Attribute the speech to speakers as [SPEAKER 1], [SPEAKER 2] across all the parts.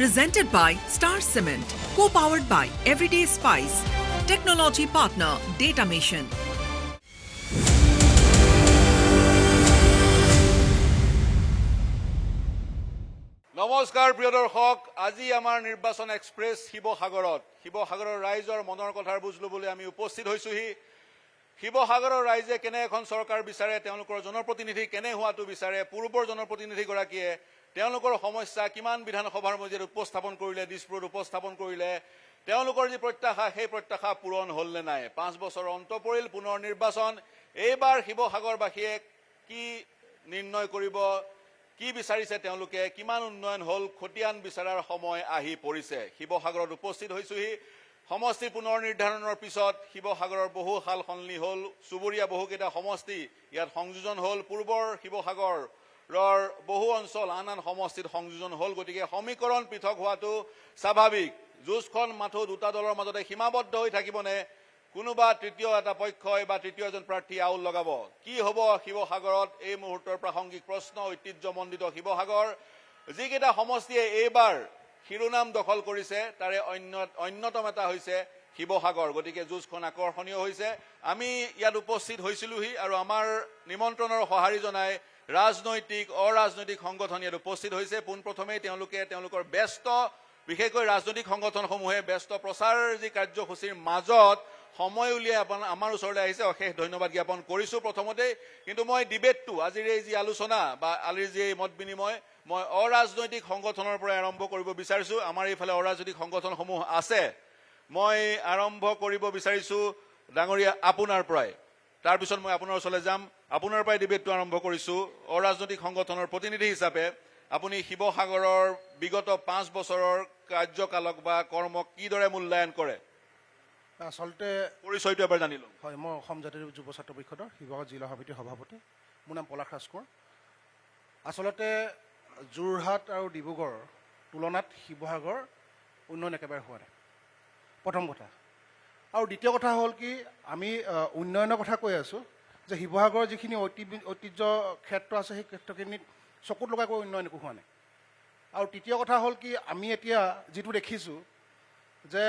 [SPEAKER 1] Presented by Star Cement. Co-powered by Everyday Spice. Technology partner Data Mission.
[SPEAKER 2] নমস্কাৰ প্ৰিয় দৰ্শক আজি আমাৰ নিৰ্বাচন এক্সপ্ৰেছ শিৱসাগৰৰ ৰাইজৰ মনৰ কথাৰ বুজ ল'বলৈ আমি উপস্থিত হৈছোহি শিৱসাগৰৰ ৰাইজে কেনে এখন চৰকাৰ বিচাৰে তেওঁলোকৰ জনপ্ৰতিনিধি কেনে হোৱাটো বিচাৰে পূৰ্বৰ জনপ্ৰতিনিধিগৰাকীয়ে তেওঁলোকৰ সমস্যা কিমান বিধানসভাৰ মজিয়াত উপস্থাপন কৰিলে দিছপুৰত উপস্থাপন কৰিলে তেওঁলোকৰ যি প্ৰত্যাশা সেই প্ৰত্যাশা পূৰণ হ'ল নে নাই 5 বছৰ অন্ত পৰিল পুনৰ নিৰ্বাচন এইবাৰ শিৱসাগৰবাসীয়ে কি নিৰ্ণয় কৰিব কি বিচাৰিছে তেওঁলোকে কিমান উন্নয়ন হল খতিয়ান বিচাৰাৰ সময় আহি পৰিছে শিৱসাগৰত উপস্থিত হৈছোহি সমষ্টি পুনৰ নিৰ্ধাৰণৰ পিছত শিৱসাগৰৰ বহু হাল সলনি হল সুবুৰীয়া বহুকেইটা সমষ্টি ইয়াত সংযোজন হল পূৰ্বৰ শিৱসাগৰৰ বহু অঞ্চল আন সমষ্টিত সংযোজন হল গতিকে সমীকৰণ পৃথক হোৱাটো স্বাভাৱিক যুঁজখন মাথো দুটা দলৰ মাজতে সীমাবদ্ধ হৈ থাকিবনে কোনোবা তৃতীয় এটা পক্ষই বা তৃতীয় এজন প্ৰাৰ্থী আউল লগাব কি হ'ব শিৱসাগৰত এই মুহূৰ্তৰ প্ৰাসংগিক প্ৰশ্ন ঐতিহ্যমণ্ডিত শিৱসাগৰ যিকেইটা সমষ্টিয়ে এইবাৰ শিৰোনাম দখল কৰিছে তাৰে অন্যতম এটা হৈছে শিৱসাগৰ গতিকে যুঁজখন আকৰ্ষণীয় হৈছে আমি ইয়াত উপস্থিত হৈছিলোহি আৰু আমাৰ নিমন্ত্ৰণৰ সঁহাৰি জনাই ৰাজনৈতিক অৰাজনৈতিক সংগঠন ইয়াত উপস্থিত হৈছে পোনপ্ৰথমেই তেওঁলোকৰ ব্যস্ত বিশেষকৈ ৰাজনৈতিক সংগঠনসমূহে ব্যস্ত প্ৰচাৰ যি কাৰ্যসূচীৰ মাজত সময় উলিয়াই আমাৰ ওচৰলৈ আহিছে অশেষ ধন্যবাদ জ্ঞাপন কৰিছো প্ৰথমতে কিন্তু মই ডিবেটটো আজিৰ এই যি আলোচনা বা আজিৰ যি মত বিনিময় মই অৰাজনৈতিক সংগঠনৰ পৰা আৰম্ভ কৰিব বিচাৰিছো আমাৰ এইফালে অৰাজনৈতিক সংগঠনসমূহ আছে মই আৰম্ভ কৰিব বিচাৰিছো ডাঙৰীয়া আপোনাৰ পৰাই তাৰ পিছত মই আপোনাৰ ওচৰলৈ যাম আপোনাৰ পৰাই ডিবেটটো আৰম্ভ কৰিছো অৰাজনৈতিক সংগঠনৰ প্ৰতিনিধি হিচাপে আপুনি শিৱসাগৰৰ বিগত 5 বছৰৰ কাৰ্যকালক বা কৰ্মক কিদৰে মূল্যায়ন কৰে
[SPEAKER 3] আচলতে
[SPEAKER 2] পৰিচয়টো এবাৰ জানিলো
[SPEAKER 3] হয় মই অসম জাতীয় যুৱ ছাত্ৰ পৰিষদৰ শিৱসাগৰ জিলা সমিতিৰ সভাপতি মোৰ নাম পলাশ ৰাজকোঁৱৰ আচলতে যোৰহাট আৰু ডিব্ৰুগড়ৰ তুলনাত শিৱসাগৰ উন্নয়ন একেবাৰে হোৱা নাই প্ৰথম কথা আৰু দ্বিতীয় কথা হ'ল কি আমি উন্নয়নৰ কথা কৈ আছোঁ যে শিৱসাগৰৰ যিখিনি ঐতিহ্য ক্ষেত্ৰ আছে সেই ক্ষেত্ৰখিনিত চকুত লগাকৈ উন্নয়ন একো হোৱা নাই আৰু তৃতীয় কথা হ'ল কি আমি এতিয়া যিটো দেখিছোঁ যে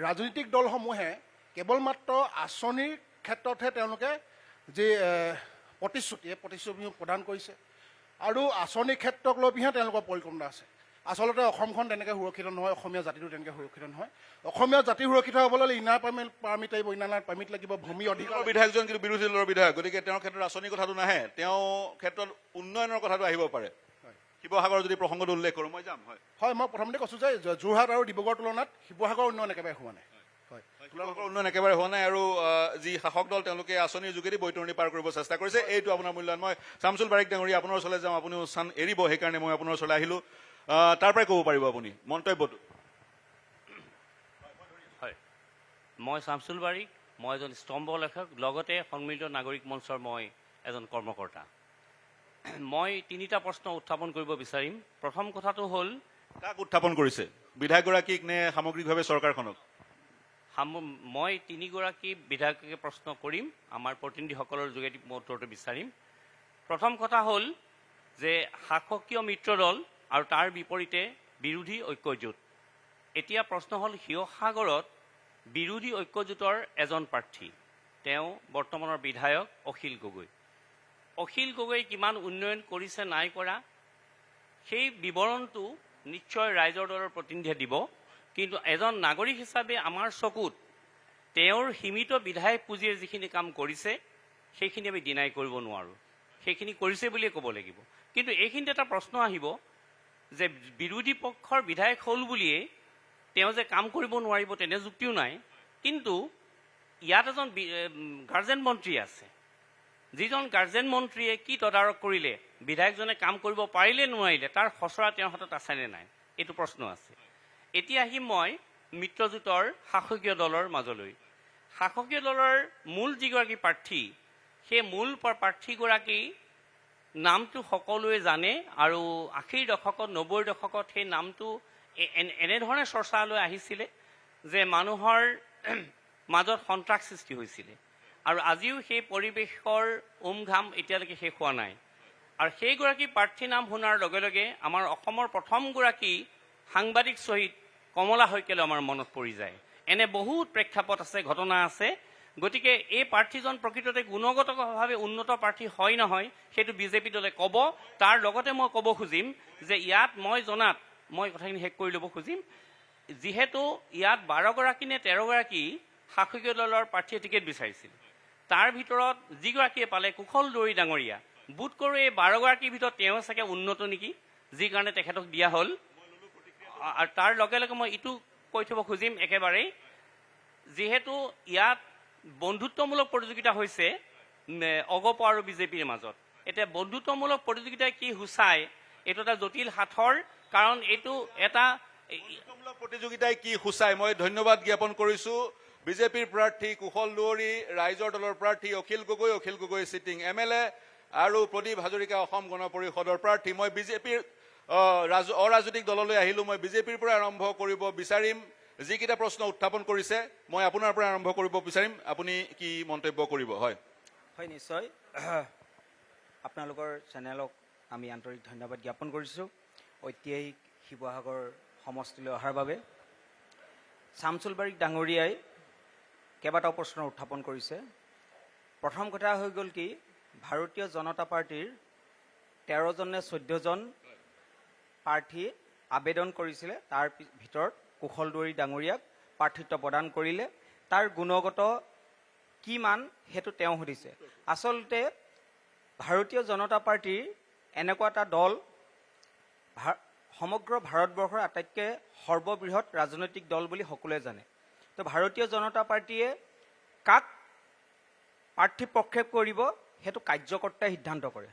[SPEAKER 3] ৰাজনৈতিক দলসমূহে কেৱল মাত্ৰ আঁচনিৰ ক্ষেত্ৰতহে তেওঁলোকে যি প্ৰতিশ্ৰুতি প্ৰদান কৰিছে আৰু আঁচনিৰ ক্ষেত্ৰক লৈ পিনে তেওঁলোকৰ পৰিকল্পনা আছে আচলতে অসমখন তেনেকৈ সুৰক্ষিত নহয় অসমীয়া জাতিটো তেনেকৈ সুৰক্ষিত নহয় অসমীয়া জাতি সুৰক্ষিত হ'বলৈ হ'লে ইনাৰ পাৰ্মিট লাগিব ইনাৰ পাৰ্মিট লাগিব ভূমি অধিকাৰ
[SPEAKER 2] বিধায়কজন কিন্তু বিৰোধী দলৰ বিধায়ক গতিকে তেওঁৰ ক্ষেত্ৰত আঁচনিৰ কথাটো নাহে তেওঁ ক্ষেত্ৰত উন্নয়নৰ কথাটো আহিব পাৰে শিৱসাগৰ যদি প্ৰসংগটো উল্লেখ কৰোঁ মই যাম
[SPEAKER 3] হয় মই প্ৰথমতে কৈছোঁ যে যোৰহাট আৰু ডিব্ৰুগড়ৰ তুলনাত শিৱসাগৰৰ উন্নয়ন একেবাৰে হোৱা নাই
[SPEAKER 2] শিৱসাগৰৰ উন্নয়ন একেবাৰে হোৱা নাই আৰু যি শাসক দল তেওঁলোকে আঁচনিৰ যোগেদি বৈতৰণি পাৰ কৰিব চেষ্টা কৰিছে এইটো আপোনাৰ মূল্যায়ন মই শামছুল বাৰিক ডাঙৰীয়া আপোনাৰ ওচৰলৈ যাম আপুনিও স্থান এৰিব সেইকাৰণে মই আপোনাৰ ওচৰলৈ আহিলোঁ তাৰ পৰাই ক'ব পাৰিব আপুনি মন্তব্যটো
[SPEAKER 4] হয় মই শামছুল বাৰিক মই এজন স্তম্ভ লেখক লগতে সন্মিলিত নাগৰিক মঞ্চৰ মই এজন কৰ্মকৰ্তা মই 3টা প্ৰশ্ন উত্থাপন কৰিব বিচাৰিম প্ৰথম কথাটো হ'ল
[SPEAKER 2] কাক উত্থাপন কৰিছে বিধায়কগৰাকীক নে সামগ্ৰিকভাৱে চৰকাৰখনক
[SPEAKER 4] মই 3গৰাকী বিধায়ককে প্ৰশ্ন কৰিম আমাৰ প্ৰতিনিধিসকলৰ যোগেদি মই উত্তৰটো বিচাৰিম প্ৰথম কথা হ'ল যে শাসকীয় মিত্ৰ দল আৰু তাৰ বিপৰীতে বিৰোধী ঐক্যজোঁট এতিয়া প্ৰশ্ন হ'ল শিৱসাগৰত বিৰোধী ঐক্যজোঁটৰ এজন প্ৰাৰ্থী তেওঁ বৰ্তমানৰ বিধায়ক অখিল গগৈ কিমান উন্নয়ন কৰিছে নাই কৰা সেই বিৱৰণটো নিশ্চয় ৰাইজৰ দলৰ প্ৰতিনিধিয়ে দিব কিন্তু এজন নাগৰিক হিচাপে আমাৰ চকুত তেওঁৰ সীমিত বিধায়ক পুঁজিৰে যিখিনি কাম কৰিছে সেইখিনি আমি ডিনাই কৰিব নোৱাৰোঁ সেইখিনি কৰিছে বুলিয়ে ক'ব লাগিব কিন্তু এইখিনিতে এটা প্ৰশ্ন আহিব যে বিৰোধী পক্ষৰ বিধায়ক হ'ল বুলিয়ে তেওঁ যে কাম কৰিব নোৱাৰিব তেনে যুক্তিও নাই কিন্তু ইয়াত এজন গাৰ্জেন মন্ত্ৰী আছে যিজন গাৰ্জেন মন্ত্ৰীয়ে কি তদাৰক কৰিলে বিধায়কজনে কাম কৰিব পাৰিলে নোৱাৰিলে তাৰ খচৰা তেওঁৰ হাতত আছেনে নাই এইটো প্ৰশ্ন আছে এতিয়া আহিম মই মিত্ৰজোঁটৰ শাসকীয় দলৰ মাজলৈ শাসকীয় দলৰ মূল যিগৰাকী প্ৰাৰ্থী সেই মূল প্ৰাৰ্থীগৰাকী নামটো সকলোৱে জানে আৰু 80ৰ দশকত 90ৰ দশকত সেই নামটো এনেধৰণে চৰ্চালৈ আহিছিলে যে মানুহৰ মাজত সন্ত্ৰাস সৃষ্টি হৈছিলে আৰু আজিও সেই পৰিৱেশৰ উমঘাম এতিয়ালৈকে শেষ হোৱা নাই আৰু সেইগৰাকী প্ৰাৰ্থী নাম শুনাৰ লগে লগে আমাৰ অসমৰ প্ৰথমগৰাকী সাংবাদিক শ্বহীদ কমলা শইকীয়ালৈ আমাৰ মনত পৰি যায়। এনে বহুত প্ৰেক্ষাপট আছে, ঘটনা আছে। গতিকে এই প্ৰাৰ্থীজন প্ৰকৃততে গুণগতভাৱে উন্নত প্ৰাৰ্থী হয় নহয় সেইটো বিজেপি দলে ক'ব। তাৰ লগতে মই ক'ব খুজিম যে ইয়াত মই জনাত, মই কথাখিনি শেষ কৰি ল'ব খুজিম, যিহেতু ইয়াত 12গৰাকী নে 13গৰাকী শাসকীয় দলৰ প্ৰাৰ্থীয়ে টিকেট বিচাৰিছিল, তাৰ ভিতৰত যিগৰাকীয়ে পালে কুশল দৌৰী ডাঙৰীয়া, বোধ কৰোঁ এই 12গৰাকীৰ ভিতৰত তেওঁ চাগে উন্নত নেকি, যি কাৰণে তেখেতক দিয়া হ'ল। আৰু তাৰ লগে লগে মই ইটো কৈ থ'ব খুজিম একেবাৰেই, যিহেতু ইয়াত বন্ধুত্বমূলক প্ৰতিযোগিতা হৈছে অগপ আৰু বিজেপিৰ মাজত। এতিয়া বন্ধুত্বমূলক প্ৰতিযোগিতাই কি সূচায় এইটো এটা জটিল সাঁথৰ, কাৰণ এইটো এটা
[SPEAKER 2] প্ৰতিযোগিতাই কি সূচায় মই ধন্যবাদ জ্ঞাপন কৰিছো বিজেপিৰ প্ৰাৰ্থী কুশল দুৱৰী, ৰাইজৰ দলৰ প্ৰাৰ্থী অখিল গগৈ চিটিং MLA আৰু প্ৰদীপ হাজৰিকা অসম গণ পৰিষদৰ প্ৰাৰ্থী। মই বিজেপিৰ অৰাজনৈতিক দললৈ আহিলোঁ। মই বিজেপিৰ পৰা আৰম্ভ কৰিব বিচাৰিম। যিকেইটা প্ৰশ্ন উত্থাপন কৰিছে মই আপোনাৰ পৰা আৰম্ভ কৰিব বিচাৰিম, আপুনি কি মন্তব্য কৰিব? হয়
[SPEAKER 5] হয়, নিশ্চয়। আপোনালোকৰ চেনেলক আমি আন্তৰিক ধন্যবাদ জ্ঞাপন কৰিছোঁ ঐতিহাসিক শিৱসাগৰ সমষ্টিলৈ অহাৰ বাবে। শামছুল বাৰিক ডাঙৰীয়াই কেইবাটাও প্ৰশ্ন উত্থাপন কৰিছে। প্ৰথম কথা হৈ গ'ল কি, ভাৰতীয় জনতা পাৰ্টীৰ 13জন নে 14জন প্ৰাৰ্থী আবেদন কৰিছিলে, তাৰ ভিতৰত কুশল দুৱৰী ডাঙৰীয়াক প্ৰাৰ্থিত্ব প্ৰদান কৰিলে। তাৰ গুণগত কি মান সেইটো তেওঁ সুধিছে। আচলতে ভাৰতীয় জনতা পাৰ্টীৰ এনেকুৱা এটা দল সমগ্ৰ ভাৰতবৰ্ষৰ আটাইতকৈ সৰ্ববৃহৎ ৰাজনৈতিক দল বুলি সকলোৱে জানে। তো ভাৰতীয় জনতা পাৰ্টীয়ে কাক প্ৰাৰ্থী প্ৰক্ষেপ কৰিব সেইটো কাৰ্যকৰ্তাই সিদ্ধান্ত কৰে,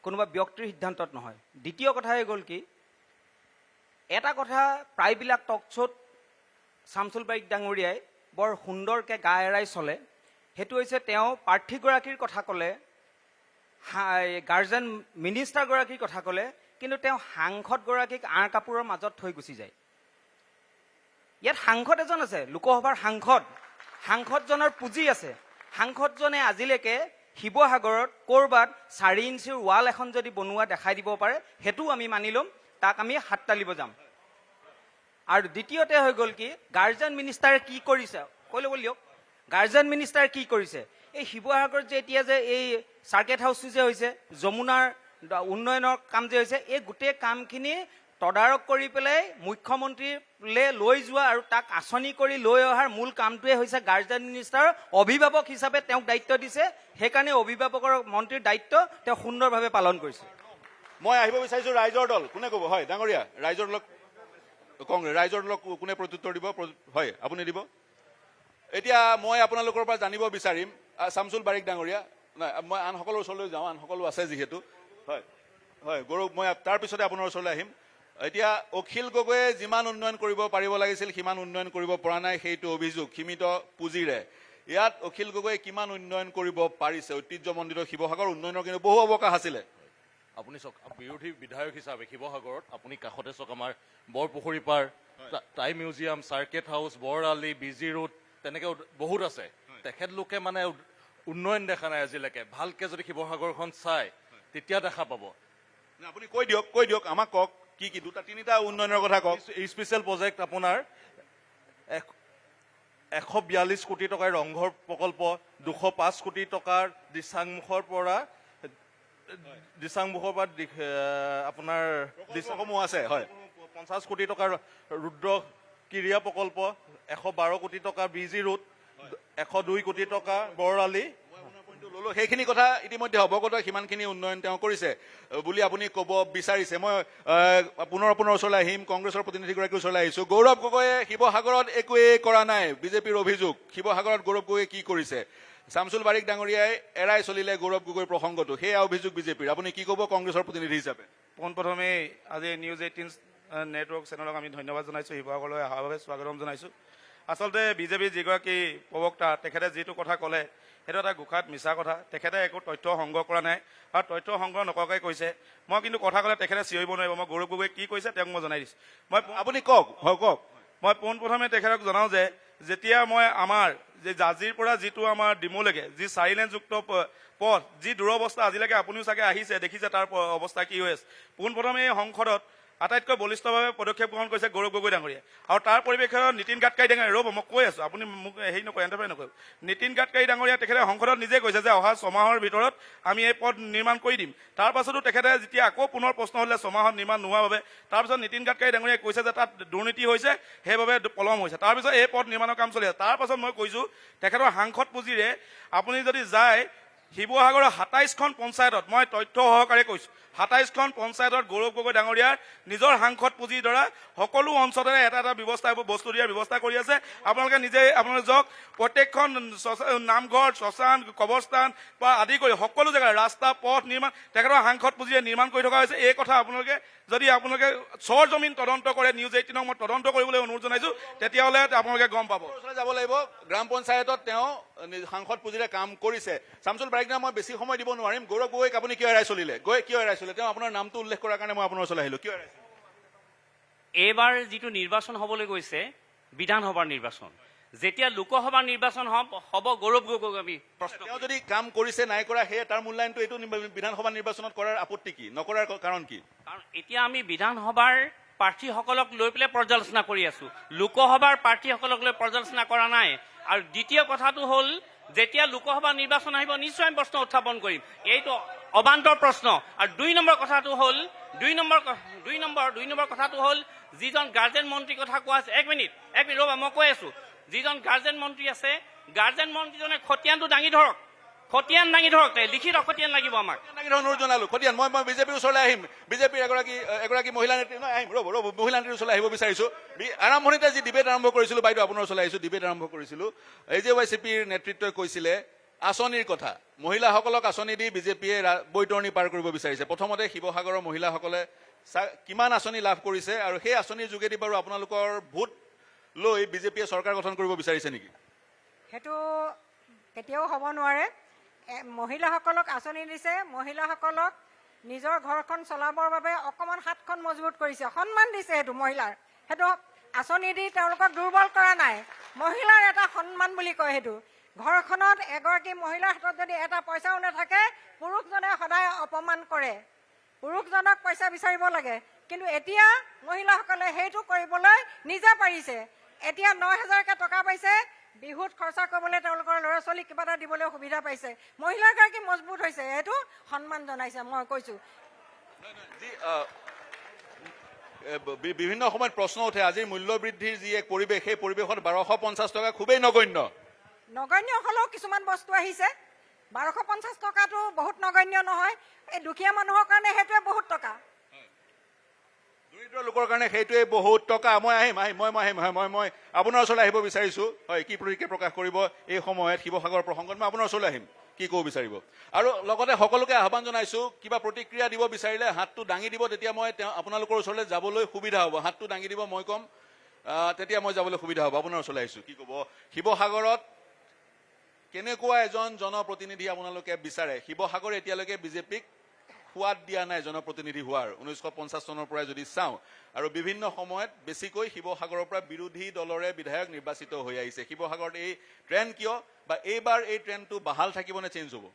[SPEAKER 5] কোনোবা ব্যক্তিৰ সিদ্ধান্তত নহয়। দ্বিতীয় কথা হৈ গ'ল কি, এটা কথা প্ৰায়বিলাক টক শ্ব'ত শামছুল বাৰিক ডাঙৰীয়াই বৰ সুন্দৰকৈ গা এৰাই চলে, সেইটো হৈছে তেওঁ প্ৰাৰ্থীগৰাকীৰ কথা ক'লে, গাৰ্জেন মিনিষ্টাৰগৰাকীৰ কথা ক'লে, কিন্তু তেওঁ সাংসদগৰাকীক আঁৰ কাপোৰৰ মাজত থৈ গুচি যায়। ইয়াত সাংসদ এজন আছে, লোকসভাৰ সাংসদজনৰ পুঁজি আছে। সাংসদজনে আজিলৈকে শিৱসাগৰত ক'ৰবাত 4 ইঞ্চিৰ ৱাল এখন যদি বনোৱা দেখাই দিব পাৰে, সেইটোও আমি মানি ল'ম, তাক আমি হাত তালিব যাম। আৰু দ্বিতীয়তে হৈ গ'ল কি, গাৰ্জেন মিনিষ্টাৰে কি কৰিছে কৈ ল'ব দিয়ক। গাৰ্জেন মিনিষ্টাৰে কি কৰিছে? এই শিৱসাগৰত যে এতিয়া যে এই চাৰ্কেট হাউচটো যে হৈছে, যমুনাৰ উন্নয়নৰ কাম যে হৈছে, এই গোটেই কামখিনি তদাৰক কৰি পেলাই মুখ্যমন্ত্ৰীলৈ লৈ যোৱা আৰু তাক আঁচনি কৰি লৈ অহাৰ মূল কামটোৱে হৈছে গাৰ্জেন মিনিষ্টাৰৰ অভিভাৱক হিচাপে তেওঁক দায়িত্ব দিছে। সেইকাৰণে অভিভাৱকৰ মন্ত্ৰীৰ দায়িত্ব তেওঁ সুন্দৰভাৱে পালন কৰিছে।
[SPEAKER 2] মই আহিব বিচাৰিছোঁ ৰাইজৰ দল। কোনে ক'ব? হয় ডাঙৰীয়া, ৰাইজৰ দলক ৰাইজৰ দলক কোনে প্ৰত্যুত্তৰ দিব? হয় আপুনি দিব। এতিয়া মই আপোনালোকৰ পৰা জানিব বিচাৰিম, শামছুল বাৰিক ডাঙৰীয়া, নাই মই আনসকলৰ ওচৰলৈ যাওঁ, আনসকলো আছে যিহেতু। হয় হয় গৌৰৱ, মই তাৰপিছতে আপোনাৰ ওচৰলৈ আহিম। এতিয়া অখিল গগৈয়ে যিমান উন্নয়ন কৰিব পাৰিব লাগিছিল সিমান উন্নয়ন কৰিব পৰা নাই, সেইটো অভিযোগ সীমিত পুঁজিৰে। ইয়াত অখিল গগৈয়ে কিমান উন্নয়ন কৰিব পাৰিছে? ঐতিহ্যমণ্ডিত শিৱসাগৰ উন্নয়নৰ কিন্তু বহু অৱকাশ আছিলে।
[SPEAKER 6] আপুনি চাওক, বিৰোধী বিধায়ক হিচাপে শিৱসাগৰত আপুনি কাষতে চাওক আমাৰ বৰপুখুৰী পাৰ, Tai museum, circuit house, Borali, BG road, তেনেকৈ বহুত আছে। তেখেতলোকে মানে উন্নয়ন দেখা নাই আজিলৈকে। ভালকে যদি শিৱসাগৰখন চায় তেতিয়া দেখা পাব।
[SPEAKER 2] আপুনি কৈ দিয়ক আমাক কওক কি কি 2-3টা উন্নয়নৰ কথা কওক।
[SPEAKER 6] স্পেচিয়েল প্ৰজেক্ট আপোনাৰ 142 কোটি টকাৰ ৰংঘৰ প্ৰকল্প, 205 কোটি টকাৰ দিচাংমুখৰ পৰা আপোনাৰ
[SPEAKER 2] সমূহ আছে। হয়
[SPEAKER 6] 50 কোটি টকাৰ ৰুদ্ৰ ক্ৰীড়া প্ৰকল্প, 112 কোটি টকা বিজি ৰোড, 102 কোটি টকা বৰআলি।
[SPEAKER 2] সেইখিনি কথা ইতিমধ্যে অৱগত, সিমানখিনি উন্নয়ন তেওঁ কৰিছে বুলি আপুনি ক'ব বিচাৰিছে। মই পুনৰ আপোনাৰ ওচৰলৈ আহিম, কংগ্ৰেছৰ প্ৰতিনিধিগৰাকীৰ ওচৰলৈ আহিছোঁ। গৌৰৱ গগৈয়ে শিৱসাগৰত একোৱেই কৰা নাই, বিজেপিৰ অভিযোগ। শিৱসাগৰত গৌৰৱ গগৈয়ে কি কৰিছে? শামছুল বাৰিক ডাঙৰীয়াই এৰাই চলিলে গৌৰৱ গগৈৰ প্ৰসংগটো, সেয়া অভিযোগ বিজেপিৰ। আপুনি কি ক'ব কংগ্ৰেছৰ প্ৰতিনিধি হিচাপে?
[SPEAKER 7] পোনপ্ৰথমে আজি নিউজ 18 নেটৱৰ্ক চেনেলক আমি ধন্যবাদ জনাইছোঁ, শিৱসাগৰলৈ অহাৰ বাবে স্বাগতম জনাইছোঁ। আচলতে বিজেপিৰ যিগৰাকী প্ৰবক্তা, তেখেতে যিটো কথা ক'লে সেইটো এটা গোখাত মিছা কথা। তেখেতে একো তথ্য সংগ্ৰহ কৰা নাই আৰু তথ্য সংগ্ৰহ নকৰাকৈ কৈছে। মই কিন্তু কথা ক'লে তেখেতে চিঞৰিব নোৱাৰিব। মই গৌৰৱ গগৈয়ে কি কৈছে তেওঁক মই জনাই দিছোঁ।
[SPEAKER 2] আপুনি কওক। হয় কওক।
[SPEAKER 7] মই পোনপ্ৰথমে তেখেতক জনাওঁ যে যেতিয়া মই আমাৰ যে জাজিৰ পৰা যিটো আমাৰ ডিমৌলৈকে যি 4 লেনযুক্ত পথ, যি দুৰৱস্থা আজিলৈকে আপুনিও চাগে আহিছে দেখিছে তাৰ অৱস্থা কি হৈ আছে। পোনপ্ৰথমে এই সংসদত আটাইতকৈ বলিষ্ঠভাৱে পদক্ষেপ গ্ৰহণ কৰিছে গৌৰৱ গগৈ ডাঙৰীয়াই। আৰু তাৰ পৰিৱেশত নীতিন গাডকাৰী ডাঙৰীয়া, ৰ'ব মই কৈ আছোঁ, আপুনি মোক হেৰি নকৰে, এণ্টাৰফেয়াৰ নকৰিব। নীতিন গাডকাৰী ডাঙৰীয়া তেখেতে সংসদত নিজে কৈছে যে অহা 6 মাহৰ ভিতৰত আমি এই পথ নিৰ্মাণ কৰি দিম। তাৰ পাছতো তেখেতে যেতিয়া আকৌ পুনৰ প্ৰশ্ন হ'লে 6 মাহত নিৰ্মাণ নোহোৱাৰ বাবে তাৰপিছত নীতিন গাডকাৰী ডাঙৰীয়াই কৈছে যে তাত দুৰ্নীতি হৈছে, সেইবাবে পলম হৈছে। তাৰপিছত এই পথ নিৰ্মাণৰ কাম চলি আছে। তাৰপাছত মই কৈছোঁ তেখেতৰ সাংসদ পুঁজিৰে আপুনি যদি যায় শিৱসাগৰৰ 27খন পঞ্চায়তত, মই তথ্য সহকাৰে কৈছোঁ, 27খন পঞ্চায়তত গৌৰৱ গগৈ ডাঙৰীয়াৰ নিজৰ সাংসদ পুঁজিৰ দ্বাৰা সকলো অঞ্চলতে এটা এটা ব্যৱস্থা, বস্তু দিয়াৰ ব্যৱস্থা কৰি আছে। আপোনালোকে নিজে আপোনালোকে যাওক, প্ৰত্যেকখন নামঘৰ, শ্মশান, কবৰস্থান বা আদি কৰি সকলো জেগাত ৰাস্তা, পথ নিৰ্মাণ তেখেতৰ সাংসদ পুঁজিৰে নিৰ্মাণ কৰি থকা হৈছে। এই কথা আপোনালোকে যদি আপোনালোকে চৰজমিন তদন্ত কৰে, নিউজ 18ক মই তদন্ত কৰিবলৈ অনুৰোধ জনাইছোঁ, তেতিয়াহ'লে আপোনালোকে গম পাব।
[SPEAKER 2] ওচৰলৈ যাব লাগিব। গ্ৰাম পঞ্চায়তত তেওঁ সাংসদ পুঁজিৰে কাম কৰিছে। শামছুল বাৰিকনা, মই বেছি সময় দিব নোৱাৰিম। গৌৰৱ গগৈক আপুনি কিয় এৰাই চলিলে? কিয় এৰাই চলিলে? তেওঁ আপোনাৰ নামটো উল্লেখ কৰাৰ কাৰণে মই আপোনাৰ ওচৰলৈ আহিলোঁ। কিয় এৰাই চলিলে?
[SPEAKER 4] এইবাৰ যিটো নিৰ্বাচন হ'বলৈ গৈছে বিধানসভাৰ নিৰ্বাচন, যেতিয়া লোকসভাৰ নিৰ্বাচন হ'ব গৌৰৱ গগৈক আমি প্ৰশ্ন
[SPEAKER 2] তেওঁ যদি কাম কৰিছে নাই কৰা, সেয়ে তাৰ মূল্যায়নটো এইটো বিধানসভা নিৰ্বাচনত কৰাৰ আপত্তি কি, নকৰাৰ কাৰণ কি?
[SPEAKER 4] কাৰণ এতিয়া আমি বিধানসভাৰ প্ৰাৰ্থীসকলক লৈ পেলাই পৰ্যালোচনা কৰি আছোঁ, লোকসভাৰ প্ৰাৰ্থীসকলক লৈ পৰ্যালোচনা কৰা নাই। আৰু দ্বিতীয় কথাটো হ'ল, যেতিয়া লোকসভা নিৰ্বাচন আহিব নিশ্চয় আমি প্ৰশ্ন উত্থাপন কৰিম, এইটো অবান্তৰ প্ৰশ্ন। আৰু 2 নম্বৰ কথাটো হ'ল, 2 নম্বৰ কথাটো হ'ল, যিজন গাৰ্জেন মন্ত্ৰীৰ কথা কোৱা আছে, এক মিনিট ৰ'বা, মই কৈ আছোঁ, যিজন গাৰ্জেন মন্ত্ৰী আছে, গাৰ্জেন মন্ত্ৰীজনে খতিয়ানটো দাঙি ধৰক, খতিয়ান দাঙি ধৰক, লিখিত খতিয়ান লাগিব আমাক।
[SPEAKER 2] অনুৰোধ জনালোঁ খতিয়ান। মই বিজেপিৰ ওচৰলৈ আহিম, বিজেপিৰ এগৰাকী মহিলা নেত্ৰী, আহিম ৰ'ব, মহিলা নেত্ৰীৰ ওচৰলৈ আহিব বিচাৰিছোঁ। আৰম্ভণিতে যি ডিবেট আৰম্ভ কৰিছিলোঁ, বাইদেউ আপোনাৰ ওচৰলৈ আহিছোঁ, ডিবেট আৰম্ভ কৰিছিলোঁ, AJYCPৰ নেতৃত্বই কৈছিলে আঁচনিৰ কথা, মহিলাসকলক আঁচনি দি বিজেপিয়ে বৈতৰণি পাৰ কৰিব বিচাৰিছে। প্ৰথমতে শিৱসাগৰৰ মহিলাসকলে কিমান আঁচনি লাভ কৰিছে আৰু সেই আঁচনিৰ যোগেদি বাৰু আপোনালোকৰ ভোট লৈ বিজেপিয়ে চৰকাৰ গঠন কৰিব বিচাৰিছে নেকি?
[SPEAKER 8] সেইটো কেতিয়াও হ'ব নোৱাৰে। মহিলাসকলক আঁচনি দিছে, মহিলাসকলক নিজৰ ঘৰখন চলাবৰ বাবে অকণমান হাতখন মজবুত কৰিছে, সন্মান দিছে। সেইটো মহিলাৰ, সেইটো আঁচনি দি তেওঁলোকক দুৰ্বল কৰা নাই, মহিলাৰ এটা সন্মান বুলি কয় সেইটো। ঘৰখনত এগৰাকী মহিলাৰ হাতত যদি এটা পইচাও নাথাকে, পুৰুষজনে সদায় অপমান কৰে, পুৰুষজনক পইচা বিচাৰিব লাগে। কিন্তু এতিয়া মহিলাসকলে সেইটো কৰিবলৈ নিজে পাৰিছে। এতিয়া 9,000কে টকা পাইছে, বিহুত খৰচা কৰিবলৈ তেওঁলোকৰ ল'ৰা ছোৱালীক কিবা এটা দিবলৈ সুবিধা পাইছে। মহিলাগৰাকী মজবুত হৈছে, সেইটো সন্মান জনাইছে। মই কৈছোঁ
[SPEAKER 2] বিভিন্ন সময়ত প্ৰশ্ন উঠে, আজিৰ মূল্য বৃদ্ধিৰ যি এক পৰিৱেশ, সেই পৰিৱেশত 1250 টকা খুবেই নগণ্য।
[SPEAKER 8] নগণ্য হ'লেও কিছুমান বস্তু আহিছে। 1250 টকাটো বহুত নগণ্য নহয়, এই দুখীয়া মানুহৰ কাৰণে সেইটোৱে বহুত টকা,
[SPEAKER 2] দৰিদ্ৰ লোকৰ কাৰণে সেইটোৱে বহুত টকা। মই আপোনাৰ ওচৰলৈ আহিব বিচাৰিছোঁ। হয়, কি প্ৰতিক্ৰিয়া প্ৰকাশ কৰিব এই সময়ত শিৱসাগৰ প্ৰসংগত? মই আপোনাৰ ওচৰলৈ আহিম, কি ক'ব বিচাৰিব? আৰু লগতে সকলোকে আহ্বান জনাইছোঁ, কিবা প্ৰতিক্ৰিয়া দিব বিচাৰিলে হাতটো দাঙি দিব, তেতিয়া মই আপোনালোকৰ ওচৰলৈ যাবলৈ সুবিধা হ'ব। হাতটো দাঙি দিব, মই ক'ম, তেতিয়া মই যাবলৈ সুবিধা হ'ব। আপোনাৰ ওচৰলৈ আহিছোঁ, কি ক'ব? শিৱসাগৰত কেনেকুৱা এজন জনপ্ৰতিনিধি আপোনালোকে বিচাৰে? শিৱসাগৰ এতিয়ালৈকে বিজেপিক সোৱাদ দিয়া নাই জনপ্ৰতিনিধি হোৱাৰ, 1950 চনৰ পৰাই যদি চাওঁ। আৰু বিভিন্ন সময়ত বেছিকৈ শিৱসাগৰৰ পৰা বিৰোধী দলৰে বিধায়ক নিৰ্বাচিত হৈ আহিছে। শিৱসাগৰত এই ট্ৰেণ্ড কিয়, বা এইবাৰ এই ট্ৰেণ্ডটো বাহাল থাকিব নে চেঞ্জ হ'ব?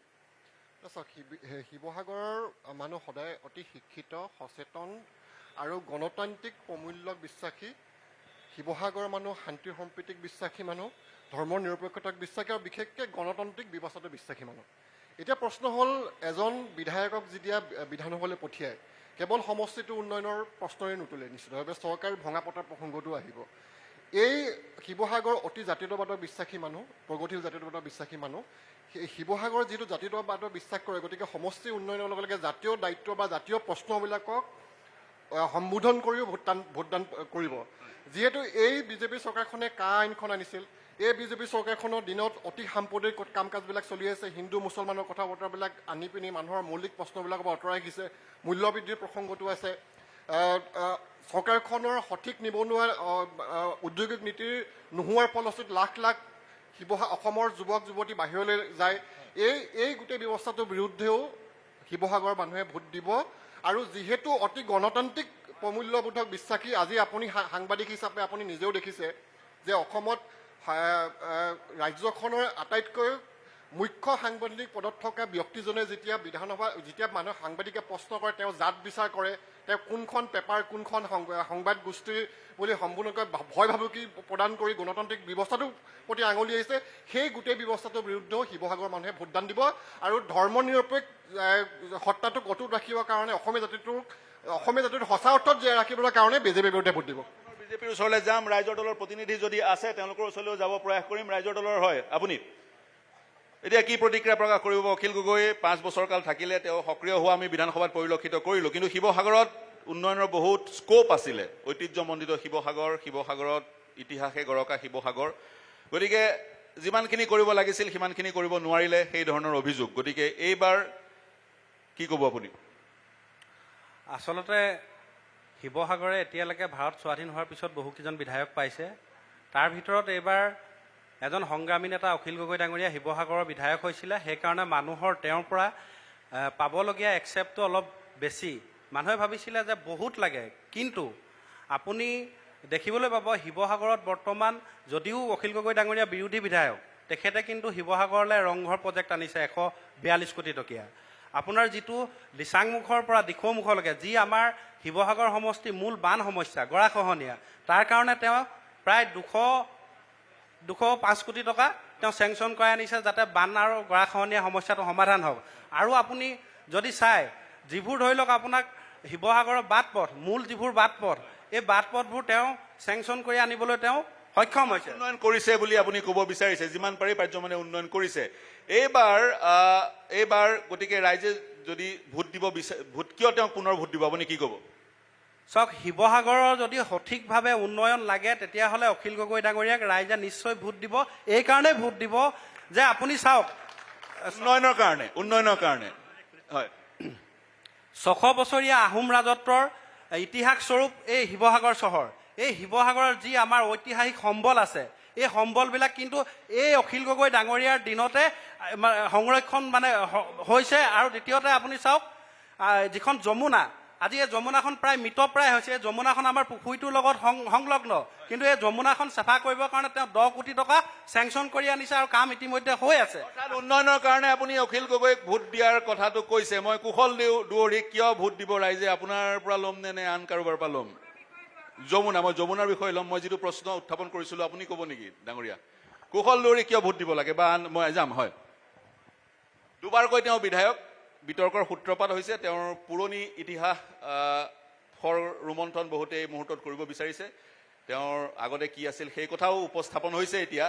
[SPEAKER 9] শিৱসাগৰৰ মানুহ সদায় অতি শিক্ষিত, সচেতন আৰু গণতান্ত্ৰিক প্ৰমূল্যক বিশ্বাসী। শিৱসাগৰৰ মানুহ শান্তি সম্প্ৰীতিক বিশ্বাসী মানুহ, ধৰ্মৰ নিৰপেক্ষতাক বিশ্বাসী আৰু বিশেষকৈ গণতান্ত্ৰিক ব্যৱস্থাটো বিশ্বাসী মানুহ। এতিয়া প্ৰশ্ন হ'ল, এজন বিধায়কক যেতিয়া বিধানসভালৈ পঠিয়ায়, কেৱল সমষ্টিটোৰ উন্নয়নৰ প্ৰশ্নই নুতুলে, নিশ্চিতভাৱে চৰকাৰ ভঙা পতাৰ প্ৰসংগটো আহিব। এই শিৱসাগৰ অতি জাতীয়তাবাদৰ বিশ্বাসী মানুহ, প্ৰগতিশীল জাতীয়তাবাদৰ বিশ্বাসী মানুহ। শিৱসাগৰ যিটো জাতীয়তাবাদৰ বিশ্বাস কৰে, গতিকে সমষ্টি উন্নয়নৰ লগে লগে জাতীয় দায়িত্ব বা জাতীয় প্ৰশ্নবিলাকক সম্বোধন কৰিও ভোটদান কৰিব। যিহেতু এই বিজেপি চৰকাৰখনে আইনখন আনিছিল, এই বিজেপি চৰকাৰখনৰ দিনত অতি সাম্প্ৰদায়িক কাম কাজবিলাক চলি আছে, হিন্দু মুছলমানৰ কথা বতৰাবিলাক আনি পিনি মানুহৰ মৌলিক প্ৰশ্নবিলাকৰ পৰা আঁতৰাই ৰাখিছে, মূল্যবৃদ্ধিৰ প্ৰসংগটো আছে। চৰকাৰখনৰ সঠিক নিবনুৱা ঔদ্যোগিক নীতিৰ নোহোৱাৰ ফলশ্ৰুতিত লাখ লাখ অসমৰ যুৱক যুৱতী বাহিৰলৈ যায়। এই গোটেই ব্যৱস্থাটোৰ বিৰুদ্ধেও শিৱসাগৰৰ মানুহে ভোট দিব। আৰু যিহেতু অতি গণতান্ত্ৰিক প্ৰমূল্যবোধক বিশ্বাসী, আজি আপুনি সাংবাদিক হিচাপে আপুনি নিজেও দেখিছে যে অসমত ৰাজ্যখনৰ আটাইতকৈ মুখ্য সাংবাদিক পদত থকা ব্যক্তিজনে যেতিয়া মানুহ সাংবাদিকে প্ৰশ্ন কৰে, তেওঁ জাত বিচাৰ কৰে, তেওঁ কোনখন পেপাৰ কোনখন সংবাদ গোষ্ঠী বুলি সম্পূৰ্ণকৈ ভয় ভাবুকি প্ৰদান কৰি গণতান্ত্ৰিক ব্যৱস্থাটোৰ প্ৰতি আঙুলি আহিছে সেই গোটেই ব্যৱস্থাটোৰ বিৰুদ্ধেও শিৱসাগৰৰ মানুহে ভোটদান দিব আৰু ধৰ্ম নিৰপেক্ষ সত্তাটোক অটুট ৰাখিবৰ কাৰণে অসমীয়া জাতিটোৰ সঁচা অৰ্থত জীয়াই ৰাখিবৰ কাৰণে বিজেপিৰ বিৰুদ্ধে ভোট দিব।
[SPEAKER 2] বিজেপিৰ ওচৰলৈ যাম, ৰাইজৰ দলৰ প্ৰতিনিধি যদি আছে তেওঁলোকৰ ওচৰলৈও যাব প্ৰয়াস কৰিম। ৰাইজৰ দলৰ হয় আপুনি এতিয়া কি প্ৰতিক্ৰিয়া প্ৰকাশ কৰিব? অখিল গগৈ 5 বছৰ কাল থাকিলে, তেওঁ সক্ৰিয় হোৱা আমি বিধানসভাত পৰিলক্ষিত কৰিলোঁ, কিন্তু শিৱসাগৰত উন্নয়নৰ বহুত স্কোপ আছিলে। ঐতিহ্যমণ্ডিত শিৱসাগৰত ইতিহাসে গৰকা শিৱসাগৰ, গতিকে যিমানখিনি কৰিব লাগিছিল সিমানখিনি কৰিব নোৱাৰিলে, সেই ধৰণৰ অভিযোগ। গতিকে এইবাৰ কি ক'ব আপুনি?
[SPEAKER 10] আচলতে শিৱসাগৰে এতিয়ালৈকে ভাৰত স্বাধীন হোৱাৰ পিছত বহুকেইজন বিধায়ক পাইছে। তাৰ ভিতৰত এইবাৰ এজন সংগ্ৰামী নেতা অখিল গগৈ ডাঙৰীয়া শিৱসাগৰৰ বিধায়ক হৈছিলে। সেইকাৰণে মানুহৰ তেওঁৰ পৰা পাবলগীয়া একচেপ্টটো অলপ বেছি। মানুহে ভাবিছিলে যে বহুত লাগে, কিন্তু আপুনি দেখিবলৈ পাব শিৱসাগৰত বৰ্তমান যদিও অখিল গগৈ ডাঙৰীয়া বিৰোধী বিধায়ক, তেখেতে কিন্তু শিৱসাগৰলৈ ৰংঘৰ প্ৰজেক্ট আনিছে 142 কোটি টকীয়া। আপোনাৰ যিটো লিচাংমুখৰ পৰা দিখৌমুখলৈকে যি আমাৰ শিৱসাগৰ সমষ্টিৰ মূল বান সমস্যা গৰাখহনীয়া, তাৰ কাৰণে তেওঁ প্ৰায় 205 কোটি টকা তেওঁ চেংচন কৰাই আনিছে, যাতে বান আৰু গৰাখহনীয়া সমস্যাটো সমাধান হওক। আৰু আপুনি যদি চাই যিবোৰ ধৰি লওক আপোনাক শিৱসাগৰৰ বাট পথ, মূল যিবোৰ বাট পথ, এই বাট পথবোৰ তেওঁ চেংচন কৰি আনিবলৈ তেওঁ সক্ষম হৈছে।
[SPEAKER 2] উন্নয়ন কৰিছে বুলি আপুনি ক'ব বিচাৰিছে, যিমান পাৰি পাৰ্যমানে উন্নয়ন কৰিছে। এইবাৰ গতিকে ৰাইজে যদি ভোট দিব ভোট কিয় তেওঁক পুনৰ ভোট দিব, আপুনি কি ক'ব?
[SPEAKER 10] চাওক, শিৱসাগৰৰ যদি সঠিকভাৱে উন্নয়ন লাগে তেতিয়াহ'লে অখিল গগৈ ডাঙৰীয়াক ৰাইজে নিশ্চয় ভোট দিব। এইকাৰণেই ভোট দিব যে আপুনি চাওক, উন্নয়নৰ কাৰণে হয় 600 বছৰীয়া আহোম ৰাজত্বৰ ইতিহাস স্বৰূপ এই শিৱসাগৰ চহৰ। এই শিৱসাগৰৰ যি আমাৰ ঐতিহাসিক সম্বল আছে, এই সম্বলবিলাক কিন্তু এই অখিল গগৈ ডাঙৰীয়াৰ দিনতে সংৰক্ষণ হৈছে। আৰু দ্বিতীয়তে আপুনি চাওক, যিখন যমুনা, আজি এই যমুনাখন প্ৰায় মৃতপ্ৰায় হৈছে। এই যমুনাখন আমাৰ পুখুৰীটোৰ লগত সংলগ্ন, কিন্তু এই যমুনাখন চাফা কৰিবৰ কাৰণে তেওঁ 10 কোটি টকা চেংচন কৰি আনিছে আৰু কাম ইতিমধ্যে হৈ আছে।
[SPEAKER 2] উন্নয়নৰ কাৰণে আপুনি অখিল গগৈক ভোট দিয়াৰ কথাটো কৈছে। মই কুশল দুৱৰীক কিয় ভোট দিব ৰাইজে, আপোনাৰ পৰা ল'ম নে আন কাৰোবাৰ পৰা ল'ম? মই যমুনাৰ বিষয়ে ল'ম। মই যিটো প্ৰশ্ন উত্থাপন কৰিছিলোঁ আপুনি ক'ব নেকি ডাঙৰীয়া? কুশল দুৱৰীক কিয় ভোট দিব লাগে বা মই যাম? হয়, দুবাৰকৈ তেওঁ বিধায়ক, বিতৰ্কৰ সূত্ৰপাত হৈছে। তেওঁৰ পুৰণি ইতিহাস ৰোমন্থন বহুতে এই মুহূৰ্তত কৰিব বিচাৰিছে। তেওঁৰ আগতে কি আছিল সেই কথাও উপস্থাপন হৈছে এতিয়া।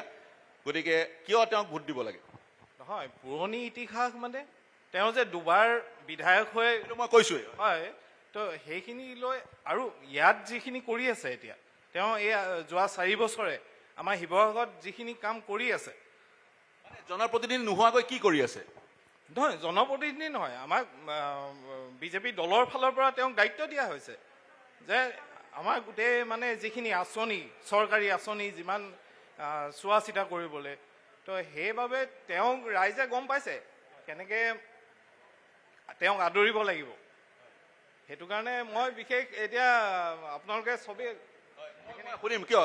[SPEAKER 2] গতিকে কিয় তেওঁক ভোট দিব লাগে?
[SPEAKER 7] নহয়, পুৰণি ইতিহাস তেওঁ যে দুবাৰ বিধায়ক হৈ,
[SPEAKER 2] এইটো মই কৈছোঁৱেই।
[SPEAKER 7] হয়, তো সেইখিনি লৈ আৰু ইয়াত যিখিনি কৰি আছে এতিয়া, তেওঁ এই যোৱা 4 বছৰে আমাৰ শিৱসাগৰত যিখিনি কাম কৰি আছে,
[SPEAKER 2] জনপ্ৰতিনিধি নোহোৱাকৈ কি কৰি আছে?
[SPEAKER 7] নহয়, জনপ্ৰতিনিধি নহয়, আমাক বিজেপি দলৰ ফালৰ পৰা তেওঁক দায়িত্ব দিয়া হৈছে যে আমাৰ গোটেই যিখিনি আঁচনি, চৰকাৰী আঁচনি যিমান চোৱা চিতা কৰিবলৈ, তো সেইবাবে তেওঁক ৰাইজে গম পাইছে কেনেকৈ তেওঁক আদৰিব লাগিব। সেইটো কাৰণে মই বিশেষ এতিয়া আপোনালোকে চবেই
[SPEAKER 2] শুনিম। কিয়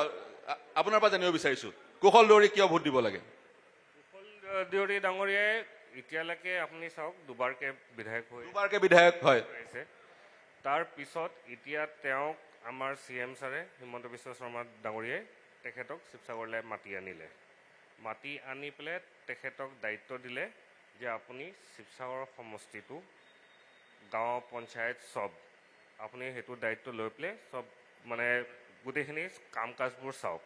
[SPEAKER 2] আপোনাৰ পৰা জানিব বিচাৰিছোঁ, কুশল দুৱৰীক কিয় ভোট দিব লাগে?
[SPEAKER 11] কুশল দুৱৰী ডাঙৰীয়াই এতিয়ালৈকে আপুনি চাওক দুবাৰকৈ বিধায়ক
[SPEAKER 2] হয়।
[SPEAKER 11] তাৰ পিছত এতিয়া তেওঁক আমাৰ CM ছাৰে হিমন্ত বিশ্ব শৰ্মা ডাঙৰীয়াই তেখেতক শিৱসাগৰলৈ মাতি আনি পেলাই তেখেতক দায়িত্ব দিলে যে আপুনি শিৱসাগৰ সমষ্টিটো গাঁও পঞ্চায়ত চব আপুনি সেইটো দায়িত্ব লৈ পেলাই চব গোটেইখিনি কাম কাজবোৰ চাওক,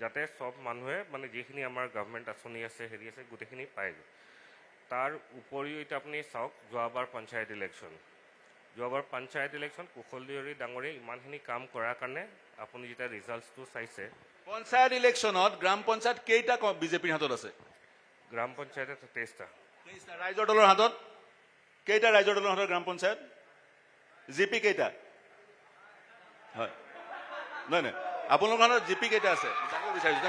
[SPEAKER 11] যাতে চব মানুহে যিখিনি আমাৰ গভৰ্ণমেণ্ট আঁচনি আছে হেৰি আছে গোটেইখিনি পায়। তাৰ উপৰিও এতিয়া আপুনি চাওক, যোৱাবাৰ পঞ্চায়ত ইলেকশ্যন কুশল দুৱৰী ডাঙৰীয়াই ইমানখিনি কাম কৰাৰ কাৰণে আপুনি যেতিয়া ৰিজাল্টছটো চাইছে,
[SPEAKER 2] পঞ্চায়ত ইলেকশ্যনত গ্ৰাম পঞ্চায়ত কেইটা বিজেপিৰ হাতত আছে?
[SPEAKER 11] গ্ৰাম পঞ্চায়ত 23টা।
[SPEAKER 2] ৰাইজৰ দলৰ হাতত কেইটা? ৰাইজৰ দলৰ হাতত গ্ৰাম পঞ্চায়ত জিপি কেইটা? হয়, নহয়, আপোনালোকৰ হাতত জিপি কেইটা আছে জানিব বিচাৰিছোঁ।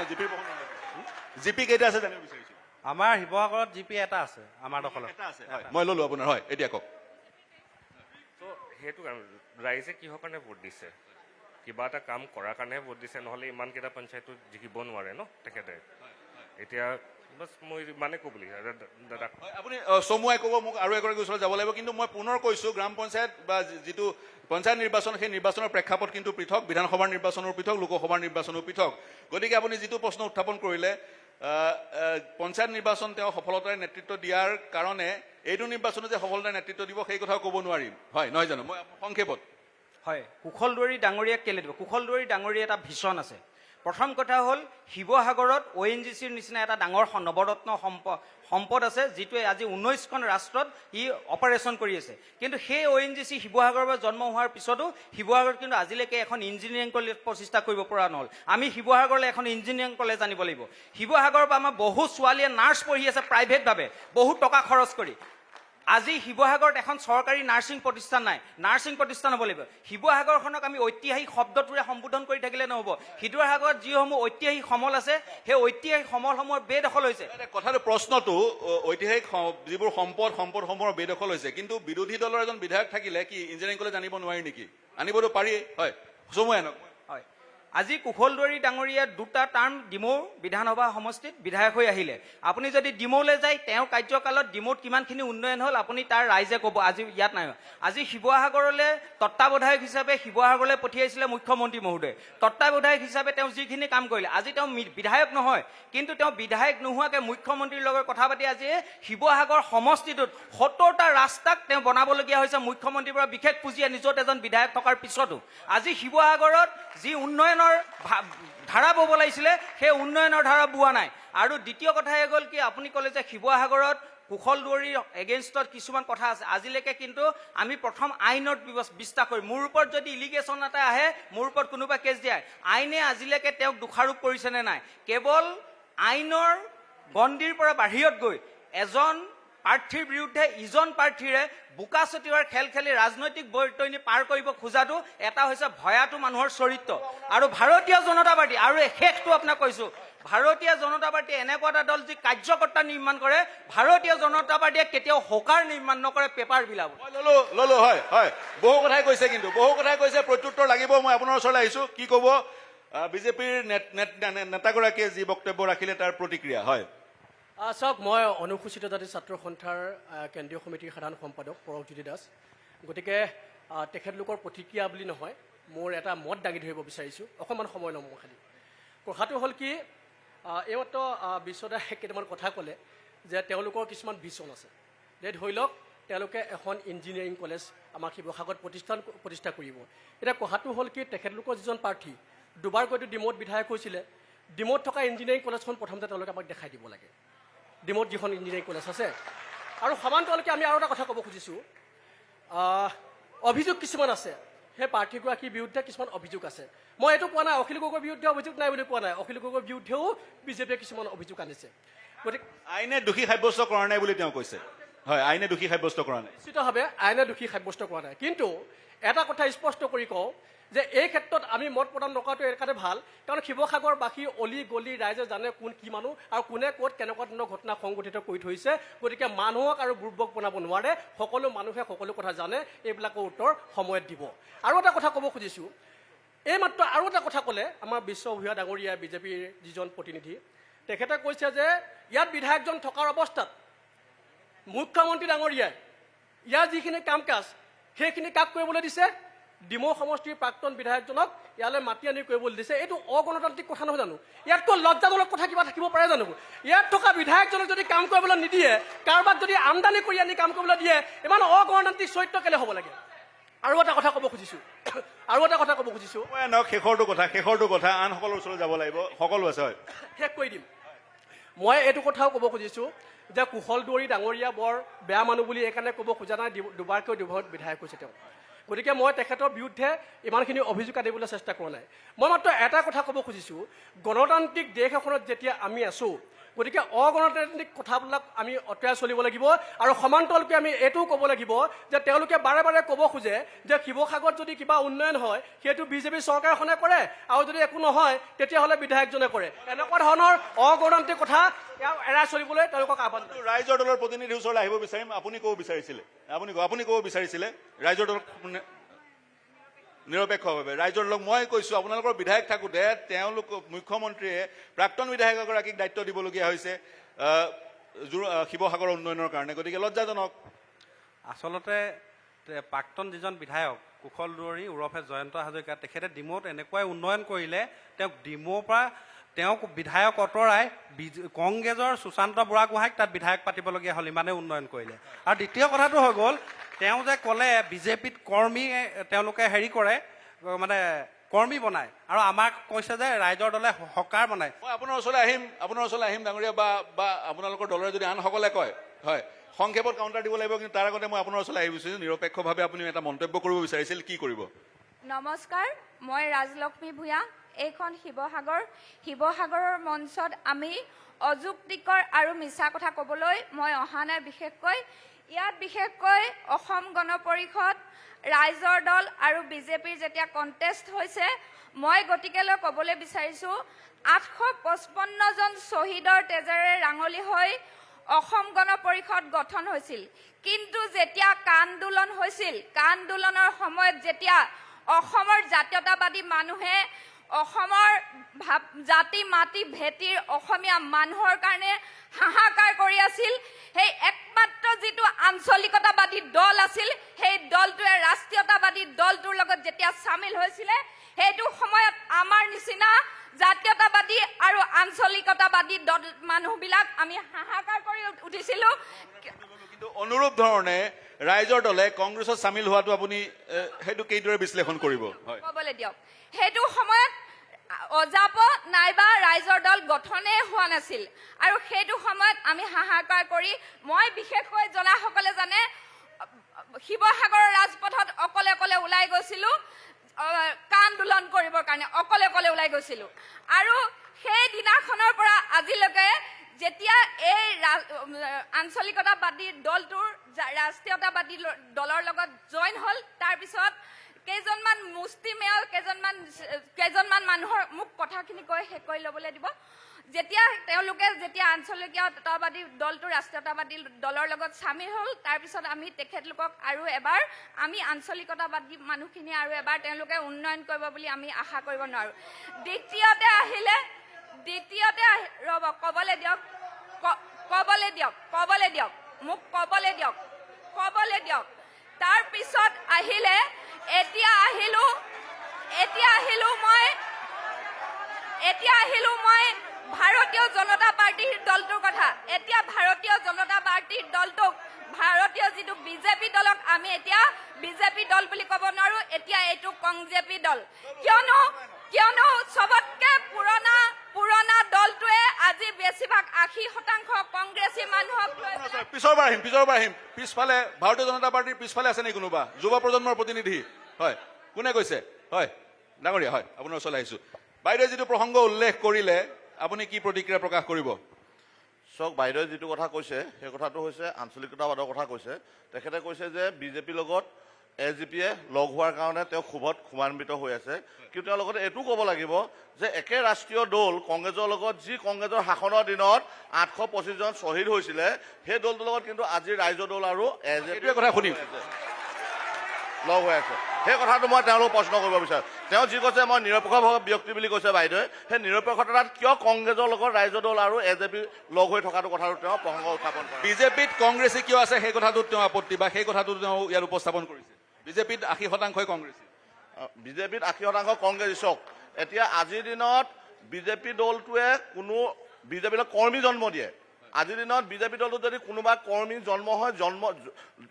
[SPEAKER 2] জিপি কেইটা আছে জানিব বিচাৰিছোঁ।
[SPEAKER 10] আমাৰ শিৱসাগৰত জিপি এটা আছে, আমাৰ দখলত
[SPEAKER 2] এটা আছে। মই ল'লোঁ আপোনাৰ। হয়, এতিয়া কওক।
[SPEAKER 11] তো সেইটো ৰাইজে কিহৰ কাৰণে ভোট দিছে? কিবা এটা কাম কৰাৰ কাৰণেহে ভোট দিছে, নহ'লে ইমানকেইটা পঞ্চায়তো জিকিব নোৱাৰে ন তেখেতে। এতিয়া বছ মই মানে ক'ব বুলি দাদাক
[SPEAKER 2] আপুনি চমুৱাই ক'ব মোক আৰু এগৰাকী ওচৰত যাব লাগিব কিন্তু মই পুনৰ কৈছোঁ গ্ৰাম পঞ্চায়ত বা যিটো পঞ্চায়ত নিৰ্বাচন সেই নিৰ্বাচনৰ প্ৰেক্ষাপট কিন্তু পৃথক বিধানসভাৰ নিৰ্বাচনৰ পৃথক লোকসভাৰ নিৰ্বাচনো পৃথক গতিকে আপুনি যিটো প্ৰশ্ন উত্থাপন কৰিলে পঞ্চায়ত নিৰ্বাচন তেওঁ সফলতাৰে নেতৃত্ব দিয়াৰ কাৰণে এইটো নিৰ্বাচনো যে সফলতাৰে নেতৃত্ব দিব সেই কথাও ক'ব নোৱাৰিম হয় নহয় জানো মই সংক্ষেপত
[SPEAKER 5] হয় কুশল দুৱাৰী ডাঙৰীয়াক কেলে দিব কুশল দুৱাৰী ডাঙৰীয়া এটা ভিছন আছে প্ৰথম কথা হ'ল শিৱসাগৰত ONGCৰ নিচিনা এটা ডাঙৰ নৱৰত্ন সম্পদ আছে যিটোৱে আজি 19খন ৰাষ্ট্ৰত ই অপাৰেশ্যন কৰি আছে কিন্তু সেই ONGC শিৱসাগৰৰ পৰা জন্ম হোৱাৰ পিছতো শিৱসাগৰত কিন্তু আজিলৈকে এখন ইঞ্জিনিয়াৰিং কলেজ প্ৰতিষ্ঠা কৰিব পৰা নহ'ল আমি শিৱসাগৰলৈ এখন ইঞ্জিনিয়াৰিং কলেজ আনিব লাগিব শিৱসাগৰৰ পৰা আমাৰ বহু ছোৱালীয়ে নাৰ্ছ পঢ়ি আছে প্ৰাইভেটভাৱে বহু টকা খৰচ কৰি আজি শিৱসাগৰত এখন চৰকাৰী নাৰ্ছিং প্ৰতিষ্ঠান নাই নাৰ্ছিং প্ৰতিষ্ঠান হ'ব লাগিব শিৱসাগৰখনক আমি ঐতিহাসিক শব্দটোৰে সম্বোধন কৰি থাকিলে নহ'ব শিৱসাগৰত যিসমূহ ঐতিহাসিক সমল আছে সেই ঐতিহাসিক সমলসমূহৰ বেদখল হৈছে
[SPEAKER 2] কথাটো প্ৰশ্নটো ঐতিহাসিক যিবোৰ সম্পদসমূহৰ বেদখল হৈছে কিন্তু বিৰোধী দলৰ এজন বিধায়ক থাকিলে কি ইঞ্জিনিয়াৰিং কলেজ আনিব নোৱাৰি নেকি আনিবতো পাৰি হয় চমুৱাই আনক
[SPEAKER 5] হয় আজি কুশল দুৱাৰী ডাঙৰীয়া 2টা টাৰ্ম ডিমৌ বিধানসভা সমষ্টিত বিধায়ক হৈ আহিলে আপুনি যদি ডিমৌলৈ যায় তেওঁ কাৰ্যকালত ডিমৌত কিমানখিনি উন্নয়ন হ'ল আপুনি তাৰ ৰাইজে ক'ব আজি ইয়াত নাই আজি শিৱসাগৰলৈ তত্ত্বাৱধায়ক হিচাপে শিৱসাগৰলৈ পঠিয়াইছিলে মুখ্যমন্ত্ৰী মহোদয় তত্ত্বাৱধায়ক হিচাপে তেওঁ যিখিনি কাম কৰিলে আজি তেওঁ বিধায়ক নহয় কিন্তু তেওঁ বিধায়ক নোহোৱাকৈ মুখ্যমন্ত্ৰীৰ লগত কথা পাতি আজি শিৱসাগৰ সমষ্টিটোত 70টা ৰাস্তাক তেওঁ বনাবলগীয়া হৈছে মুখ্যমন্ত্ৰীৰ পৰা বিশেষ পুঁজিয়ে নিজত এজন বিধায়ক থকাৰ পিছতো আজি শিৱসাগৰত যি উন্নয়ন ধাৰা বব লাগিছিলে সেই উন্নয়নৰ ধাৰা বোৱা নাই আৰু দ্বিতীয় কথা হৈ গ'ল কি আপুনি ক'লে যে শিৱসাগৰত কুশল দুৱাৰীৰ এগেইনষ্টত কিছুমান কথা আছে আজিলৈকে কিন্তু আমি প্ৰথম আইনত বিশ্বাস কৰিম মোৰ ওপৰত যদি ইলিগেশ্যন এটা আহে মোৰ ওপৰত কোনোবা কেছ দিয়ে আইনে আজিলৈকে তেওঁক দোষাৰোপ কৰিছেনে নাই কেৱল আইনৰ গণ্ডিৰ পৰা বাহিৰত গৈ এজন প্ৰাৰ্থীৰ বিৰুদ্ধে ইজন প্ৰাৰ্থীৰে বোকা ছটিওৱাৰ খেল খেলি ৰাজনৈতিক বৈতৰণি পাৰ কৰিব খোজাটো এটা হৈছে ভয়াটো মানুহৰ চৰিত্ৰ আৰু ভাৰতীয় জনতা পাৰ্টি আৰু শেষটো আপোনাক কৈছোঁ ভাৰতীয় জনতা পাৰ্টি এনেকুৱা এটা দল যি কাৰ্যকৰ্তা নিৰ্মাণ কৰে ভাৰতীয় জনতা পাৰ্টিয়ে কেতিয়াও হকাৰ নিৰ্মাণ নকৰে পেপাৰ বিলাব
[SPEAKER 2] ললো হয় হয় বহু কথাই কৈছে কিন্তু বহু কথাই কৈছে প্ৰত্যুত্তৰ লাগিব মই আপোনাৰ ওচৰলৈ আহিছোঁ কি ক'ব বিজেপিৰ নেতাগৰাকীয়ে যি বক্তব্য ৰাখিলে তাৰ প্ৰতিক্ৰিয়া হয়
[SPEAKER 12] চাওক মই অনুসূচিত জাতি ছাত্ৰ সন্থাৰ কেন্দ্ৰীয় সমিতিৰ সাধাৰণ সম্পাদক পৰমজ্যোতি দাস গতিকে তেখেতলোকৰ প্ৰতিক্ৰিয়া বুলি নহয় মোৰ এটা মত দাঙি ধৰিব বিচাৰিছোঁ অকণমান সময় ল'ম মই খালি কথাটো হ'ল কি এইমাত্ৰ বিশ্বদাই কেইটামান কথা ক'লে যে তেওঁলোকৰ কিছুমান ভিছন আছে যে ধৰি লওক তেওঁলোকে এখন ইঞ্জিনিয়াৰিং কলেজ আমাৰ শিৱসাগৰত প্ৰতিষ্ঠা কৰিব এতিয়া কথাটো হ'ল কি তেখেতলোকৰ যিজন প্ৰাৰ্থী দুবাৰকৈতো ডিমৌত বিধায়ক হৈছিলে ডিমৌত থকা ইঞ্জিনিয়াৰিং কলেজখন প্ৰথমতে তেওঁলোকে আমাক দেখাই দিব লাগে ডিমৌত যিখন ইঞ্জিনিয়াৰিং কলেজ আছে আৰু সমান্তৰালকৈ আমি আৰু এটা কথা ক'ব খুজিছোঁ অভিযোগ কিছুমান আছে সেই প্ৰাৰ্থীগৰাকীৰ বিৰুদ্ধে কিছুমান অভিযোগ আছে মই এইটো কোৱা নাই অখিল গগৈৰ বিৰুদ্ধে অভিযোগ নাই বুলি কোৱা নাই অখিল গগৈৰ বিৰুদ্ধেও বিজেপিয়ে কিছুমান অভিযোগ আনিছে গতিকে
[SPEAKER 2] আইনে দোষী সাব্যস্ত কৰা নাই বুলি তেওঁ কৈছে হয় আইনে দোষী সাব্যস্ত কৰা নাই
[SPEAKER 12] নিশ্চিতভাৱে আইনে দোষী সাব্যস্ত কৰা নাই কিন্তু এটা কথা স্পষ্ট কৰি কওঁ যে এই ক্ষেত্ৰত আমি মত প্ৰদান নকৰাটো এই কাৰণে ভাল কাৰণ শিৱসাগৰবাসী অলি গলি ৰাইজে জানে কোন কি মানুহ আৰু কোনে ক'ত কেনেকুৱা ধৰণৰ ঘটনা সংঘটিত কৰি থৈছে গতিকে মানুহক আৰু বুৰ্বক বনাব নোৱাৰে সকলো মানুহে সকলো কথা জানে এইবিলাকৰ উত্তৰ সময়ত দিব আৰু এটা কথা ক'ব খুজিছোঁ এইমাত্ৰ আৰু এটা কথা ক'লে আমাৰ বিশ্ব ভূঞা ডাঙৰীয়া বিজেপিৰ যিজন প্ৰতিনিধি তেখেতে কৈছে যে ইয়াত বিধায়কজন থকাৰ অৱস্থাত মুখ্যমন্ত্ৰী ডাঙৰীয়াই ইয়াৰ যিখিনি কাম কাজ সেইখিনি কাক কৰিবলৈ দিছে ডিমৌ সমষ্টিৰ প্ৰাক্তন বিধায়কজনক ইয়ালৈ মাতি আনি কৰিবলৈ দিছে এইটো অগণতান্ত্ৰিক কথা নহয় জানো ইয়াতকৈ লজ্জাজনক কথা কিবা থাকিব পাৰে জানো ইয়াত থকা বিধায়কজনক যদি কাম কৰিবলৈ নিদিয়ে কাৰোবাক যদি আমদানি কৰি আনি কাম কৰিবলৈ দিয়ে ইমান অগণতান্ত্ৰিক চৰিত্ৰ কেলে হ'ব লাগে আৰু এটা কথা ক'ব খুজিছোঁ
[SPEAKER 2] শেষৰটো কথা আনসকলৰ ওচৰলৈ যাব লাগিব সকলো আছে হয়
[SPEAKER 12] শেষ কৰি দিম মই এইটো কথাও ক'ব খুজিছোঁ যে কুশল দুৱাৰী ডাঙৰীয়া বৰ বেয়া মানুহ বুলি এইকাৰণে ক'ব খোজা নাই দুবাৰকৈ দুবাৰত বিধায়ক হৈছে তেওঁ গতিকে মই তেখেতৰ বিৰুদ্ধে ইমানখিনি অভিযোগ আনিবলৈ চেষ্টা কৰা নাই মই মাত্ৰ এটা কথা ক'ব খুজিছোঁ গণতান্ত্ৰিক দেশ এখনত যেতিয়া আমি আছোঁ গতিকে অগণতান্ত্ৰিক কথাবিলাক আমি অঁতৰাই চলিব লাগিব আৰু সমান্তৰালকৈ আমি এইটোও ক'ব লাগিব যে তেওঁলোকে বাৰে বাৰে ক'ব খোজে যে শিৱসাগৰত যদি কিবা উন্নয়ন হয় সেইটো বিজেপি চৰকাৰখনে কৰে আৰু যদি একো নহয় তেতিয়াহ'লে বিধায়কজনে কৰে এনেকুৱা ধৰণৰ অগণতান্ত্ৰিক কথা এৰাই চলিবলৈ তেওঁলোকক আহ্বান
[SPEAKER 2] ৰাইজৰ দলৰ প্ৰতিনিধিৰ ওচৰলৈ আহিব বিচাৰিম আপুনি ক'ব বিচাৰিছিলে আপুনি ক'ব বিচাৰিছিলে ৰাইজৰ দলৰ নিৰপেক্ষভাৱে ৰাইজৰ লগ মই কৈছোঁ আপোনালোকৰ বিধায়ক থাকোঁতে তেওঁলোক মুখ্যমন্ত্ৰীয়ে প্ৰাক্তন বিধায়ক এগৰাকীক দায়িত্ব দিবলগীয়া হৈছে শিৱসাগৰৰ উন্নয়নৰ কাৰণে গতিকে লজ্জাজনক
[SPEAKER 10] আচলতে প্ৰাক্তন যিজন বিধায়ক কুশল দুৱৰী ওৰফে জয়ন্ত হাজৰিকা তেখেতে ডিমৌত এনেকুৱাই উন্নয়ন কৰিলে তেওঁক ডিমৌৰ পৰা তেওঁক বিধায়ক আঁতৰাই কংগ্ৰেছৰ সুশান্ত বুঢ়াগোহাঁইক তাত বিধায়ক পাতিবলগীয়া হ'ল, ইমানেই উন্নয়ন কৰিলে। আৰু দ্বিতীয় কথাটো হৈ গ'ল তেওঁ যে ক'লে বিজেপিত কৰ্মী তেওঁলোকে হেৰি কৰে মানে কৰ্মী বনায় আৰু আমাক কৈছে যে ৰাইজৰ দলে হকাৰ বনায়।
[SPEAKER 2] মই আপোনাৰ ওচৰলৈ আহিম ডাঙৰীয়া বা আপোনালোকৰ দলৰে যদি আনসকলে কয় হয় সংক্ষেপত কাউণ্টাৰ দিব লাগিব, কিন্তু তাৰ আগতে মই আপোনাৰ ওচৰলৈ আহি বিচাৰিছোঁ নিৰপেক্ষভাৱে আপুনি এটা মন্তব্য কৰিব বিচাৰিছিল, কি কৰিব?
[SPEAKER 13] নমস্কাৰ, মই ৰাজলক্ষ্মী ভূঞা। এইখন শিৱসাগৰৰ মঞ্চত আমি অযুক্তিকৰ আৰু মিছা কথা ক'বলৈ মই অহা নাই। বিশেষকৈ অসম গণ পৰিষদ ৰাইজৰ দল আৰু বিজেপিৰ যেতিয়া কণ্টেষ্ট হৈছে মই গতিকেলৈ ক'বলৈ বিচাৰিছোঁ 855 জন শ্বহীদৰ তেজেৰে ৰাঙলী হৈ অসম গণ পৰিষদ গঠন হৈছিল, কিন্তু যেতিয়া কান্দোলন হৈছিল কান্দোলনৰ সময়ত যেতিয়া অসমৰ জাতীয়তাবাদী মানুহে অসমৰ জাতি মাটি ভেটিৰ অসমীয়া মানুহৰ কাৰণে হাহাকাৰ কৰি আছিল, সেই একমাত্ৰ যিটো আঞ্চলিকতাবাদী দল আছিল সেই দলটোৱে ৰাষ্ট্ৰীয়তাবাদী দলটোৰ লগত যেতিয়া চামিল হৈছিলে সেইটো সময়ত আমাৰ নিচিনা জাতীয়তাবাদী আৰু আঞ্চলিকতাবাদী দল মানুহবিলাক আমি হাহাকাৰ কৰি উঠিছিলোঁ।
[SPEAKER 2] কিন্তু অনুৰূপ ধৰণে ৰাইজৰ দলে কংগ্ৰেছত চামিল হোৱাটো আপুনি সেইটো কেইদৰে বিশ্লেষণ কৰিব?
[SPEAKER 13] ক'বলৈ দিয়ক, সেইটো সময়ত অজাপ নাইবা ৰাইজৰ দল গঠনেই হোৱা নাছিল আৰু সেইটো সময়ত আমি হাহাকাৰ কৰি মই বিশেষকৈ জনাসকলে জানে শিৱসাগৰৰ ৰাজপথত অকলে ওলাই গৈছিলোঁ আন্দোলন কৰিবৰ কাৰণে, অকলে ওলাই গৈছিলোঁ। আৰু সেই দিনাখনৰ পৰা আজিলৈকে যেতিয়া এই আঞ্চলিকতাবাদী দলটোৰ ৰাষ্ট্ৰীয়তাবাদী দলৰ লগত জইন হ'ল তাৰপিছত কেইজনমান মুষ্টিমেয় কেইজনমান মানুহৰ মোক কথাখিনি শেষ কৰি ল'বলৈ দিব। যেতিয়া তেওঁলোকে আঞ্চলিকতাবাদী দলটো ৰাষ্ট্ৰীয়তাবাদী দলৰ লগত চামিল হ'ল তাৰপিছত আমি তেখেতলোকক আৰু এবাৰ আমি আঞ্চলিকতাবাদী মানুহখিনি আৰু এবাৰ তেওঁলোকে উন্নয়ন কৰিব বুলি আমি আশা কৰিব নোৱাৰোঁ। দ্বিতীয়তে ৰ'ব ক'বলৈ দিয়ক তাৰপিছত এতিয়া আহিলো মই ভাৰতীয় জনতা পাৰ্টীৰ দলটোৰ কথা। এতিয়া ভাৰতীয় জনতা পাৰ্টীৰ দলটোক ভাৰতীয় যিটো বিজেপি দলক আমি এতিয়া বিজেপি দল বুলি ক'ব নোৱাৰোঁ, এতিয়া এইটো কংজেপি দল। কিয়নো চবতকে পুৰণা দলটোৱে আজি বেছিভাগ 80% কংগ্ৰেছী মানুহক
[SPEAKER 2] পিছৰবাৰ আহিম পিছফালে ভাৰতীয় জনতা পাৰ্টীৰ পিছফালে আছে নেকি কোনোবা যুৱ প্ৰজন্মৰ প্ৰতিনিধি? হয়, কোনে কৈছে? হয় ডাঙৰীয়া, হয় আপোনাৰ ওচৰলৈ আহিছোঁ। বাইদেৱে যিটো প্ৰসংগ উল্লেখ কৰিলে আপুনি কি প্ৰতিক্ৰিয়া প্ৰকাশ কৰিব?
[SPEAKER 6] চাওক, বাইদেৱে যিটো কথা কৈছে সেই কথাটো হৈছে আঞ্চলিকতাবাদৰ কথা কৈছে। তেখেতে কৈছে যে বিজেপিৰ লগত এজিপিয়ে লগ হোৱাৰ কাৰণে তেওঁ ক্ষোভান্বিত হৈ আছে, কিন্তু তেওঁ লগতে এইটো ক'ব লাগিব যে একে ৰাষ্ট্ৰীয় দল কংগ্ৰেছৰ লগত যি কংগ্ৰেছৰ শাসনৰ দিনত 825 জন শ্বহীদ হৈছিলে সেই দলটোৰ লগত কিন্তু আজি ৰাইজৰ দল আৰু এজিপিৰ
[SPEAKER 2] কথা শুনিম
[SPEAKER 6] লগ হৈ আছে। সেই কথাটো মই তেওঁলোকক প্ৰশ্ন কৰিব বিচাৰোঁ। তেওঁ যি কৈছে মই নিৰপেক্ষ ব্যক্তি বুলি কৈছে বাইদেৱে, সেই নিৰপেক্ষতাত কিয় কংগ্ৰেছৰ লগত ৰাইজৰ দল আৰু এজেপি লগ হৈ থকাটো কথাটো তেওঁ প্ৰসংগ উত্থাপন কৰে।
[SPEAKER 2] বিজেপিত কংগ্ৰেছী কিয় আছে সেই কথাটোত তেওঁ আপত্তি বা সেই কথাটো তেওঁ ইয়াত উপস্থাপন কৰিছে। বিজেপিত 80% কংগ্ৰেছী,
[SPEAKER 6] বিজেপিত 80% কংগ্ৰেছী। চাওক, এতিয়া আজিৰ দিনত বিজেপি দলটোৱে বিজেপিলৈ কৰ্মী জন্ম দিয়ে। আজিৰ দিনত বিজেপি দলটোত যদি কোনোবা কৰ্মী জন্ম হয়,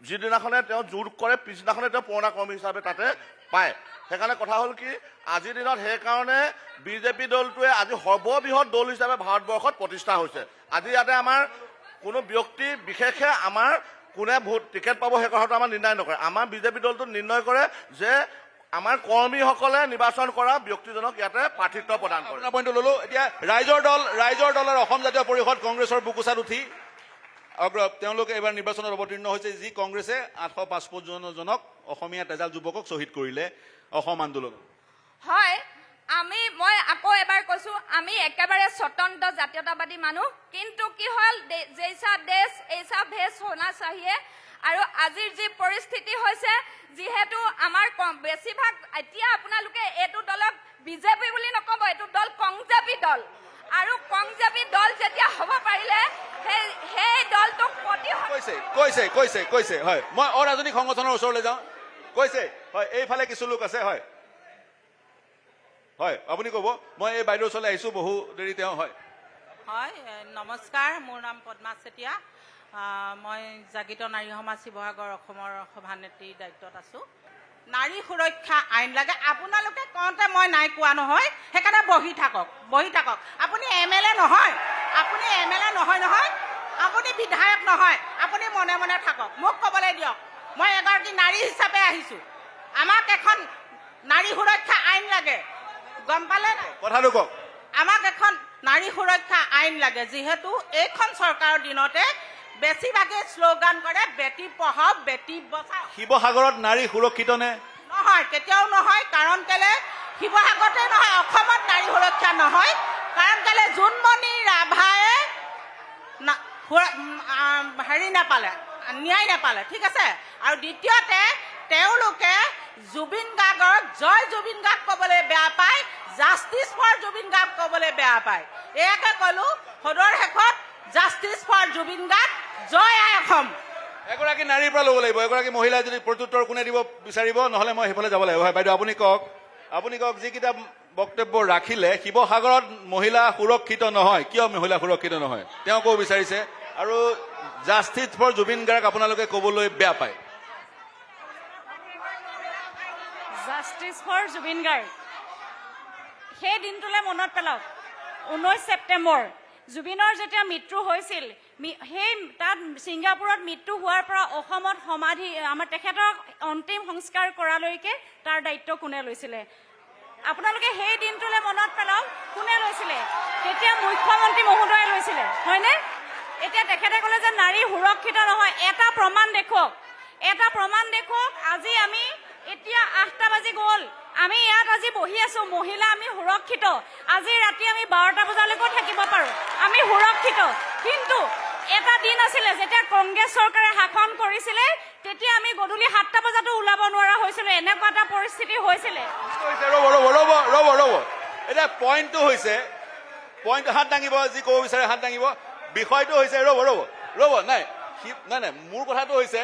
[SPEAKER 6] যিদিনাখনে তেওঁ যোগ কৰে পিছদিনাখনে তেওঁ পুৰণা কৰ্মী হিচাপে তাতে পায়। সেইকাৰণে কথা হ'ল কি, আজিৰ দিনত সেইকাৰণে বিজেপি দলটোৱে আজি সৰ্ববৃহৎ দল হিচাপে ভাৰতবৰ্ষত প্ৰতিষ্ঠা হৈছে। আজি ইয়াতে আমাৰ কোনো ব্যক্তি বিশেষে আমাৰ কোনে ভোট টিকেট পাব সেই কথাটো আমাৰ নিৰ্ণয় নকৰে। আমাৰ বিজেপি দলটো নিৰ্ণয় কৰে যে আমাৰ কৰ্মীসকলে নিৰ্বাচন কৰা ব্যক্তিজনক ইয়াতে প্ৰাৰ্থিত্ব প্ৰদান কৰে।
[SPEAKER 2] পইণ্টটো ল'লো। এতিয়া ৰাইজৰ দলৰ অসম জাতীয় পৰিষদ কংগ্ৰেছৰ বুকুচাত উঠি তেওঁলোকে এইবাৰ নিৰ্বাচনত অৱতীৰ্ণ হৈছে, যি কংগ্ৰেছে 855 জনক অসমীয়া তেজাল যুৱকক শ্বহীদ কৰিলে অসম আন্দোলনত।
[SPEAKER 13] হয়, মই আকৌ এবাৰ কৈছোঁ আমি একেবাৰে স্বতন্ত্ৰ জাতীয়তাবাদী মানুহ, কিন্তু কি হ'ল জৈসা দেশ এইসা ভেষ হোনা চাহিয়ে। আৰু আজিৰ যি পৰিস্থিতি হৈছে, যিহেতু আমাৰ বেছিভাগ এতিয়া আপোনালোকে এইটো দলক বিজেপি বুলি নক'ব, এইটো দল কংজাবী দল। আৰু কংজাবী দল যেতিয়া হ'ব পাৰিলে সেই দলটোক
[SPEAKER 2] কৈছে হয়। মই অৰাজনৈতিক সংগঠনৰ ওচৰলৈ যাওঁ। কৈছে হয়, এইফালে কিছু লোক আছে। হয় হয়, আপুনি ক'ব। মই এই বাইদেউৰ ওচৰলৈ আহিছোঁ, বহু দেৰি তেওঁ। হয়
[SPEAKER 14] হয়, নমস্কাৰ। মোৰ নাম পদ্মা চেতিয়া। মই জাগৃত নাৰী সমাজ শিৱসাগৰ অসমৰ সভানেত্ৰীৰ দায়িত্বত আছোঁ। নাৰী সুৰক্ষা আইন লাগে। আপোনালোকে কওঁতে মই নাই কোৱা নহয়, সেইকাৰণে বহি থাকক। আপুনি MLA নহয়, নহয়, আপুনি বিধায়ক নহয়, আপুনি মনে মনে থাকক, মোক ক'বলৈ দিয়ক। মই এগৰাকী নাৰী হিচাপে আহিছোঁ, আমাক এখন নাৰী সুৰক্ষা আইন লাগে, গম পালে নাই?
[SPEAKER 2] কথাটো কওক।
[SPEAKER 14] আমাক এখন নাৰী সুৰক্ষা আইন লাগে, যিহেতু এইখন চৰকাৰৰ দিনতে বেছিভাগে শ্লোগান কৰে বেটী পঢ়াও বেটী বচাও।
[SPEAKER 2] শিৱসাগৰত নাৰী সুৰক্ষিত নে?
[SPEAKER 14] নহয়, কেতিয়াও নহয়। কাৰণ কেলে শিৱসাগৰতে নহয়, অসমত নাৰী সুৰক্ষা নহয়। কাৰণ কেলে জোনমণি ৰাভায়ে নাপালে, ন্যায় নাপালে, ঠিক আছে। আৰু দ্বিতীয়তে তেওঁলোকে জুবিন গাৰ্গক জয় জুবিন গাৰ্গ ক'বলৈ বেয়া পায়, জাষ্টিছ ফৰ জুবিন গাৰ্গ ক'বলৈ বেয়া পায়। এয়াকে ক'লো, সদৰ শেষত জাষ্টিছ ফৰ জুবিন গাৰ্গ, জয় আই অসম।
[SPEAKER 2] এগৰাকী নাৰীৰ পৰা ল'ব লাগিব। এগৰাকী মহিলাই যদি প্ৰত্যুত্তৰ কোনে দিব বিচাৰিব, নহ'লে মই সেইফালে যাব লাগিব। হয় বাইদেউ, আপুনি কওক। যিকেইটা বক্তব্য ৰাখিলে, শিৱসাগৰত মহিলা সুৰক্ষিত নহয়, কিয় মহিলা সুৰক্ষিত নহয় তেওঁ ক'ব বিচাৰিছে। আৰু জাষ্টিছ ফৰ জুবিন গাৰ্গ আপোনালোকে ক'বলৈ বেয়া পায়।
[SPEAKER 15] জাষ্টিছ ফৰ জুবিন গাৰ্গ সেই দিনটোলৈ মনত পেলাওক। 19 ছেপ্টেম্বৰ জুবিনৰ যেতিয়া মৃত্যু হৈছিল, সেই তাত ছিংগাপুৰত মৃত্যু হোৱাৰ পৰা অসমত সমাধি আমাৰ তেখেতক অন্তিম সংস্কাৰ কৰালৈকে তাৰ দায়িত্ব কোনে লৈছিলে? আপোনালোকে সেই দিনটোলৈ মনত পেলাওক, কোনে লৈছিলে? তেতিয়া মুখ্যমন্ত্ৰী মহোদয়ে লৈছিলে, হয়নে? এতিয়া তেখেতে ক'লে যে নাৰী সুৰক্ষিত নহয়। এটা প্ৰমাণ দেখুৱাওক। আজি আমি এতিয়া 8টা বাজি গ'ল, আমি ইয়াত আজি বহি আছো, মহিলা আমি সুৰক্ষিত। আজি ৰাতি আমি 12টা বজালৈকে থাকিব পাৰোঁ, আমি সুৰক্ষিত। কিন্তু এটা দিন আছিলে যেতিয়া কংগ্ৰেছ চৰকাৰে শাসন কৰিছিলে, তেতিয়া আমি গধূলি 7টা বজাতো ওলাব নোৱাৰা হৈছিলোঁ। এনেকুৱা এটা পৰিস্থিতি হৈছিলে।
[SPEAKER 2] ৰ'ব এতিয়া পইণ্টটো হৈছে, হাত দাঙিব, যি ক'ব বিচাৰে হাত দাঙিব। বিষয়টো হৈছে ৰ'ব নাই, মোৰ কথাটো হৈছে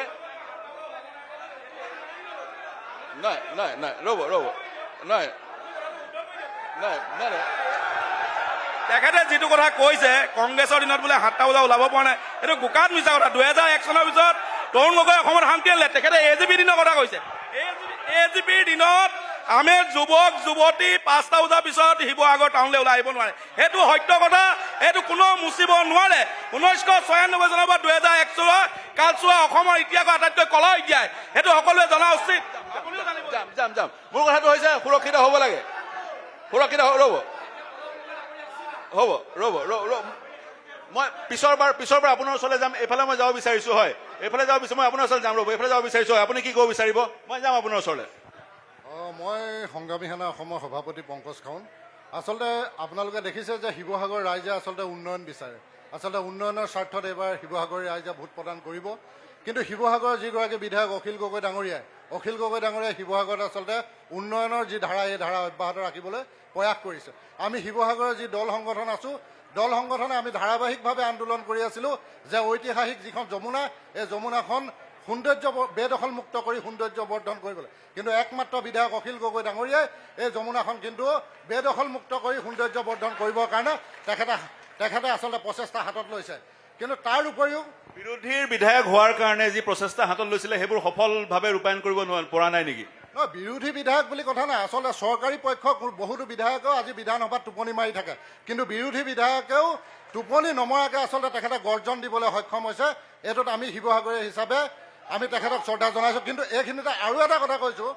[SPEAKER 7] তেখেতে যিটো কথা কৈছে, কংগ্ৰেছৰ দিনত বোলে 7টা বজাত ওলাব পৰা নাই, এইটো গোকাত মিছা কথা। 2001 চনৰ পিছত তৰুণ গগৈ অসমত শান্তি আনিলে। তেখেতে AGP দিনৰ কথা কৈছে। AGPৰ দিনত আমি যুৱক যুৱতী 5টা বজাৰ পিছত শিৱসাগৰ টাউনলৈ ওলাই আহিব নোৱাৰে। সেইটো সত্য কথা, এইটো কোনো মুচিব নোৱাৰে। 1996 চনৰ পৰা 2001 চনৰ কালচোৱা অসমৰ ইতিহাসৰ আটাইতকৈ কলহ ইতিহাস, সেইটো সকলোৱে জনা উচিত।
[SPEAKER 2] যাম। মোৰ কথাটো হৈছে সুৰক্ষিত হ'ব লাগে, সুৰক্ষিত ৰ'ব। মই পিছৰ বাৰ আপোনাৰ ওচৰলৈ যাম। এইফালে মই যাব বিচাৰিছোঁ। হয়, এইফালে যাব বিচাৰিছোঁ। মই আপোনাৰ ওচৰলৈ যাম। ৰ'ব, এইফালে যাব বিচাৰিছোঁ। হয়, আপুনি কি ক'ব বিচাৰিব? মই যাম আপোনাৰ ওচৰলৈ।
[SPEAKER 9] মই সংগ্ৰামী সেনা অসমৰ সভাপতি পংকজ খাউন। আচলতে আপোনালোকে দেখিছে যে শিৱসাগৰ ৰাইজে আচলতে উন্নয়ন বিচাৰে। আচলতে উন্নয়নৰ স্বাৰ্থত এইবাৰ শিৱসাগৰ ৰাইজে ভোট প্ৰদান কৰিব। কিন্তু শিৱসাগৰৰ যিগৰাকী বিধায়ক অখিল গগৈ ডাঙৰীয়াই শিৱসাগৰত আচলতে উন্নয়নৰ যি ধাৰা, এই ধাৰা অব্যাহত ৰাখিবলৈ প্ৰয়াস কৰিছে। আমি শিৱসাগৰৰ যি দল সংগঠন আছোঁ, দল সংগঠনে আমি ধাৰাবাহিকভাৱে আন্দোলন কৰি আছিলোঁ যে ঐতিহাসিক যিখন যমুনা, এই যমুনাখন বেদখলমুক্ত কৰি সৌন্দৰ্য বৰ্ধন কৰিবলৈ। কিন্তু একমাত্ৰ বিধায়ক অখিল গগৈ ডাঙৰীয়াই এই যমুনাখন কিন্তু বেদখলমুক্ত কৰি সৌন্দৰ্য বৰ্ধন কৰিবৰ কাৰণে তেখেতে আচলতে প্ৰচেষ্টা হাতত লৈছে। কিন্তু তাৰ উপৰিও
[SPEAKER 2] বিৰোধীৰ বিধায়ক হোৱাৰ কাৰণে যি প্ৰচেষ্টা হাতত লৈছিলে, সেইবোৰ সফলভাৱে ৰূপায়ণ কৰিব পৰা নাই নেকি?
[SPEAKER 9] নহয়, বিৰোধী বিধায়ক বুলি কথা নাই। আচলতে চৰকাৰী পক্ষক বহুতো বিধায়কেও আজি বিধানসভাত টোপনি মাৰি থাকে, কিন্তু বিৰোধী বিধায়কেও টোপনি নমৰাকৈ আচলতে তেখেতে গৰ্জন দিবলৈ সক্ষম হৈছে। এইটোত আমি শিৱসাগৰীয় হিচাপে আমি তেখেতক শ্ৰদ্ধা জনাইছোঁ। কিন্তু এইখিনিতে আৰু এটা কথা কৈছোঁ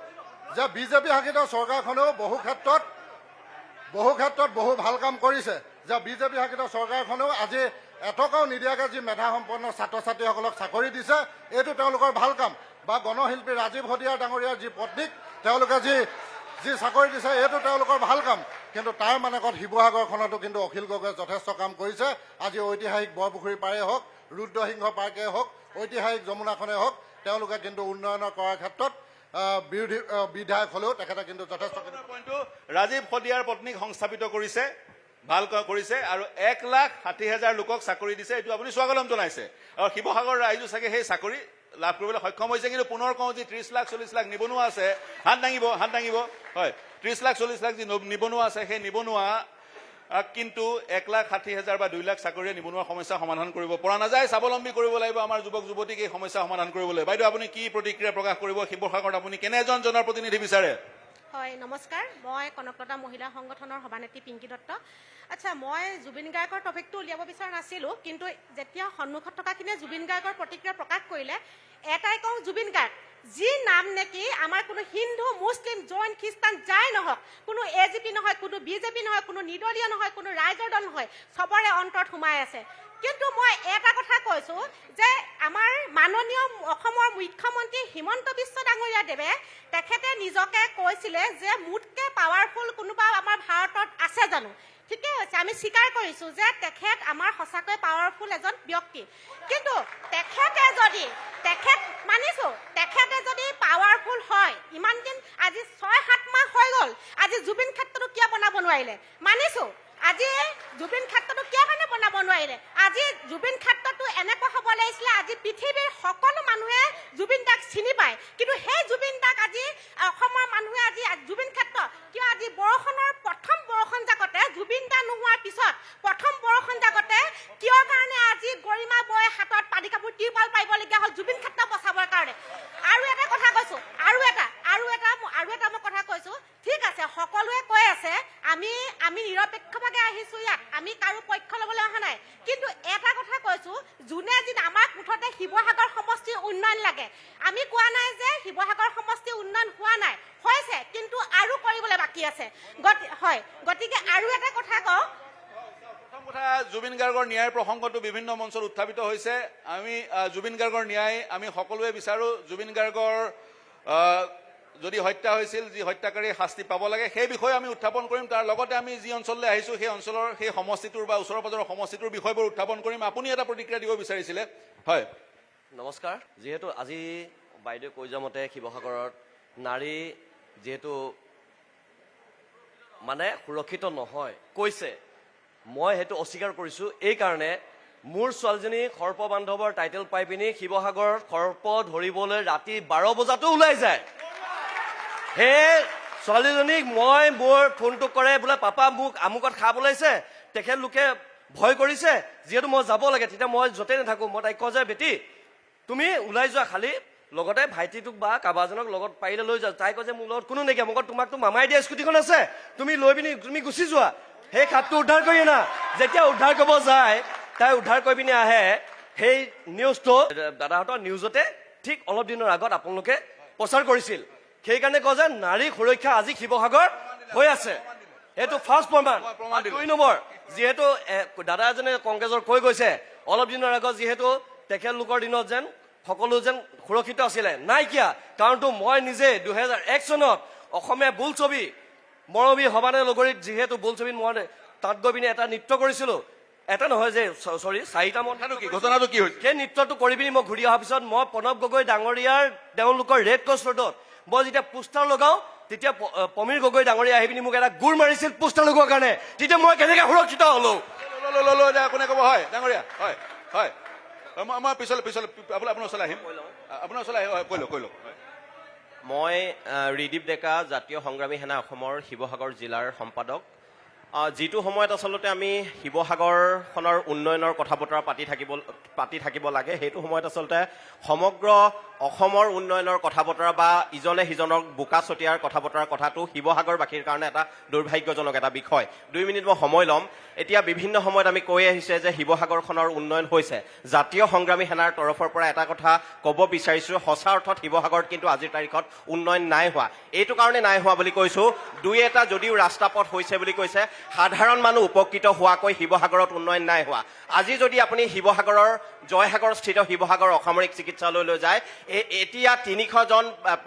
[SPEAKER 9] যে বিজেপি শাসিত চৰকাৰখনেও বহু ক্ষেত্ৰত বহু ভাল কাম কৰিছে। যে বিজেপি শাসিত চৰকাৰখনেও আজি এটকাও নিদিয়াকৈ যি মেধাসম্পন্ন ছাত্ৰ ছাত্ৰীসকলক চাকৰি দিছে, এইটো তেওঁলোকৰ ভাল কাম। বা গণশিল্পী ৰাজীৱ হদিয়াৰ ডাঙৰীয়াৰ যি পত্নীক তেওঁলোকে যি চাকৰি দিছে, এইটো তেওঁলোকৰ ভাল কাম। কিন্তু তাৰ মানেকত শিৱসাগৰখনতো কিন্তু অখিল গগৈয়ে যথেষ্ট কাম কৰিছে। আজি ঐতিহাসিক বৰপুখুৰী পাৰেই হওক, ৰুদ্ৰসিংহ পাৰ্কেই হওক, ঐতিহাসিক যমুনাখনেই হওক, তেওঁলোকে কিন্তু উন্নয়ন কৰাৰ ক্ষেত্ৰত বিৰোধী বিধায়ক হ'লেও তেখেতে কিন্তু যথেষ্ট
[SPEAKER 2] পইণ্টটো ৰাজীৱ শদিয়াৰ পত্নীক সংস্থাপিত কৰিছে, ভাল কৰিছে, আৰু 1,60,000 লোকক চাকৰি দিছে। এইটো আপুনি স্বাগতম জনাইছে, আৰু শিৱসাগৰ ৰাইজো চাগে সেই চাকৰি লাভ কৰিবলৈ সক্ষম হৈছে। কিন্তু পুনৰ কওঁ যে 30 লাখ 40 লাখ নিবনুৱা আছে, হাত দাঙিব হয়, 30 লাখ 40 লাখ যি নিবনুৱা আছে, সেই নিবনুৱা কিন্তু 1,60,000 বা 2 লাখ চাকৰিয়ে নিবনুৱাৰ সমস্যা সমাধান কৰিব পৰা নাযায়। স্বাৱলম্বী কৰিব লাগিব আমাৰ যুৱক যুৱতীক এই সমস্যা সমাধান কৰিবলৈ। বাইদেউ আপুনি কি প্ৰতিক্ৰিয়া প্ৰকাশ কৰিব? শিৱসাগৰত আপুনি কেনে এজন জনপ্ৰতিনিধি বিচাৰে?
[SPEAKER 16] হয়, নমস্কাৰ। মই কনকলতা মহিলা সংগঠনৰ সভানেত্ৰী পিংকী দত্ত। আচ্ছা, মই জুবিন গাৰ্গৰ টপিকটো উলিয়াব বিচৰা নাছিলোঁ, কিন্তু যেতিয়া সন্মুখত থকাখিনিয়ে জুবিন গাৰ্গৰ প্ৰতিক্ৰিয়া প্ৰকাশ কৰিলে, এটাই কওঁ, জুবিন গাৰ্গ যি নাম নেকি আমাৰ কোনো হিন্দু, মুছলিম, জৈন, খ্ৰীষ্টান যাই নহওক, কোনো AGP নহয়, কোনো BJP নহয়, কোনো নিৰ্দলীয় নহয়, কোনো ৰাইজৰ দল নহয়, চবৰে অন্তৰত সোমাই আছে। কিন্তু মই এটা কথা কৈছোঁ যে আমাৰ মাননীয় অসমৰ মুখ্যমন্ত্ৰী হিমন্ত বিশ্ব ডাঙৰীয়া দেৱে তেখেতে নিজকে কৈছিলে যে মোতকৈ পাৱাৰফুল কোনোবা আমাৰ ভাৰতত আছে জানো? ঠিকেই হৈছে, আমি স্বীকাৰ কৰিছোঁ যে তেখেত আমাৰ সঁচাকৈ পাৱাৰফুল এজন ব্যক্তি। কিন্তু তেখেতে যদি পাৱাৰফুল হয়, ইমান দিন আজি 6-7 মাহ হৈ গ'ল, আজি জুবিন ক্ষেত্ৰটো কিয় বনাব নোৱাৰিলে? মানিছোঁ, আজি জুবিন ক্ষেত্ৰটো কিয় কাৰণে বনাব নোৱাৰিলে? আজি জুবিন ক্ষেত্ৰটো এনেকুৱা হ'ব লাগিছিলে, আজি পৃথিৱীৰ সকলো মানুহে জুবিন দাক চিনি পায়, কিন্তু সেই জুবিন দাক আজি অসমৰ মানুহে আজি জুবিন ক্ষেত্ৰ কিয় আজি বৰষুণৰ প্ৰথম বৰষুণ জাকতে, জুবিন দা নোহোৱাৰ পিছত প্ৰথম বৰষুণ জাকতে কিয় কাৰণে আজি গৰিমা বৈ হাতত পানী কাপোৰ টিৰপাল পাৰিবলগীয়া হ'ল জুবিন ক্ষেত্ৰ বচাবৰ কাৰণে? আৰু এটা কথা কৈছোঁ, আৰু এটা মই কথা কৈছোঁ, ঠিক আছে, সকলোৱে কৈ আছে আমি নিৰপেক্ষভাৱে আহিছোঁ ইয়াত, আমি কাৰো পক্ষ ল'বলৈ অহা নাই। কিন্তু এটা কথা কৈছোঁ, যোনে যিদিন আমাক মুঠতে শিৱসাগৰ সমষ্টিৰ উন্নয়ন লাগে, আমি কোৱা নাই যে শিৱসাগৰ সমষ্টিৰ উন্নয়ন হোৱা নাই, হৈছে, কিন্তু আৰু কৰিবলৈ বাকী আছে। হয়, গতিকে আৰু এটা কথা কওঁ,
[SPEAKER 2] প্ৰথম কথা, জুবিন গাৰ্গৰ ন্যায়ৰ প্ৰসংগটো বিভিন্ন মঞ্চত উত্থাপিত হৈছে। আমি জুবিন গাৰ্গৰ ন্যায় আমি সকলোৱে বিচাৰোঁ। জুবিন গাৰ্গৰ যদি হত্যা হৈছিল, যি হত্যাকাৰী শাস্তি পাব লাগে, সেই বিষয়ে আমি উত্থাপন কৰিম। তাৰ লগতে আমি যি অঞ্চললৈ আহিছোঁ, সেই অঞ্চলৰ সেই সমষ্টিটোৰ বা ওচৰৰ পাজৰৰ সমষ্টিটোৰ বিষয়বোৰ উত্থাপন কৰিম। আপুনি এটা প্ৰতিক্ৰিয়া দিব বিচাৰিছিলে? হয়,
[SPEAKER 17] নমস্কাৰ। যিহেতু আজি বাইদেৱে কৈ যোৱা মতে শিৱসাগৰত নাৰী যিহেতু মানে সুৰক্ষিত নহয় কৈছে, মই সেইটো অস্বীকাৰ কৰিছোঁ। এইকাৰণে মোৰ ছোৱালীজনী সৰ্প বান্ধৱৰ টাইটেল পাই পিনি শিৱসাগৰত সৰ্প ধৰিবলৈ ৰাতি 12 বজাতো ওলাই যায়। সেই ছোৱালীজনীক মোৰ ফোনটো কৰে, বোলে পাপা মোক আমুকত খাব ওলাইছে, তেখেতলোকে ভয় কৰিছে, যিহেতু মই যাব লাগে, তেতিয়া মই য'তে নাথাকোঁ, মই তাইক কওঁ যে বেটি তুমি ওলাই যোৱা, খালি লগতে ভাইটিটোক বা কাৰোবাজনক লগত পাৰিলে লৈ যোৱা। তাই কয় যে মোৰ লগত কোনো নাইকিয়া, মোক তোমাকতো মামাই দিয়া স্কুটিখন আছে, তুমি লৈ পিনি তুমি গুচি যোৱা। সেই খাপটো উদ্ধাৰ কৰি আনা। যেতিয়া উদ্ধাৰ কৰিব যায়, তাই উদ্ধাৰ কৰি পিনি আহে, সেই নিউজটো দাদাহঁতৰ নিউজতে ঠিক অলপ দিনৰ আগত আপোনালোকে প্ৰচাৰ কৰিছিল। সেইকাৰণে কয় যে নাৰী সুৰক্ষা আজি শিৱসাগৰ হৈ আছে, এইটো ফাৰ্ষ্ট প্ৰমাণ। 2 নম্বৰ, যিহেতু দাদা এজনে কংগ্ৰেছৰ কৈ গৈছে অলপ দিনৰ আগত, যিহেতু তেখেতলোকৰ দিনত যেন সকলো যেন সুৰক্ষিত আছিলে, নাইকিয়া। কাৰণটো মই নিজে 2001 চনত অসমীয়া বোলছবি মৰমী সবানে লগৰীত যিহেতু বোলছবিত মই তাত গৈ পিনি এটা নৃত্য কৰিছিলোঁ, এটা নহয় যে 4টা
[SPEAKER 2] ঘটনাটো কি হৈছে,
[SPEAKER 17] সেই নৃত্যটো কৰি পিনি মই ঘূৰি অহাৰ পিছত মই প্ৰণৱ গগৈ ডাঙৰীয়াৰ তেওঁলোকৰ ৰেড ক্ৰছ ৰোডত মই যেতিয়া পোষ্টাৰ লগাওঁ, তেতিয়া সমীৰ গগৈ ডাঙৰীয়া আহি পিনি মোক এটা গোৰ মাৰিছিল পোষ্টাৰ লগোৱাৰ কাৰণে। তেতিয়া মই কেনেকৈ সুৰক্ষিত হ'লো?
[SPEAKER 2] কোনে ক'ব? হয় ডাঙৰীয়া, হয় হয়, মই পিছলৈ আপোনাৰ ওচৰলৈ আহিম, আপোনাৰ ওচৰলৈ কৈ লওক।
[SPEAKER 17] মই ৰিদীপ ডেকা, জাতীয় সংগ্ৰামী সেনা অসমৰ শিৱসাগৰ জিলাৰ সম্পাদক। যিটো সময়ত আচলতে আমি শিৱসাগৰখনৰ উন্নয়নৰ কথা বতৰা পাতি থাকিব লাগে, সেইটো সময়ত আচলতে সমগ্ৰ অসমৰ উন্নয়নৰ কথা বতৰা বা ইজনে সিজনক বোকা ছটিয়াৰ কথা বতৰাৰ কথাটো শিৱসাগৰবাসীৰ কাৰণে এটা দুৰ্ভাগ্যজনক এটা বিষয়। 2 মিনিট মই সময় ল'ম। এতিয়া বিভিন্ন সময়ত আমি কৈ আহিছে যে শিৱসাগৰখনৰ উন্নয়ন হৈছে। জাতীয় সংগ্ৰামী সেনাৰ তৰফৰ পৰা এটা কথা ক'ব বিচাৰিছোঁ, সঁচা অৰ্থত শিৱসাগৰত কিন্তু আজিৰ তাৰিখত উন্নয়ন নাই হোৱা। এইটো কাৰণে নাই হোৱা বুলি কৈছোঁ, 2-এটা যদিও ৰাস্তা পথ হৈছে বুলি কৈছে, সাধাৰণ মানুহ উপকৃত হোৱাকৈ শিৱসাগৰত উন্নয়ন নাই হোৱা। আজি যদি আপুনি শিৱসাগৰৰ জয়সাগৰস্থিত শিৱসাগৰ অসামৰিক চিকিৎসালয়লৈ যায়, এতিয়া 300জন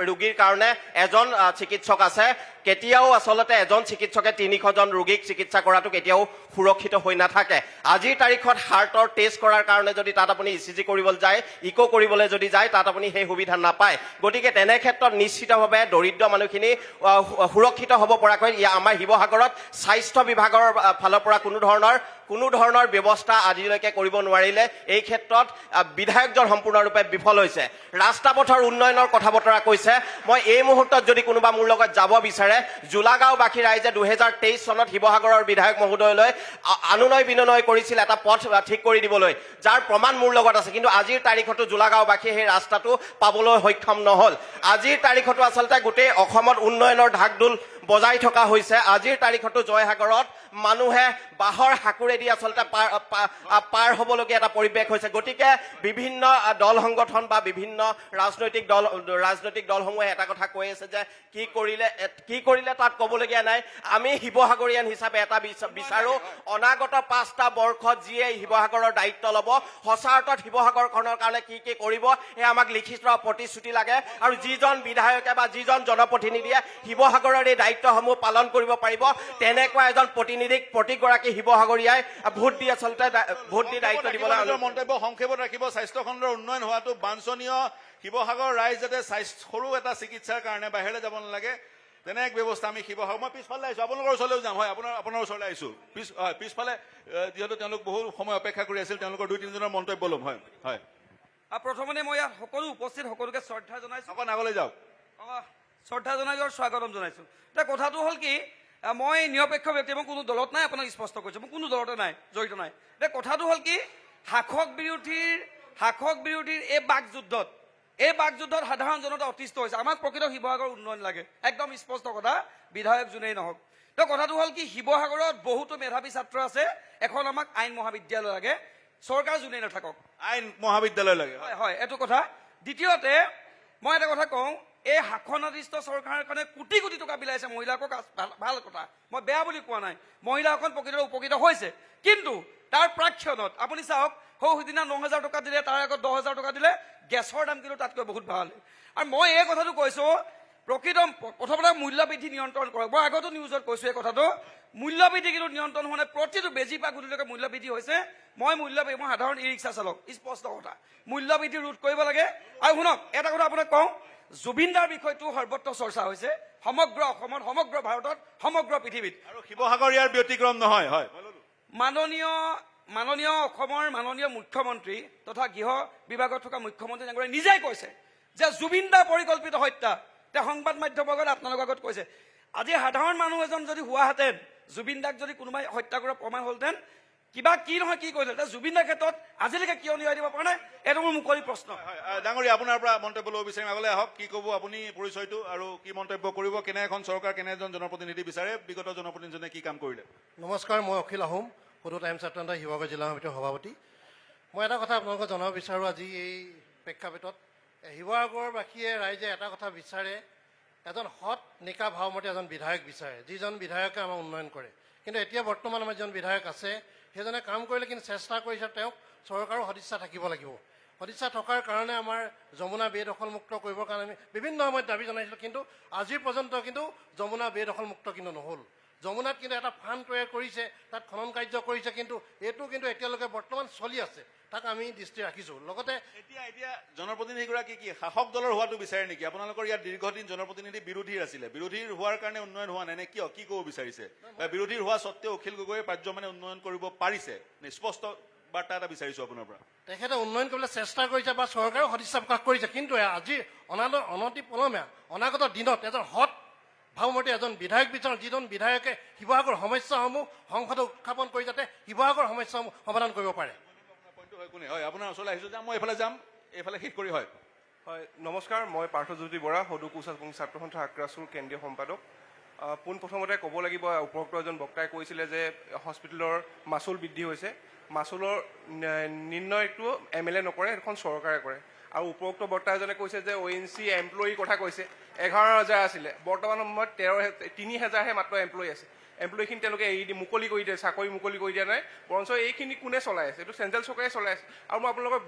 [SPEAKER 17] ৰোগীৰ কাৰণে এজন চিকিৎসক আছে। কেতিয়াও আচলতে এজন চিকিৎসকে 300জন ৰোগীক চিকিৎসা কৰাটো কেতিয়াও সুৰক্ষিত হৈ নাথাকে আজিৰ তাৰিখত হাৰ্টৰ টেষ্ট কৰাৰ কাৰণে যদি তাত আপুনি ECG কৰিবলৈ যায় ইকো কৰিবলৈ যদি যায় তাত আপুনি সেই সুবিধা নাপায় গতিকে তেনে ক্ষেত্ৰত নিশ্চিতভাৱে দৰিদ্ৰ মানুহখিনি সুৰক্ষিত হ'ব পৰাকৈ আমাৰ শিৱসাগৰত স্বাস্থ্য বিভাগৰ ফালৰ পৰা কোনো ধৰণৰ ব্যৱস্থা আজিলৈকে কৰিব নোৱাৰিলে এই ক্ষেত্ৰত বিধায়কজন সম্পূৰ্ণৰূপে বিফল হৈছে ৰাস্তা পথৰ উন্নয়নৰ কথা বতৰা কৈছে মই এই মুহূৰ্তত যদি কোনোবা মোৰ লগত যাব বিচাৰে জোলাগাঁওবাসী ৰাইজে 2023 চনত শিৱসাগৰৰ বিধায়ক মহোদয়লৈ আনুনয় বিনয় কৰিছিল এটা পথ ঠিক কৰি দিবলৈ যাৰ প্ৰমাণ মোৰ লগত আছে কিন্তু আজিৰ তাৰিখতো জোলাগাঁওবাসীয়ে সেই ৰাস্তাটো পাবলৈ সক্ষম নহল আজিৰ তাৰিখতো আচলতে গোটেই অসমত উন্নয়নৰ ঢাকঢোল বজাই থকা হৈছে আজিৰ তাৰিখতো জয়সাগৰত মানুহে বাহৰ হাকুৰেদি আচলতে পাৰ হ'বলগীয়া এটা পৰিৱেশ হৈছে গতিকে বিভিন্ন দল সংগঠন বা বিভিন্ন ৰাজনৈতিক দলসমূহে এটা কথা কৈ আছে যে কি কৰিলে তাত ক'বলগীয়া নাই আমি শিৱসাগৰীয়ান হিচাপে এটা বিচাৰো অনাগত 5টা বৰ্ষত যিয়ে শিৱসাগৰৰ দায়িত্ব ল'ব সঁচা অৰ্থত শিৱসাগৰখনৰ কাৰণে কি কৰিব এয়া আমাক লিখিত প্ৰতিশ্ৰুতি লাগে আৰু যিজন বিধায়কে বা যিজন জনপ্ৰতিনিধিয়ে শিৱসাগৰৰ এই দায়িত্বসমূহ পালন কৰিব পাৰিব তেনেকুৱা এজন প্ৰতিগৰাকী শিৱসাগৰীয়াই ভোট দি আচলতে দায়িত্ব দিবলৈ
[SPEAKER 2] মন্তব্য সংক্ষেপত ৰাখিব স্বাস্থ্য খণ্ডৰ উন্নয়ন হোৱাটো বাঞ্ছনীয় শিৱসাগৰ ৰাইজ যাতে সৰু এটা চিকিৎসাৰ কাৰণে বাহিৰলৈ যাব নালাগে তেনে এক ব্যৱস্থা আমি শিৱসাগৰ মই পিছফালে আহিছোঁ আপোনালোকৰ ওচৰলৈও যাম হয় আপোনাৰ ওচৰলৈ আহিছোঁ পিছফালে যিহেতু তেওঁলোক বহু সময় অপেক্ষা কৰি আছিল তেওঁলোকৰ 2-3জনৰ মন্তব্য ল'ম হয় হয়
[SPEAKER 5] প্ৰথমতে মই ইয়াত সকলো উপস্থিত সকলোকে শ্ৰদ্ধা জনাইছোঁ
[SPEAKER 2] অকণ আগলৈ যাওক
[SPEAKER 5] শ্ৰদ্ধা জনাইছোঁ আৰু স্বাগতম জনাইছোঁ এতিয়া কথাটো হ'ল কি মই নিৰপেক্ষ ব্যক্তি মই কোনো দলত নাই আপোনাক স্পষ্ট কৰিছোঁ মই কোনো দলতে নাই জড়িত নাই এতিয়া কথাটো হ'ল কি শাসক বিৰোধীৰ এই বাকযুদ্ধত সাধাৰণ জনতা অতিষ্ঠ হৈছে আমাক প্ৰকৃত শিৱসাগৰ উন্নয়ন লাগে একদম স্পষ্ট কথা বিধায়ক যোনেই নহওক তো কথাটো হ'ল কি শিৱসাগৰত বহুতো মেধাৱী ছাত্ৰ আছে এখন আমাক আইন মহাবিদ্যালয় লাগে চৰকাৰ যোনেই নাথাকক
[SPEAKER 2] আইন মহাবিদ্যালয় লাগে
[SPEAKER 5] হয় এইটো কথা দ্বিতীয়তে মই এটা কথা কওঁ এই শাসনাধিষ্ঠ চৰকাৰখনে কোটি কোটি টকা বিলাইছে মহিলাকক ভাল কথা মই বেয়া বুলি কোৱা নাই মহিলাসকল প্ৰকৃততে উপকৃত হৈছে কিন্তু তাৰ প্ৰাক্ষণত আপুনি চাওক সিদিনা 9,000 টকা দিলে তাৰ আগত 10,000 টকা দিলে গেছৰ দাম কিন্তু তাতকৈ বহুত ভাল আৰু মই এই কথাটো কৈছোঁ প্ৰথমতে মূল্যবৃদ্ধি নিয়ন্ত্ৰণ কৰক মই আগতো নিউজত কৈছোঁ এই কথাটো মূল্যবৃদ্ধি কিন্তু নিয়ন্ত্ৰণ হোৱা নাই প্ৰতিটো বেজী পৰা গুলিলৈকে মূল্যবৃদ্ধি হৈছে মই সাধাৰণ ই ৰিক্সা চালক স্পষ্ট কথা মূল্যবৃদ্ধি ৰোধ কৰিব লাগে আৰু শুনক এটা কথা আপোনাক কওঁ জুবিন দাৰ বিষয়টো সৰ্বত্ৰ চৰ্চা হৈছে সমগ্ৰ অসমত সমগ্ৰ ভাৰতত সমগ্ৰ পৃথিৱীত
[SPEAKER 2] আৰু শিৱসাগৰ ইয়াৰ ব্যতিক্ৰম নহয় হয়
[SPEAKER 5] মাননীয় অসমৰ মাননীয় মুখ্যমন্ত্ৰী তথা গৃহ বিভাগত থকা মুখ্যমন্ত্ৰী ডাঙৰীয়াই নিজেই কৈছে যে জুবিন দাৰ পৰিকল্পিত হত্যা তেওঁ সংবাদ মাধ্যমৰ আগত আপোনালোকৰ আগত কৈছে আজি সাধাৰণ মানুহ এজন যদি হোৱাহেঁতেন জুবিন দাক যদি কোনোবাই হত্যা কৰা প্ৰমাণ হ'লহেঁতেন কি নহয় কি কৰিলে জুবিন দাৰ ক্ষেত্ৰত আজিলৈকে কিয় নিয়াই দিব পৰা নাই এইটো মোৰ মুকলি প্ৰশ্ন
[SPEAKER 2] ডাঙৰীয়া আপোনাৰ পৰা মন্তব্য ল'ব বিচাৰিম আগলৈ আহক কি ক'ব আপুনি পৰিচয়টো আৰু কি মন্তব্য কৰিব কেনে এখন চৰকাৰ কেনে এজন জনপ্ৰতিনিধি বিচাৰে বিগত জনপ্ৰতিনিধিজনে কি কাম কৰিলে
[SPEAKER 3] নমস্কাৰ মই অখিল আহোম সদৌ টাইমছ ছাত্ৰসন্থা শিৱসাগৰ জিলা সমিতিৰ সভাপতি মই এটা কথা আপোনালোকক জনাব বিচাৰোঁ আজি এই প্ৰেক্ষাপটত শিৱসাগৰবাসীয়ে ৰাইজে এটা কথা বিচাৰে এজন সৎ নিকা ভাৱমতী এজন বিধায়ক বিচাৰে যিজন বিধায়কে আমাৰ উন্নয়ন কৰে কিন্তু এতিয়া বৰ্তমান আমাৰ যিজন বিধায়ক আছে সেইজনে কাম কৰিলে কিন্তু চেষ্টা কৰিছে তেওঁক চৰকাৰৰ সদিচ্ছা থাকিব লাগিব সদিচ্ছা থকাৰ কাৰণে আমাৰ যমুনা বেদখলমুক্ত কৰিবৰ কাৰণে আমি বিভিন্ন সময়ত দাবী জনাইছিলোঁ কিন্তু আজিৰ পৰ্যন্ত কিন্তু যমুনা বেদখলমুক্ত কিন্তু নহ'ল যমুনাত কিন্তু এটা ফাণ্ড তৈয়াৰ কৰিছে তাত খনন কাৰ্য কৰিছে কিন্তু এইটো কিন্তু এতিয়ালৈকে বৰ্তমান চলি আছে তাক আমি দৃষ্টি ৰাখিছোঁ লগতে
[SPEAKER 2] এতিয়া জনপ্ৰতিনিধিগৰাকী কি শাসক দলৰ হোৱাটো বিচাৰে নেকি আপোনালোকৰ ইয়াত দীৰ্ঘদিন জনপ্ৰতিনিধি বিৰোধীৰ আছিলে বিৰোধীৰ হোৱাৰ কাৰণে উন্নয়ন হোৱা নাই নে কি ক'ব বিচাৰিছে বিৰোধীৰ হোৱা স্বত্তেও অখিল গগৈয়ে পাৰ্যমানে উন্নয়ন কৰিব পাৰিছে স্পষ্ট বাৰ্তা এটা বিচাৰিছোঁ আপোনাৰ পৰা
[SPEAKER 3] তেখেতে উন্নয়ন কৰিবলৈ চেষ্টা কৰিছে বা চৰকাৰেও সদিচ্ছা প্ৰকাশ কৰিছে কিন্তু আজি অনতিপলমে অনাগত দিনত এজন সৎ ভাৱমতী এজন বিধায়ক বিচাৰোঁ যিজন বিধায়কে শিৱসাগৰ সমস্যাসমূহ সংসদত উত্থাপন কৰি যাতে শিৱসাগৰ সমস্যাসমূহ সমাধান কৰিব পাৰে
[SPEAKER 2] হয় আপোনাৰ ওচৰলৈ আহিছোঁ যে মই এইফালে যাম এইফালে শেষ কৰি হয়
[SPEAKER 18] নমস্কাৰ মই পাৰ্থজ্যোতি বৰা সদৌ ছাত্ৰসন্থা আক্ৰাছুৰ কেন্দ্ৰীয় সম্পাদক পোনপ্ৰথমতে ক'ব লাগিব উপৰোক্ত এজন বক্তাই কৈছিলে যে হস্পিটেলৰ মাচুল বৃদ্ধি হৈছে মাচুলৰ নিৰ্ণয়টো MLA নকৰে এখন চৰকাৰে কৰে আৰু উপৰোক্ত বক্তা এজনে কৈছে যে ONC এমপ্লয়ীৰ কথা কৈছে 11,000 আছিলে বৰ্তমান সময়ত 3,000হে মাত্ৰ এমপ্লয়ী আছে এমপ্লয়ীখিনি তেওঁলোকে এৰি দি মুকলি কৰি দিয়ে, চাকৰি মুকলি কৰি দিয়া নাই, বৰঞ্চ এইখিনি কোনে চলাই আছে? এইটো চেণ্ট্ৰেল চৰকাৰে চলাই আছে। আৰু মই আপোনালোকক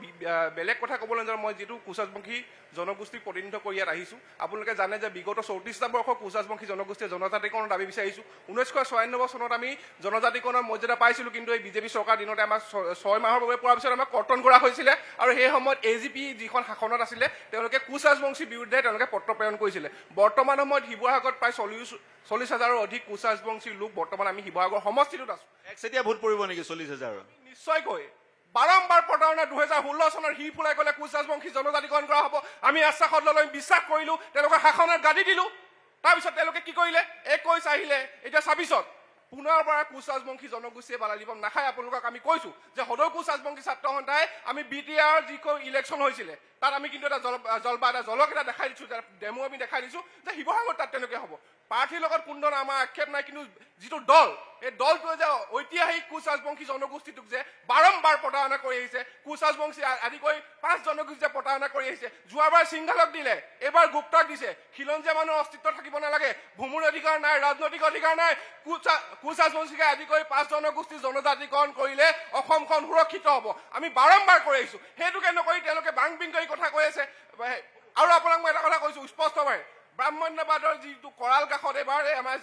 [SPEAKER 18] বেলেগ কথা ক'বলৈ নাযাওঁ, মই যিটো কোচ ৰাজবংশী জনগোষ্ঠীক প্ৰতিনিধিত্ব কৰি ইয়াত আহিছোঁ, আপোনালোকে জানে যে বিগত 34টা বৰ্ষ কোচ ৰাজবংশী জনগোষ্ঠীয়ে জনজাতিকৰণৰ দাবী বিচাৰিছোঁ। 1996 চনত আমি জনজাতিকৰণৰ মৰ্যাদা পাইছিলোঁ, কিন্তু এই বিজেপি চৰকাৰ দিনতে আমাক 6 মাহৰ বাবে পোৱাৰ পিছত আমাক কৰ্তন কৰা হৈছিলে। আৰু সেই সময়ত AGP যিখন শাসনত আছিলে তেওঁলোকে কোচ ৰাজবংশীৰ বিৰুদ্ধে তেওঁলোকে পত্ৰ প্ৰেৰণ কৰিছিলে। বৰ্তমান সময়ত শিৱসাগৰত প্ৰায় 40,000ৰো অধিক কোচ ৰাজবংশী লোক বৰ্তমান আমি শিৱসাগৰ সমষ্টিটোত আছোঁ।
[SPEAKER 2] একচেটিয়া ভোট পৰিব নেকি 40,000?
[SPEAKER 18] নিশ্চয়কৈ বাৰম্বাৰ প্ৰতাৰণা 2016 চনৰ হিৰ ফুলাই গ'লে কোচ ৰাজবংশী জনজাতিকৰণ কৰা হ'ব। আমি আশ্বাসত লৈ বিশ্বাস কৰিলোঁ, তেওঁলোকৰ শাসনত গাদী দিলোঁ। তাৰপিছত তেওঁলোকে কি কৰিলে? 21 আহিলে, এতিয়া 26ত পুনৰ পৰা কোচ ৰাজবংশী জনগোষ্ঠীয়ে বালালিপম নাখায়। আপোনালোকক আমি কৈছোঁ যে সদৌ কোচ ৰাজবংশী ছাত্ৰ সন্থাই আমি BTR যিখন ইলেকশ্যন হৈছিলে তাত আমি কিন্তু এটা জলক এটা দেখাই দিছোঁ, ডেমো আমি দেখাই দিছোঁ যে শিৱসাগৰত তাত তেনেকৈ হ'ব। প্ৰাৰ্থীৰ লগত কোনো ধৰণৰ আমাৰ আক্ষেপ নাই, কিন্তু যিটো দল, এই দলটোৱে যে ঐতিহাসিক কোচ ৰাজবংশী জনগোষ্ঠীটোক যে বাৰম্বাৰ প্ৰতাৰণা কৰি আহিছে, কোচ ৰাজবংশী আদি কৰি 5 জনগোষ্ঠীয়ে প্ৰতাৰণা কৰি আহিছে। যোৱাবাৰ সিংঘালক দিলে, এইবাৰ গুপ্তাক দিছে। খিলঞ্জীয়া মানুহৰ অস্তিত্ব থাকিব নালাগে, ভূমিৰ অধিকাৰ নাই, ৰাজনৈতিক অধিকাৰ নাই। কোচ ৰাজবংশীকে আদি কৰি 5 জনগোষ্ঠী জনজাতিকৰণ কৰিলে অসমখন সুৰক্ষিত হ'ব। আমি বাৰম্বাৰ কৰি আহিছোঁ, সেইটোকে নকৰি তেওঁলোকে বাং বিং কৰি কথা কৈ আছে। আৰু আপোনাক মই এটা কথা কৈছোঁ স্পষ্টভাৱে, ব্ৰাহ্মণ্যবাদৰ যিটো কৰাল কাষত এবাৰ আমাৰ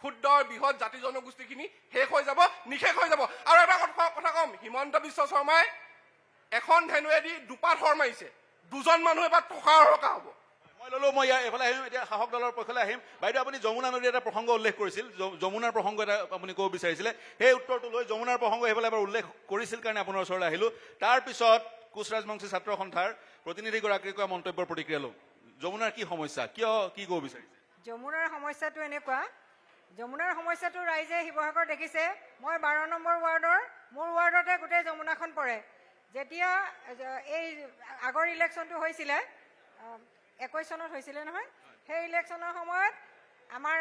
[SPEAKER 18] ক্ষুদ্ৰ বৃহৎ জাতি জনগোষ্ঠীখিনি শেষ হৈ যাব, নিশেষ হৈ যাব। আৰু এটা কথা ক'ম, হিমন্ত বিশ্ব শৰ্মাই এখন ধেনুৱেদি দুপাত হৰ মাৰিছে, 2জন মানুহ এবাৰ থকা সৰকা হ'ব।
[SPEAKER 2] মই ল'লো, মই এইফালে আহিম, এতিয়া শাসক দলৰ পক্ষলৈ আহিম। বাইদেউ আপুনি যমুনা নদীৰ এটা প্ৰসংগ উল্লেখ কৰিছিল, যমুনাৰ প্ৰসংগ এটা আপুনি ক'ব বিচাৰিছিলে, সেই উত্তৰটো লৈ যমুনাৰ প্ৰসংগ সেইফালে এবাৰ উল্লেখ কৰিছিল কাৰণে আপোনাৰ ওচৰলৈ আহিলোঁ। তাৰপিছত কোচ ৰাজবংশী ছাত্ৰ সন্থাৰ প্ৰতিনিধিগৰাকীয়ে কোৱা মন্তব্যৰ প্ৰতিক্ৰিয়া লওঁ। যমুনাৰ কি সমস্যা, কিয় কি ক'ব বিচাৰিছে?
[SPEAKER 8] যমুনাৰ সমস্যাটো এনেকুৱা, যমুনাৰ সমস্যাটো ৰাইজে শিৱসাগৰ দেখিছে। মই 12 নম্বৰ ৱাৰ্ডৰ, মোৰ ৱাৰ্ডতে গোটেই যমুনাখন পৰে। যেতিয়া এই আগৰ ইলেকশ্যনটো হৈছিলে, 21 চনত হৈছিলে নহয়, সেই ইলেকশ্যনৰ সময়ত আমাৰ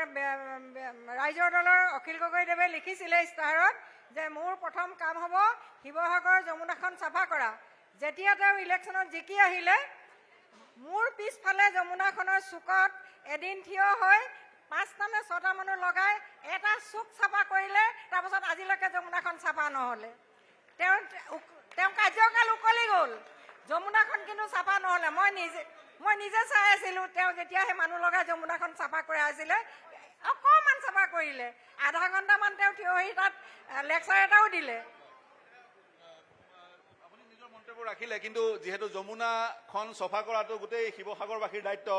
[SPEAKER 8] ৰাইজৰ দলৰ অখিল গগৈদেৱে লিখিছিলে ইস্তাহাৰত যে মোৰ প্ৰথম কাম হ'ব শিৱসাগৰ যমুনাখন চাফা কৰা। যেতিয়া তেওঁ ইলেকশ্যনত জিকি আহিলে, মোৰ পিছফালে যমুনাখনৰ চুকত এদিন থিয় হৈ 5টা নে 6টা মানুহ লগাই এটা চুক চাফা কৰিলে। তাৰপাছত আজিলৈকে যমুনাখন চাফা নহ'লে। তেওঁ কাৰ্যকাল উকলি গ'ল, যমুনাখন কিন্তু চাফা নহ'লে। মই নিজে চাই আছিলোঁ, তেওঁ যেতিয়া সেই মানুহ লগাই যমুনাখন চাফা কৰা আছিলে, অকণমান চাফা কৰিলে, আধা ঘণ্টামান তেওঁ থিয় হৈ তাত লেকচাৰ এটাও দিলে।
[SPEAKER 2] ৰাখিলে, কিন্তু যিহেতু যমুনাখন চফা কৰাটো গোটেই শিৱসাগৰবাসীৰ দায়িত্ব,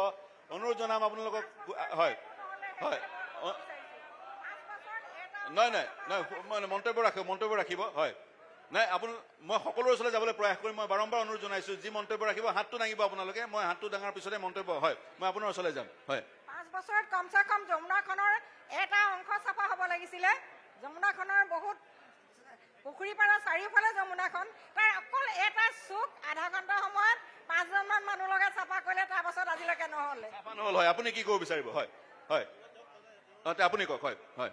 [SPEAKER 2] অনুৰোধ জনাম আপোনালোকক। হয় হয়, নাই নাই নাই, মন্তব্য ৰাখিব। হয় নাই, মই সকলোৰে ওচৰলৈ যাবলৈ প্ৰয়াস কৰিম। মই বাৰম্বাৰ অনুৰোধ জনাইছোঁ, যি মন্তব্য ৰাখিব হাতটো দাঙিব আপোনালোকে। মই হাতটো দাঙাৰ পিছতে মন্তব্য। হয়, মই আপোনাৰ ওচৰলৈ যাম। হয়,
[SPEAKER 8] 5 বছৰত কমচে কম যমুনাখনৰ এটা অংশ চাফা হ'ব লাগিছিলে। যমুনাখনৰ বহুত পুখুৰী পাৰৰ চাৰিওফালে যমুনাখন, তাৰ অকল এটা চুক আধা ঘণ্টা সময়ত 5জনমান মানুহ লগাই চাফা কৰিলে, তাৰপাছত আজিলৈকে নহ'লে।
[SPEAKER 2] নহ'ল। হয়, আপুনি কি ক'ব বিচাৰিব? হয় হয়, আপুনি কওক। হয় হয়,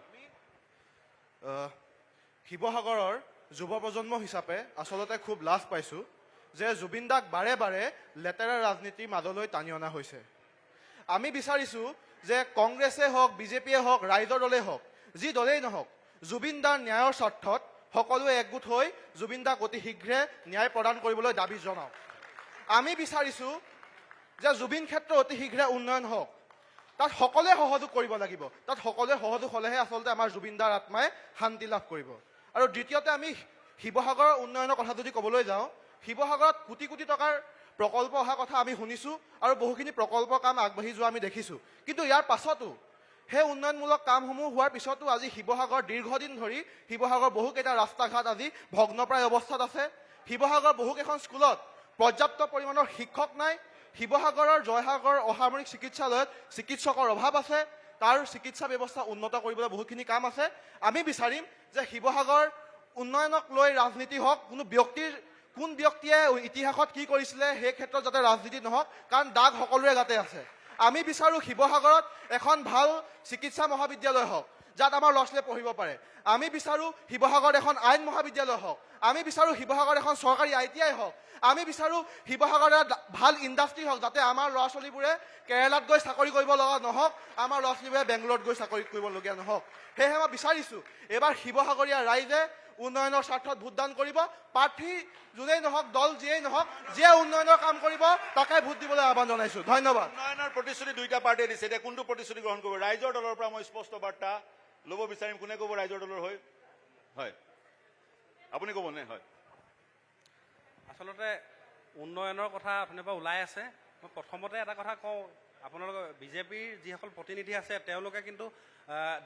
[SPEAKER 3] শিৱসাগৰৰ যুৱ প্ৰজন্ম হিচাপে আচলতে খুব লাজ পাইছোঁ যে জুবিন দাক বাৰে বাৰে লেতেৰা ৰাজনীতিৰ মাজলৈ টানি অনা হৈছে। আমি বিচাৰিছোঁ যে কংগ্ৰেছে হওক, বিজেপিয়ে হওক, ৰাইজৰ দলেই হওক, যি দলেই নহওক, জুবিন দাৰ ন্যায়ৰ স্বাৰ্থত সকলোৱে একগোট হৈ জুবিন দাক অতি শীঘ্ৰে ন্যায় প্ৰদান কৰিবলৈ দাবী জনাওক। আমি বিচাৰিছোঁ যে জুবিন ক্ষেত্ৰ অতি শীঘ্ৰে উন্নয়ন হওক, তাত সকলোৱে সহযোগ কৰিব লাগিব। তাত সকলোৱে সহযোগ হ'লেহে আচলতে আমাৰ জুবিন দাৰ আত্মাই শান্তি লাভ কৰিব। আৰু দ্বিতীয়তে আমি শিৱসাগৰৰ উন্নয়নৰ কথা যদি ক'বলৈ যাওঁ, শিৱসাগৰত কোটি কোটি টকাৰ প্ৰকল্প অহা কথা আমি শুনিছোঁ আৰু বহুখিনি প্ৰকল্পৰ কাম আগবাঢ়ি যোৱা আমি দেখিছোঁ। কিন্তু ইয়াৰ পাছতো, সেই উন্নয়নমূলক কামসমূহ হোৱাৰ পিছতো আজি শিৱসাগৰ দীৰ্ঘদিন ধৰি শিৱসাগৰ বহুকেইটা ৰাস্তা ঘাট আজি ভগ্নপ্ৰায় অৱস্থাত আছে। শিৱসাগৰ বহুকেইখন স্কুলত পৰ্যাপ্ত পৰিমাণৰ শিক্ষক নাই। শিৱসাগৰৰ জয়সাগৰ অসামৰিক চিকিৎসালয়ত চিকিৎসকৰ অভাৱ আছে। তাৰ চিকিৎসা ব্যৱস্থা উন্নত কৰিবলৈ বহুখিনি কাম আছে। আমি বিচাৰিম যে শিৱসাগৰ উন্নয়নক লৈ ৰাজনীতি হওক, কোন ব্যক্তিয়ে ইতিহাসত কি কৰিছিলে সেই ক্ষেত্ৰত যাতে ৰাজনীতি নহওক, কাৰণ দাগ সকলোৰে গাতে আছে। আমি বিচাৰোঁ শিৱসাগৰত এখন ভাল চিকিৎসা মহাবিদ্যালয় হওক,
[SPEAKER 19] যাত আমাৰ ল'ৰা ছোৱালীয়ে পঢ়িব পাৰে। আমি বিচাৰোঁ শিৱসাগৰত এখন আইন মহাবিদ্যালয় হওক, আমি বিচাৰোঁ শিৱসাগৰত এখন চৰকাৰী ITI হওক, আমি বিচাৰোঁ শিৱসাগৰত ভাল ইণ্ডাষ্ট্ৰী হওক, যাতে আমাৰ ল'ৰা ছোৱালীবোৰে কেৰেলাত গৈ চাকৰি কৰিব লগা নহওক, আমাৰ ল'ৰা ছোৱালীবোৰে বেংগলোৰত গৈ চাকৰি কৰিবলগীয়া নহওক। সেয়েহে মই বিচাৰিছোঁ এইবাৰ শিৱসাগৰীয়া ৰাইজে উন্নয়নৰ স্বাৰ্থত ভোটদান কৰিব। প্ৰাৰ্থী যোনেই নহওক, দল যিয়েই নহওক, যিয়ে উন্নয়নৰ কাম কৰিব তাকে ভোট দিবলৈ আহ্বান জনাইছোঁ। ধন্যবাদ।
[SPEAKER 2] উন্নয়নৰ প্ৰতিশ্ৰুতি দুইটা পাৰ্টিয়ে দিছে, এতিয়া কোনটো প্ৰতিশ্ৰুতি গ্ৰহণ কৰিব? ৰাইজৰ দলৰ পৰা মই স্পষ্ট বাৰ্তা ল'ব বিচাৰিম। কোনে ক'ব ৰাইজৰ দলৰ হৈ? হয়, আপুনি ক'ব নে? হয়,
[SPEAKER 10] আচলতে উন্নয়নৰ কথা আপোনাৰ পৰা ওলাই আছে। মই প্ৰথমতে এটা কথা কওঁ, আপোনালোকৰ বিজেপিৰ যিসকল প্ৰতিনিধি আছে তেওঁলোকে কিন্তু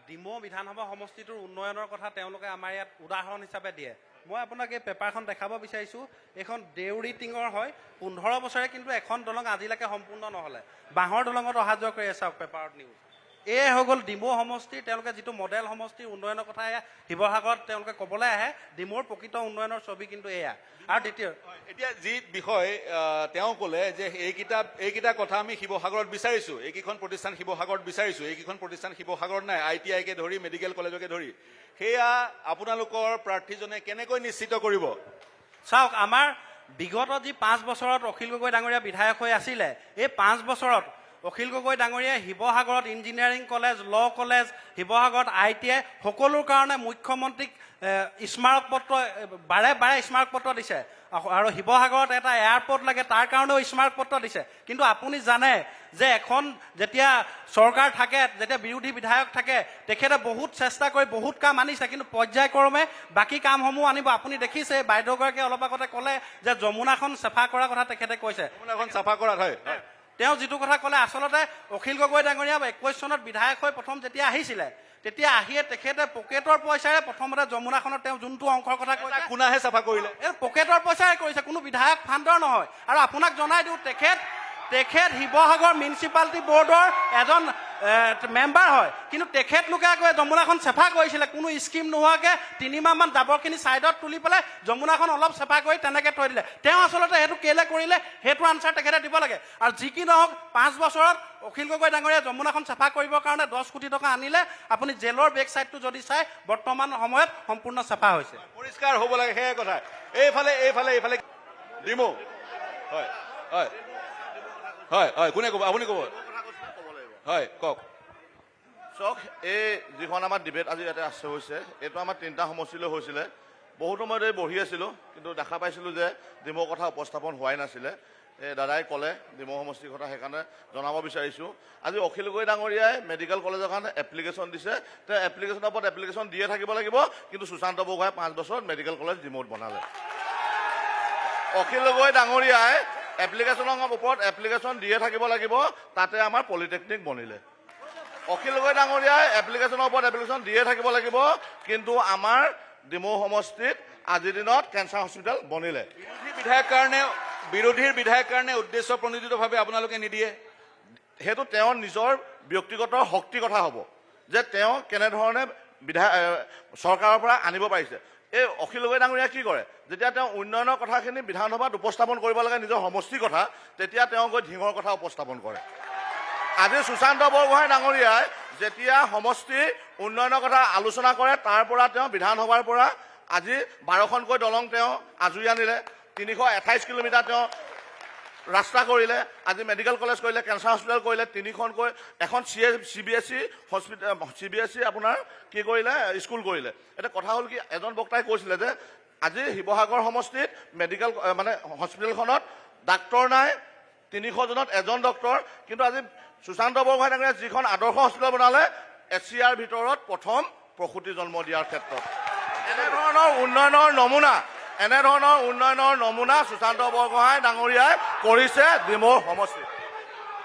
[SPEAKER 10] ডিমৌ বিধানসভা সমষ্টিটোৰ উন্নয়নৰ কথা তেওঁলোকে আমাৰ ইয়াত উদাহৰণ হিচাপে দিয়ে। মই আপোনাক এই পেপাৰখন দেখাব বিচাৰিছোঁ। এইখন দেউৰী টিঙৰ হয়, 15 বছৰে কিন্তু এখন দলং আজিলৈকে সম্পূৰ্ণ নহ'লে। বাঁহৰ দলঙত অহা যোৱা কৰি আছে। পেপাৰত নিউজ এই হৈ গ'ল ডিমৌ সমষ্টিৰ তেওঁলোকে যিটো মডেল সমষ্টিৰ উন্নয়নৰ কথা শিৱসাগৰত তেওঁলোকে ক'বলৈ আহে। ডিমৌৰ প্ৰকৃত উন্নয়নৰ ছবি কিন্তু এয়া। আৰু দ্বিতীয়,
[SPEAKER 2] এতিয়া যি বিষয় তেওঁ ক'লে যে এইকেইটা কথা আমি শিৱসাগৰত বিচাৰিছোঁ, এইকেইখন প্ৰতিষ্ঠান শিৱসাগৰত বিচাৰিছোঁ, এইকেইখন প্ৰতিষ্ঠান শিৱসাগৰত নাই, ITIকে ধৰি মেডিকেল কলেজকে ধৰি, সেয়া আপোনালোকৰ প্ৰাৰ্থীজনে কেনেকৈ নিশ্চিত কৰিব?
[SPEAKER 10] চাওক, আমাৰ বিগত যি 5 বছৰত অখিল গগৈ ডাঙৰীয়া বিধায়ক হৈ আছিলে, এই 5 বছৰত অখিল গগৈ ডাঙৰীয়াই শিৱসাগৰত ইঞ্জিনিয়াৰিং কলেজ, ল' কলেজ, শিৱসাগৰত ITI সকলোৰ কাৰণে মুখ্যমন্ত্ৰীক স্মাৰক পত্ৰ বাৰে বাৰে স্মাৰক পত্ৰ দিছে। আৰু শিৱসাগৰত এটা এয়াৰপৰ্ট লাগে, তাৰ কাৰণেও স্মাৰক পত্ৰ দিছে। কিন্তু আপুনি জানে যে এখন যেতিয়া চৰকাৰ থাকে, যেতিয়া বিৰোধী বিধায়ক থাকে, তেখেতে বহুত চেষ্টা কৰি বহুত কাম আনিছে, কিন্তু পৰ্যায়ক্ৰমে বাকী কামসমূহ আনিব। আপুনি দেখিছে বাইদেউগৰাকীয়ে অলপ আগতে ক'লে যে যমুনাখন চাফা কৰাৰ কথা তেখেতে কৈছে।
[SPEAKER 2] যমুনাখন চাফা কৰাত হয়,
[SPEAKER 10] তেওঁ যিটো কথা ক'লে, আচলতে অখিল গগৈ ডাঙৰীয়া 21 চনত বিধায়ক হৈ প্ৰথম যেতিয়া আহিছিলে, তেতিয়া আহিয়ে তেখেতে পকেটৰ পইচাৰে প্ৰথমতে যমুনাখনত তেওঁ যোনটো অংশৰ কথা কৈছে,
[SPEAKER 2] কোনাহে চাফা কৰিলে,
[SPEAKER 10] পকেটৰ পইচাৰে কৰিছে, কোনো বিধায়ক ফাণ্ডৰ নহয়। আৰু আপোনাক জনাই দিওঁ, তেখেত শিৱসাগৰ মিউনিচিপালিটি বৰ্ডৰ এজন মেম্বাৰ হয়, কিন্তু তেখেতলোকে আকৌ যমুনাখন চাফা কৰিছিলে কোনো স্কিম নোহোৱাকৈ। 3 মাহমান জাবৰখিনি ছাইডত তুলি পেলাই যমুনাখন অলপ চাফা কৰি তেনেকৈ থৈ দিলে। তেওঁ আচলতে সেইটো কেলৈ কৰিলে সেইটো আনচাৰ তেখেতে দিব লাগে। আৰু যি কি নহওক, 5 বছৰত অখিল গগৈ ডাঙৰীয়া যমুনাখন চাফা কৰিবৰ কাৰণে 10 কোটি টকা আনিলে। আপুনি জেলৰ বেক চাইডটো যদি চাই, বৰ্তমান সময়ত সম্পূৰ্ণ চাফা হৈছে,
[SPEAKER 2] পৰিষ্কাৰ হ'ব লাগে, সেয়া কথা। এইফালে ডিমৌ। হয় হয় হয় হয়, কোনে ক'ব? আপুনি ক'ব। হয়, কওক।
[SPEAKER 20] চাওক, এই যিখন আমাৰ ডিবেট আজি ইয়াতে হৈছে, এইটো আমাৰ 3টা সমষ্টিলৈ হৈছিলে। বহুত সময়ত বহি আছিলোঁ, কিন্তু দেখা পাইছিলোঁ যে ডিমৌৰ কথা উপস্থাপন হোৱাই নাছিলে। দাদাই ক'লে ডিমৌ সমষ্টিৰ কথা, সেইকাৰণে জনাব বিচাৰিছোঁ। আজি অখিল গগৈ ডাঙৰীয়াই মেডিকেল কলেজৰ কাৰণে এপ্লিকেশ্যন দিছে। তেওঁ এপ্লিকেশ্যনৰ ওপৰত এপ্লিকেশ্যন দিয়ে থাকিব লাগিব, কিন্তু সুশান্ত বৰগোহাঁই 5 বছৰত মেডিকেল কলেজ ডিমৌত বনালে। অখিল গগৈ ডাঙৰীয়াই এপ্লিকেশ্যনৰ ওপৰত এপ্লিকেশ্যন দিয়ে থাকিব লাগিব, তাতে আমাৰ পলিটেকনিক বনিলে। অখিল গগৈ ডাঙৰীয়াই এপ্লিকেশ্যনৰ ওপৰত এপ্লিকেশ্যন দিয়ে থাকিব লাগিব, কিন্তু আমাৰ ডিমৌ সমষ্টিত আজিৰ দিনত কেঞ্চাৰ হস্পিটেল বনিলে।
[SPEAKER 2] বিৰোধীৰ বিধায়ক কাৰণে উদ্দেশ্য প্ৰণোদিতভাৱে আপোনালোকে নিদিয়ে।
[SPEAKER 20] সেইটো তেওঁৰ নিজৰ ব্যক্তিগত শক্তিৰ কথা হ'ব যে তেওঁ কেনেধৰণে চৰকাৰৰ পৰা আনিব পাৰিছে। এই অখিল গগৈ ডাঙৰীয়াই কি কৰে, যেতিয়া তেওঁ উন্নয়নৰ কথাখিনি বিধানসভাত উপস্থাপন কৰিব লাগে নিজৰ সমষ্টিৰ কথা, তেতিয়া তেওঁ গৈ ঢিঙৰ কথা উপস্থাপন কৰে। আজি সুশান্ত বৰগোহাঁই ডাঙৰীয়াই যেতিয়া সমষ্টিৰ উন্নয়নৰ কথা আলোচনা কৰে, তাৰ পৰা তেওঁ বিধানসভাৰ পৰা আজি 12খনকৈ দলং তেওঁ আজৰি আনিলে, 328 কিলোমিটাৰ তেওঁ ৰাস্তা কৰিলে, আজি মেডিকেল কলেজ কৰিলে, কেঞ্চাৰ হস্পিটেল কৰিলে, 3খনকৈ এখন CBSE হস্পিটেল, CBSE আপোনাৰ কি কৰিলে, স্কুল কৰিলে। এটা কথা হ'ল কি, এজন বক্তাই কৈছিলে যে আজি শিৱসাগৰ সমষ্টিত মেডিকেল মানে হস্পিটেলখনত ডাক্তৰ নাই, 300 জনত এজন ডক্তৰ। কিন্তু আজি সুশান্ত বৰগোহাঁই ডাঙৰীয়াই যিখন আদৰ্শ হস্পিটেল বনালে, এছিয়াৰ ভিতৰত প্ৰথম প্ৰসূতি জন্ম দিয়াৰ ক্ষেত্ৰত। এনেধৰণৰ উন্নয়নৰ নমুনা সুশান্ত বৰগোহাঁই ডাঙৰীয়াই কৰিছে ডিমৌ সমষ্টিত।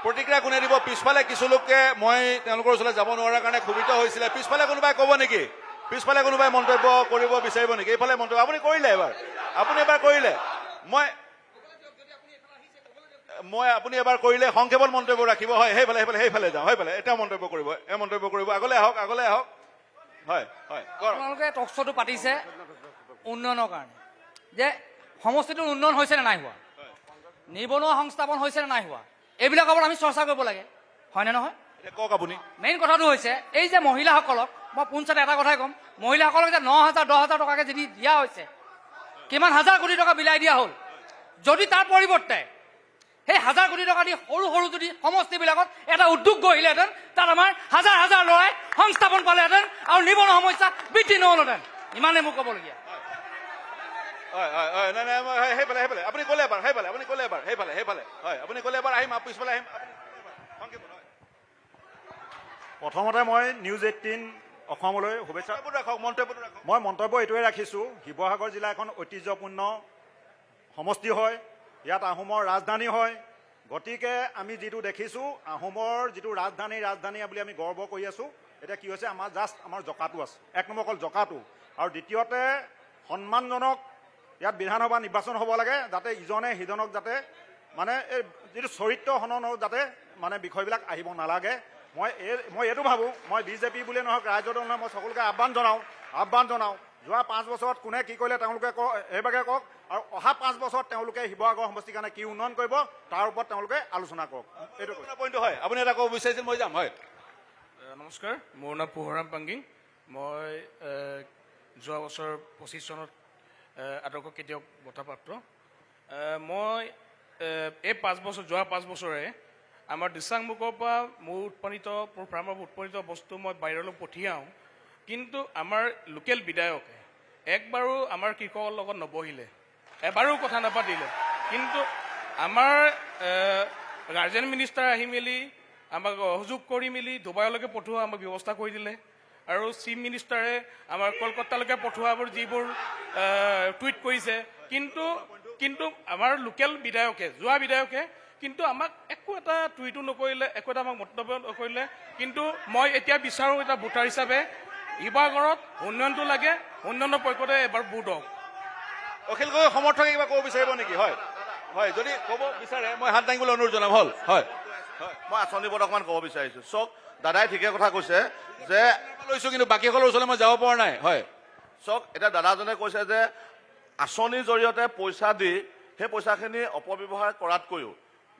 [SPEAKER 2] প্ৰতিক্ৰিয়া কোনে দিব? পিছফালে কিছু লোকে, মই তেওঁলোকৰ ওচৰলৈ যাব নোৱাৰাৰ কাৰণে ক্ষোভিত হৈছিলে। পিছফালে কোনোবাই ক'ব নেকি? পিছফালে কোনোবাই মন্তব্য কৰিব বিচাৰিব নেকি? এইফালে মন্তব্য আপুনি কৰিলে, আপুনি এবাৰ কৰিলে, আপুনি এবাৰ কৰিলে, সংক্ষেপত মন্তব্য ৰাখিব। হয়, সেইফালে যাওঁ, এতিয়া মন্তব্য কৰিব, আগলৈ আহক। হয় হয়,
[SPEAKER 21] আপোনালোকে টক শ্ব'টো পাতিছে উন্নয়নৰ কাৰণে, যে সমষ্টিটোৰ উন্নয়ন হৈছে নে নাই হোৱা, নিবনুৱা সংস্থাপন হৈছে নে নাই হোৱা, এইবিলাকৰ ওপৰত আমি চৰ্চা কৰিব লাগে, হয়নে নহয়?
[SPEAKER 2] কওক আপুনি।
[SPEAKER 21] মেইন কথাটো হৈছে এই যে মহিলাসকলক মই পোনচাতে এটা কথাই ক'ম, মহিলাসকলক যে 9,000 10,000 টকাকৈ যদি দিয়া হৈছে, কিমান হাজাৰ কোটি টকা বিলাই দিয়া হ'ল। যদি তাৰ পৰিৱৰ্তে সেই 1,000 কোটি টকা দি সৰু সৰু যদি সমষ্টিবিলাকত এটা উদ্যোগ গঢ়িলেহেঁতেন, তাত আমাৰ হাজাৰ হাজাৰ ল'ৰাই সংস্থাপন পালেহেঁতেন আৰু নিবনুৱা সমস্যা বৃদ্ধি নহ'লহেঁতেন। ইমানেই মোৰ ক'বলগীয়া।
[SPEAKER 2] সেইফালে আপুনি ক'লে এবাৰ, সেইফালে আপুনি ক'লে এবাৰ, সেইফালে হয়, আপুনি ক'লে এবাৰ আহিম, পিছফালে আহিম।
[SPEAKER 1] প্ৰথমতে মই নিউজ 18 অসমলৈ শুভেচ্ছা
[SPEAKER 2] ৰাখক, মন্তব্যটো ৰাখক।
[SPEAKER 1] মই মন্তব্য এইটোৱে ৰাখিছোঁ, শিৱসাগৰ জিলা এখন ঐতিহ্যপূৰ্ণ সমষ্টি হয়, ইয়াত আহোমৰ ৰাজধানী হয়। গতিকে আমি যিটো দেখিছোঁ, আহোমৰ যিটো ৰাজধানী বুলি আমি গৰ্ব কৰি আছোঁ, এতিয়া কি হৈছে, আমাৰ আমাৰ জকাটো আছে। 1 নম্বৰ অকল জকাটো, আৰু দ্বিতীয়তে সন্মানজনক ইয়াত বিধানসভা নিৰ্বাচন হ'ব লাগে, যাতে ইজনে সিজনক যাতে মানে এই যিটো চৰিত্ৰ হননৰ যাতে মানে বিষয়বিলাক আহিব নালাগে। মই এইটো ভাবোঁ, মই বিজেপি বুলিয়ে নহওক, ৰাইজৰ দল নহয়, মই সকলোকে আহ্বান জনাওঁ যোৱা 5 বছৰত কোনে কি কৰিলে তেওঁলোকে সেইভাগে কওক, আৰু অহা 5 বছৰত তেওঁলোকে শিৱসাগৰ সমষ্টিৰ কাৰণে কি উন্নয়ন কৰিব তাৰ ওপৰত তেওঁলোকে আলোচনা কৰক। এইটো
[SPEAKER 2] পইণ্টটো হয়, আপুনি এটা ক'ব বিচাৰিছিল, মই যাম। হয়,
[SPEAKER 22] নমস্কাৰ, মোৰ নাম পোহৰাম পাংগিং। মই যোৱা বছৰ 25 চনত আদৰ্শ খেতিয়ক বঁটাপ্ৰাপ্ত। মই এই যোৱা 5 বছৰে আমাৰ দিচাংমুখৰ পৰা মোৰ ফাৰ্মৰ উৎপাদিত বস্তু মই বাহিৰলৈ পঠিয়াওঁ, কিন্তু আমাৰ লোকেল বিধায়কে একবাৰো আমাৰ কৃষকৰ লগত নবহিলে, এবাৰো কথা নাপাতিলে। কিন্তু আমাৰ গাৰ্জেন মিনিষ্টাৰ আহি মেলি আমাক সহযোগ কৰি মেলি ডুবাইলৈকে পঠোৱা আমাক ব্যৱস্থা কৰি দিলে, আৰু চিফ মিনিষ্টাৰে আমাৰ কলকাতালৈকে পঠোৱাবোৰ যিবোৰ টুইট কৰিছে, কিন্তু আমাৰ লোকেল যোৱা বিধায়কে কিন্তু আমাক একো এটা টুইটো নকৰিলে, একো এটা আমাক মন্তব্য নকৰিলে। কিন্তু মই এতিয়া বিচাৰোঁ, এটা ভোটাৰ হিচাপে শিৱসাগৰত উন্নয়নটো লাগে, উন্নয়নৰ পক্ষতে এবাৰ ভোট হওক।
[SPEAKER 2] অখিল গগৈ সমৰ্থকে কিবা ক'ব বিচাৰিব নেকি? হয়, যদি ক'ব বিচাৰে মই হাত দাঙিবলৈ অনুৰোধ জনাম। হ'ল, হয়,
[SPEAKER 20] মই আঁচনিৰ ওপৰত অকণমান ক'ব বিচাৰিছোঁ। চাওক, দাদাই ঠিকে কথা কৈছে যে
[SPEAKER 2] লৈছোঁ, কিন্তু বাকীসকলৰ ওচৰলৈ মই যাব পৰা নাই। হয়,
[SPEAKER 20] চাওক, এতিয়া দাদাজনে কৈছে যে আঁচনিৰ জৰিয়তে পইচা দি সেই পইচাখিনি অপব্যৱহাৰ কৰাতকৈও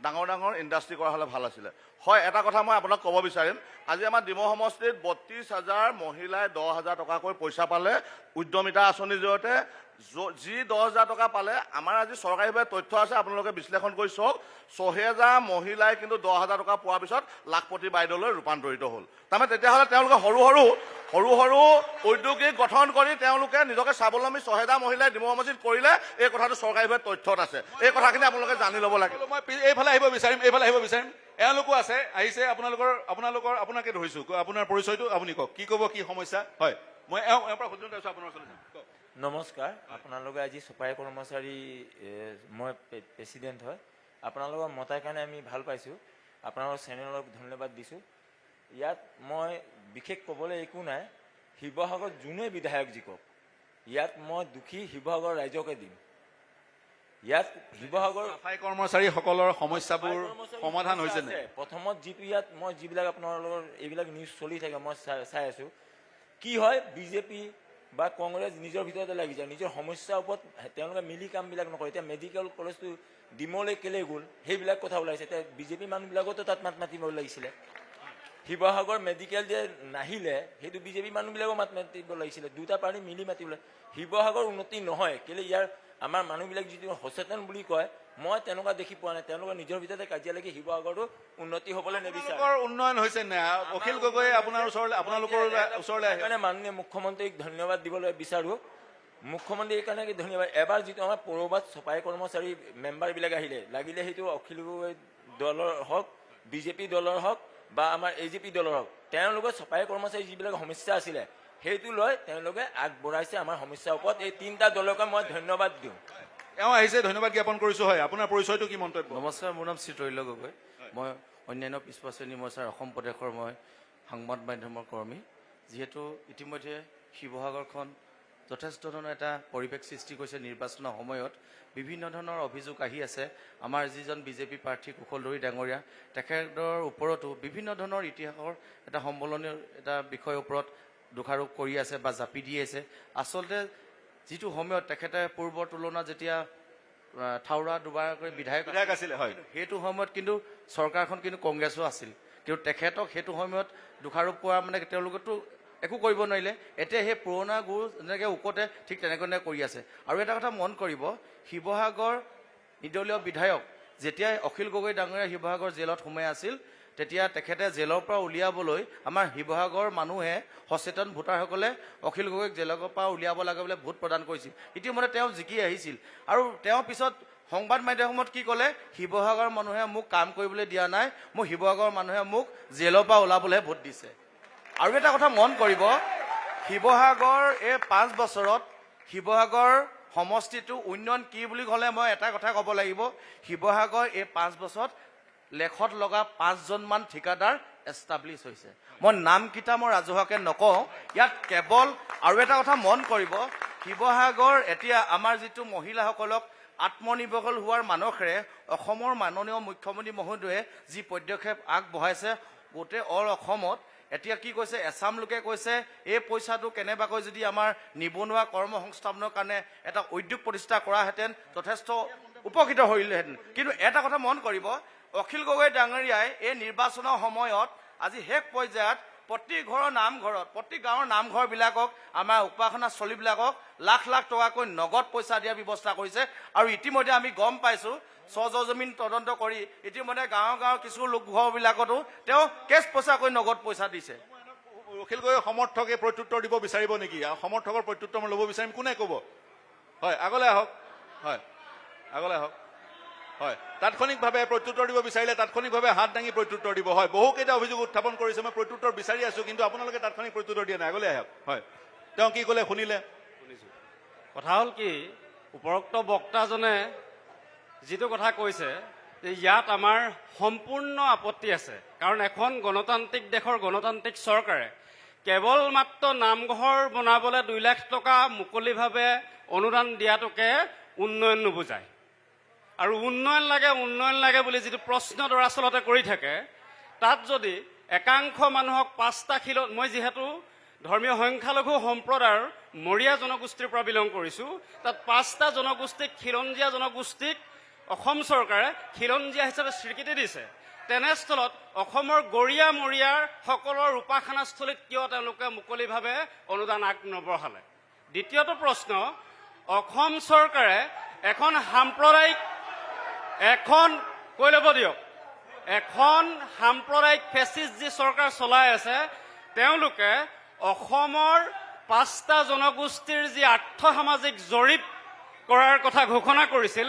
[SPEAKER 20] ডাঙৰ ডাঙৰ ইণ্ডাষ্ট্ৰি কৰা হ'লে ভাল আছিলে। হয়, এটা কথা মই আপোনাক ক'ব বিচাৰিম, আজি আমাৰ ডিমৌ সমষ্টিত 32,000 মহিলাই 10,000 টকাকৈ পইচা পালে উদ্যমিতা আঁচনিৰ জৰিয়তে। যি 10,000 টকা পালে, আমাৰ আজি চৰকাৰীভাৱে তথ্য আছে, আপোনালোকে বিশ্লেষণ কৰি চাওক, 6,000 মহিলাই কিন্তু 10,000 টকা পোৱাৰ পিছত লাখপতি বাইদেউলৈ ৰূপান্তৰিত হ'ল। তাৰমানে তেতিয়াহ'লে তেওঁলোকে সৰু সৰু উদ্যোগিক গঠন কৰি তেওঁলোকে নিজকে স্বাৱলম্বী 6,000 মহিলাই ডিমৌ সমষ্টিত কৰিলে। এই কথাটো চৰকাৰীভাৱে তথ্যত আছে, এই কথাখিনি আপোনালোকে জানি ল'ব লাগে।
[SPEAKER 2] মই এইফালে আহিব বিচাৰিম। এওঁলোকো আছে, আহিছে। আপোনাকে ধৰিছোঁ, আপোনাৰ পৰিচয়টো আপুনি কওক, কি ক'ব, কি সমস্যা? হয়, মই এওঁৰ পৰা সুধিলোঁ, তাৰপিছত আপোনাৰ ওচৰলৈ যাম।
[SPEAKER 23] নমস্কাৰ, আপোনালোকে আজি চুপাৰী কৰ্মচাৰী, মই প্ৰেচিডেণ্ট হয়। আপোনালোকক মতাৰ কাৰণে আমি ভাল পাইছোঁ, আপোনালোকৰ চেনেলক ধন্যবাদ দিছোঁ। ইয়াত মই বিশেষ ক'বলৈ একো নাই। শিৱসাগৰত যোনে বিধায়ক জিকক, ইয়াত মই দুখী শিৱসাগৰ ৰাইজকে দিম। ইয়াত শিৱসাগৰ
[SPEAKER 2] চাফাই কৰ্মচাৰীসকলৰ সমস্যাবোৰ সমাধান হৈছে নে?
[SPEAKER 23] প্ৰথমত যিটো ইয়াত মই যিবিলাক আপোনালোকৰ এইবিলাক নিউজ চলি থাকে মই চাই আছোঁ, কি হয়, বিজেপি বা কংগ্ৰেছ নিজৰ ভিতৰতে লাগি যায়, নিজৰ সমস্যাৰ ওপৰত তেওঁলোকে মিলি কামবিলাক নকৰে। এতিয়া মেডিকেল কলেজটো ডিমৌলৈ কেলে গ'ল, সেইবিলাক কথা ওলাইছে। এতিয়া বিজেপি মানুহবিলাকতো তাত মাত মাতিব লাগিছিলে। শিৱসাগৰ মেডিকেল যে নাহিলে, সেইটো বিজেপি মানুহবিলাকো মাত মাতিব লাগিছিলে। দুটা পাৰ্টি মিলি মাতিবলৈ। শিৱসাগৰ উন্নতি নহয়, কেলে ইয়াৰ আমাৰ মানুহবিলাক যিটো সচেতন বুলি কয়, মই তেনেকুৱা দেখি পোৱা নাই। তেওঁলোকৰ নিজৰ ভিতৰতে কাজিয়া লাগি শিৱসাগৰটো উন্নতি হ'বলৈ নিবিচাৰে।
[SPEAKER 2] উন্নয়ন হৈছে নে? অখিল গগৈ আপোনালোকৰ ওচৰলৈ আহে।
[SPEAKER 23] মাননীয় মুখ্যমন্ত্ৰীক ধন্যবাদ দিবলৈ বিচাৰোঁ। মুখ্যমন্ত্ৰী এইকাৰণে ধন্যবাদ, এবাৰ যিটো আমাৰ পৌৰবাদ চফাই কৰ্মচাৰী মেম্বাৰবিলাক আহিলে, লাগিলে সেইটো অখিল গগৈ দলৰ হওক, বিজেপি দলৰ হওক বা আমাৰ AJP দলৰ হওক, তেওঁলোকে চফাই কৰ্মচাৰী যিবিলাক সমস্যা আছিলে সেইটো লৈ তেওঁলোকে আগবঢ়াইছে আমাৰ সমস্যাৰ ওপৰত। এই 3টা দলকে মই ধন্যবাদ দিওঁ।
[SPEAKER 2] এওঁ আহিছে, ধন্যবাদ জ্ঞাপন কৰিছোঁ। হয়, আপোনাৰ পৰিচয়টো কি, মন্তব্য?
[SPEAKER 24] নমস্কাৰ, মোৰ নাম শ্ৰী তৈল গগৈ। মই অন্যান্য পিছপৰা শ্ৰেণী মৰ্চাৰ অসম প্ৰদেশৰ মই সংবাদ মাধ্যমৰ কৰ্মী। যিহেতু ইতিমধ্যে শিৱসাগৰখন যথেষ্ট ধৰণৰ এটা পৰিৱেশ সৃষ্টি কৰিছে, নিৰ্বাচনৰ সময়ত বিভিন্ন ধৰণৰ অভিযোগ আহি আছে। আমাৰ যিজন বিজেপি প্ৰাৰ্থী কুশলদৰী ডাঙৰীয়া, তেখেতৰ ওপৰতো বিভিন্ন ধৰণৰ ইতিহাসৰ এটা সম্বলনীয় এটা বিষয়ৰ ওপৰত দোষাৰোপ কৰি আছে বা জাপি দি আছে। আচলতে যিটো সময়ত তেখেতে পূৰ্বৰ তুলনাত যেতিয়া থাউৰা দুবাৰকৈ বিধায়ক
[SPEAKER 2] আছিলে, হয়,
[SPEAKER 24] সেইটো সময়ত কিন্তু চৰকাৰখন কিন্তু কংগ্ৰেছো আছিল, কিন্তু তেখেতক সেইটো সময়ত দোষাৰোপ কৰা মানে তেওঁলোকেতো একো কৰিব নোৱাৰিলে। এতিয়া সেই পুৰণা গুৰ যেনেকৈ উকতে ঠিক তেনেকৈ কৰি আছে। আৰু এটা কথা মন কৰিব, শিৱসাগৰ নিৰ্দলীয় বিধায়ক যেতিয়া অখিল গগৈ ডাঙৰীয়া শিৱসাগৰ জেলত সোমাই আছিল, তেতিয়া তেখেতে জেলৰ পৰা উলিয়াবলৈ আমাৰ শিৱসাগৰ মানুহে সচেতন ভোটাৰসকলে অখিল গগৈক জেলৰ পৰা উলিয়াব লাগে বুলি ভোট প্ৰদান কৰিছিল। ইতিমধ্যে তেওঁ জিকি আহিছিল আৰু তেওঁ পিছত সংবাদ মাধ্যমত কি ক'লে, শিৱসাগৰ মানুহে মোক কাম কৰিবলৈ দিয়া নাই, মোক শিৱসাগৰ মানুহে মোক জেলৰ পৰা ওলাবলৈহে ভোট দিছে। আৰু এটা কথা মন কৰিব, শিৱসাগৰ এই 5 বছৰত শিৱসাগৰ সমষ্টিটো উন্নয়ন কি বুলি ক'লে মই এটা কথা ক'ব লাগিব, শিৱসাগৰ এই 5 বছৰত লেখত লগা 5জনমান ঠিকাদাৰ এষ্টাব্লিছ হৈছে। মই নামকেইটা মই ৰাজহুৱাকৈ নকওঁ, ইয়াত কেৱল আৰু এটা কথা মন কৰিব, শিৱসাগৰ এতিয়া আমাৰ যিটো মহিলাসকলক আত্মনিৰ্ভৰশীল হোৱাৰ মানসেৰে অসমৰ মাননীয় মুখ্যমন্ত্ৰী মহোদয়ে যি পদক্ষেপ আগবঢ়াইছে গোটেই অল অসমত, এতিয়া কি কৈছে, এছাম লোকে কৈছে এই পইচাটো কেনেবাকৈ যদি আমাৰ নিবনুৱা কৰ্ম সংস্থাপনৰ কাৰণে এটা উদ্যোগ প্ৰতিষ্ঠা কৰাহেঁতেন যথেষ্ট উপকৃত হ'লেহেঁতেন। কিন্তু এটা কথা মন কৰিব, অখিল গগৈ ডাঙৰীয়াই এই নিৰ্বাচনৰ সময়ত আজি শেষ পৰ্যায়ত প্ৰতি ঘৰৰ নামঘৰত, প্ৰতি গাঁৱৰ নামঘৰবিলাকক, আমাৰ উপাসনাস্থলীবিলাকক লাখ লাখ টকাকৈ নগদ পইচা দিয়াৰ ব্যৱস্থা কৰিছে। আৰু ইতিমধ্যে আমি গম পাইছোঁ, সজমিন তদন্ত কৰি ইতিমধ্যে গাঁৱৰ কিছু লোকঘৰবিলাকতো তেওঁ কেছ পইচাকৈ নগদ পইচা দিছে।
[SPEAKER 2] অখিল গগৈ সমৰ্থকে প্ৰত্যুত্তৰ দিব বিচাৰিব নেকি? সমৰ্থকৰ প্ৰত্যুত্তৰ মই ল'ব বিচাৰিম, কোনে ক'ব? হয়, আগলৈ আহক। হয়, আগলৈ আহক। হয়, তাৎক্ষণিকভাৱে প্ৰত্যুত্তৰ দিব বিচাৰিলে তাৎক্ষণিকভাৱে হাত দাঙি প্ৰত্যুত্তৰ দিব। হয়, বহুকেইটা অভিযোগ উত্থাপন কৰিছে, মই প্ৰত্যুত্তৰ বিচাৰি আছোঁ, কিন্তু আপোনালোকে তাৎক্ষণিক প্ৰত্যুত্তৰ দিয়া নাই। আগলৈ আহক। হয়, তেওঁ কি ক'লে শুনিলে?
[SPEAKER 10] শুনিছোঁ। কথা হ'ল কি, উপৰোক্ত বক্তাজনে যিটো কথা কৈছে যে ইয়াত আমাৰ সম্পূৰ্ণ আপত্তি আছে, কাৰণ এখন গণতান্ত্ৰিক দেশৰ গণতান্ত্ৰিক চৰকাৰে কেৱল মাত্ৰ নামঘৰ বনাবলৈ 2 লাখ টকা মুকলিভাৱে অনুদান দিয়াটোকে উন্নয়ন নুবুজায়। আৰু উন্নয়ন লাগে বুলি যিটো প্ৰশ্ন দৰাচলতে কৰি থাকে, তাত যদি একাংশ মানুহক 5টা খিলন, মই যিহেতু ধৰ্মীয় সংখ্যালঘু সম্প্ৰদায়ৰ মৰিয়া জনগোষ্ঠীৰ পৰা বিলং কৰিছোঁ, তাত 5টা জনগোষ্ঠীক খিলঞ্জীয়া জনগোষ্ঠীক অসম চৰকাৰে খিলঞ্জীয়া হিচাপে স্বীকৃতি দিছে। তেনেস্থলত অসমৰ গৰীয়া মৰিয়াৰ সকলৰ উপাসনাস্থলীত কিয় তেওঁলোকে মুকলিভাৱে অনুদান আগ নবঢ়ালে? দ্বিতীয়টো প্ৰশ্ন, অসম চৰকাৰে এখন সাম্প্ৰদায়িক ফেচিষ্ট যি চৰকাৰ চলাই আছে, তেওঁলোকে অসমৰ 5টা জনগোষ্ঠীৰ যি আৰ্থসামাজিক জৰীপ কৰাৰ কথা ঘোষণা কৰিছিল,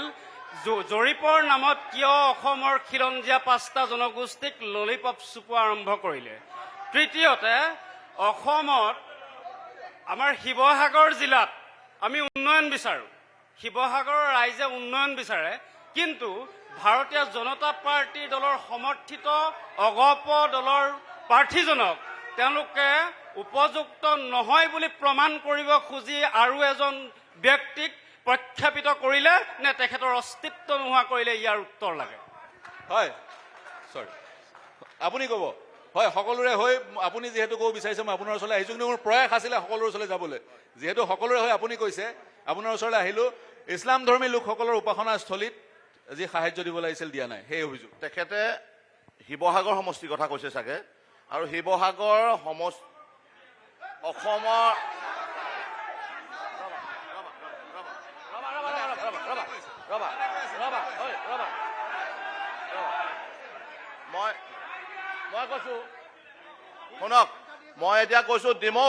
[SPEAKER 10] জৰীপৰ নামত কিয় অসমৰ খিলঞ্জীয়া 5টা জনগোষ্ঠীক ললিপপ চুপোৱা আৰম্ভ কৰিলে? তৃতীয়তে, অসমত আমাৰ শিৱসাগৰ জিলাত আমি উন্নয়ন বিচাৰোঁ, শিৱসাগৰৰ ৰাইজে উন্নয়ন বিচাৰে, কিন্তু ভাৰতীয় জনতা পাৰ্টীৰ দলৰ সমৰ্থিত অগপ দলৰ প্ৰাৰ্থীজনক তেওঁলোকে উপযুক্ত নহয় বুলি প্ৰমাণ কৰিব খুজি আৰু এজন ব্যক্তিক প্ৰখ্যাপিত কৰিলে নে তেখেতৰ অস্তিত্ব নোহোৱা কৰিলে? ইয়াৰ উত্তৰ লাগে।
[SPEAKER 2] হয়, চৰি, আপুনি ক'ব। হয়, সকলোৰে হৈ আপুনি যিহেতু ক'ব বিচাৰিছে, মই আপোনাৰ ওচৰলৈ আহিছোঁ, কিন্তু মোৰ প্ৰয়াস আছিলে সকলোৰে ওচৰলৈ যাবলৈ। যিহেতু সকলোৰে হৈ আপুনি কৈছে, আপোনাৰ ওচৰলৈ আহিলোঁ। ইছলাম ধৰ্মী লোকসকলৰ উপাসনাস্থলীত যি সাহায্য দিব লাগিছিল দিয়া নাই, সেই অভিযোগ।
[SPEAKER 20] তেখেতে শিৱসাগৰ সমষ্টিৰ কথা কৈছে চাগে, আৰু শিৱসাগৰ অসমৰ মই কৈছো শুনক, মই এতিয়া কৈছো ডিমৌ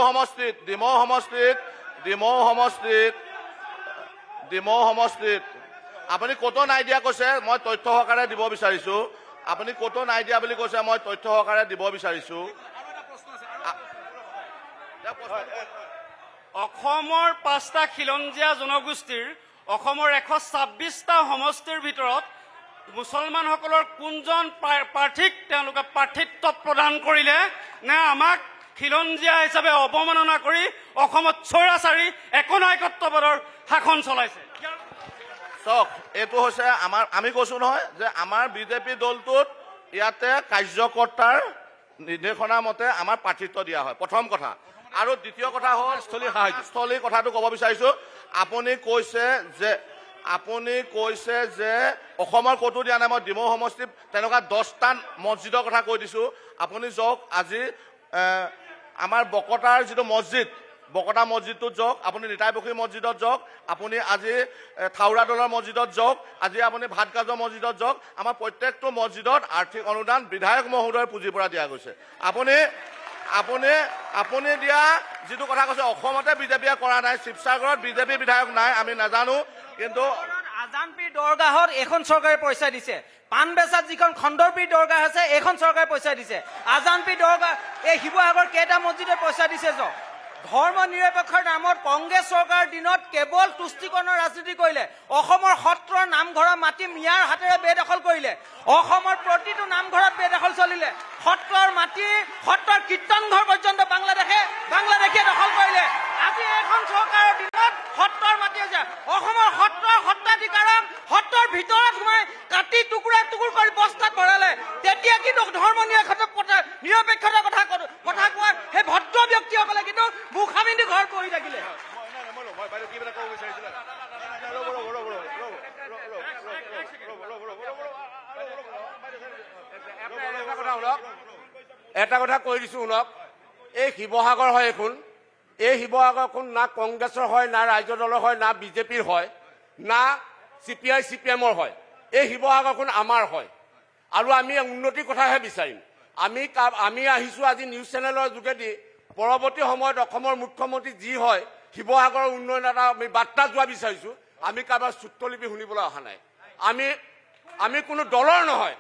[SPEAKER 20] সমষ্টিত আপুনি ক'তো নাই দিয়া কৈছে, মই তথ্য সহকাৰে দিব বিচাৰিছো। আপুনি ক'তো নাই দিয়া বুলি কৈছে, মই তথ্য সহকাৰে দিব বিচাৰিছো।
[SPEAKER 10] অসমৰ 5টা খিলঞ্জীয়া জনগোষ্ঠীৰ অসমৰ 126টা সমষ্টিৰ ভিতৰত মুছলমানসকলৰ কোনজন প্ৰাৰ্থীক তেওঁলোকে প্ৰাৰ্থিত্ব প্ৰদান কৰিলে, নে আমাক খিলঞ্জীয়া হিচাপে অৱমাননা কৰি অসমত স্বৈৰাচাৰী একনায়কত্ববাদৰ শাসন চলাইছে?
[SPEAKER 20] চাওক, এইটো হৈছে আমি কৈছো নহয় যে আমাৰ বিজেপি দলটোত ইয়াতে কাৰ্যকৰ্তাৰ নিৰ্দেশনা মতে আমাৰ প্ৰাৰ্থিত্ব দিয়া হয়, প্ৰথম কথা। আৰু দ্বিতীয় কথা হ'ল স্থলীৰ কথাটো ক'ব বিচাৰিছো। আপুনি কৈছে যে অসমৰ ক'তো দিয়া নাই, মই ডিমৌ সমষ্টিত তেনেকুৱা 10টা মছজিদৰ কথা কৈ দিছো। আপুনি যাওক, আজি আমাৰ বকতাৰ যিটো মছজিদ, বকতা মছজিদটোত যাওক, আপুনি নিতাইপুখুৰী মছজিদত যাওক, আপুনি আজি থাউৰা দলৰ মছজিদত যাওক, আজি আপুনি ভাতগাজৰ মছজিদত যাওক, আমাৰ প্ৰত্যেকটো মছজিদত আৰ্থিক অনুদান বিধায়ক মহোদয়ৰ পুঁজিৰ পৰা দিয়া গৈছে। আপুনি দিয়া যিটো কথা কৈছে অসমতে বিজেপিয়ে কৰা নাই, শিৱসাগৰত বিজেপি বিধায়ক নাই, আমি নাজানো, কিন্তু
[SPEAKER 5] আজানপীৰ দৰগাহত এখন চৰকাৰে পইচা দিছে, পাণবেচাত যিখন খণ্ডৰপীৰ দৰগাহ আছে এইখন চৰকাৰে পইচা দিছে। আজানপীৰ দৰগাহ এই শিৱসাগৰ কেইটা মছজিদে পইচা দিছে যাওক। ধৰ্ম নিৰপেক্ষৰ নামত কংগ্ৰেছ চৰকাৰৰ দিনত কেৱল তুষ্টিকৰণৰ ৰাজনীতি কৰিলে। অসমৰ সত্ৰৰ নামঘৰৰ মাটি মিয়াৰ হাতেৰে বেদখল কৰিলে। অসমৰ প্ৰতিটো নামঘৰত বেদখল চলিলে। সত্ৰৰ মাটি, সত্ৰৰ কীৰ্তন ঘৰ পৰ্যন্ত বাংলাদেশে দখল কৰিলে। আজি এখন চৰকাৰৰ দিনত সত্ৰৰ মাটি আছে। অসমৰ সত্ৰৰ সত্ৰাধিকাৰক সত্ৰৰ ভিতৰত সোমাই কাটি টুকুৰা টুকুৰ কৰি বস্তাত ভৰালে। তেতিয়া কিন্তু ধৰ্ম নিৰপেক্ষতাৰ কথা কোৱা সেই ভদ্ৰ ব্যক্তিসকলে কিন্তু মুখাবিন্দি ঘৰ পৰি থাকিলে।
[SPEAKER 4] এটা কথা কৈ দিছো শুনক, এই শিৱসাগৰ হয় এখন, এই শিৱসাগৰখন না কংগ্ৰেছৰ হয়, না ৰাজ্য দলৰ হয়, না বিজেপিৰ হয়, না CPI CPM-ৰ হয়। এই শিৱসাগৰখন আমাৰ হয় আৰু আমি উন্নতিৰ কথাহে বিচাৰিম। আমি আহিছো আজি নিউজ চেনেলৰ যোগেদি পৰৱৰ্তী সময়ত অসমৰ মুখ্যমন্ত্ৰী যি হয় শিৱসাগৰৰ উন্নয়ন এটা আমি বাৰ্তা যোৱা বিচাৰিছো। আমি কাৰোবাৰ চুত্ৰলিপি শুনিবলৈ অহা নাই। আমি কোনো দলৰ নহয়,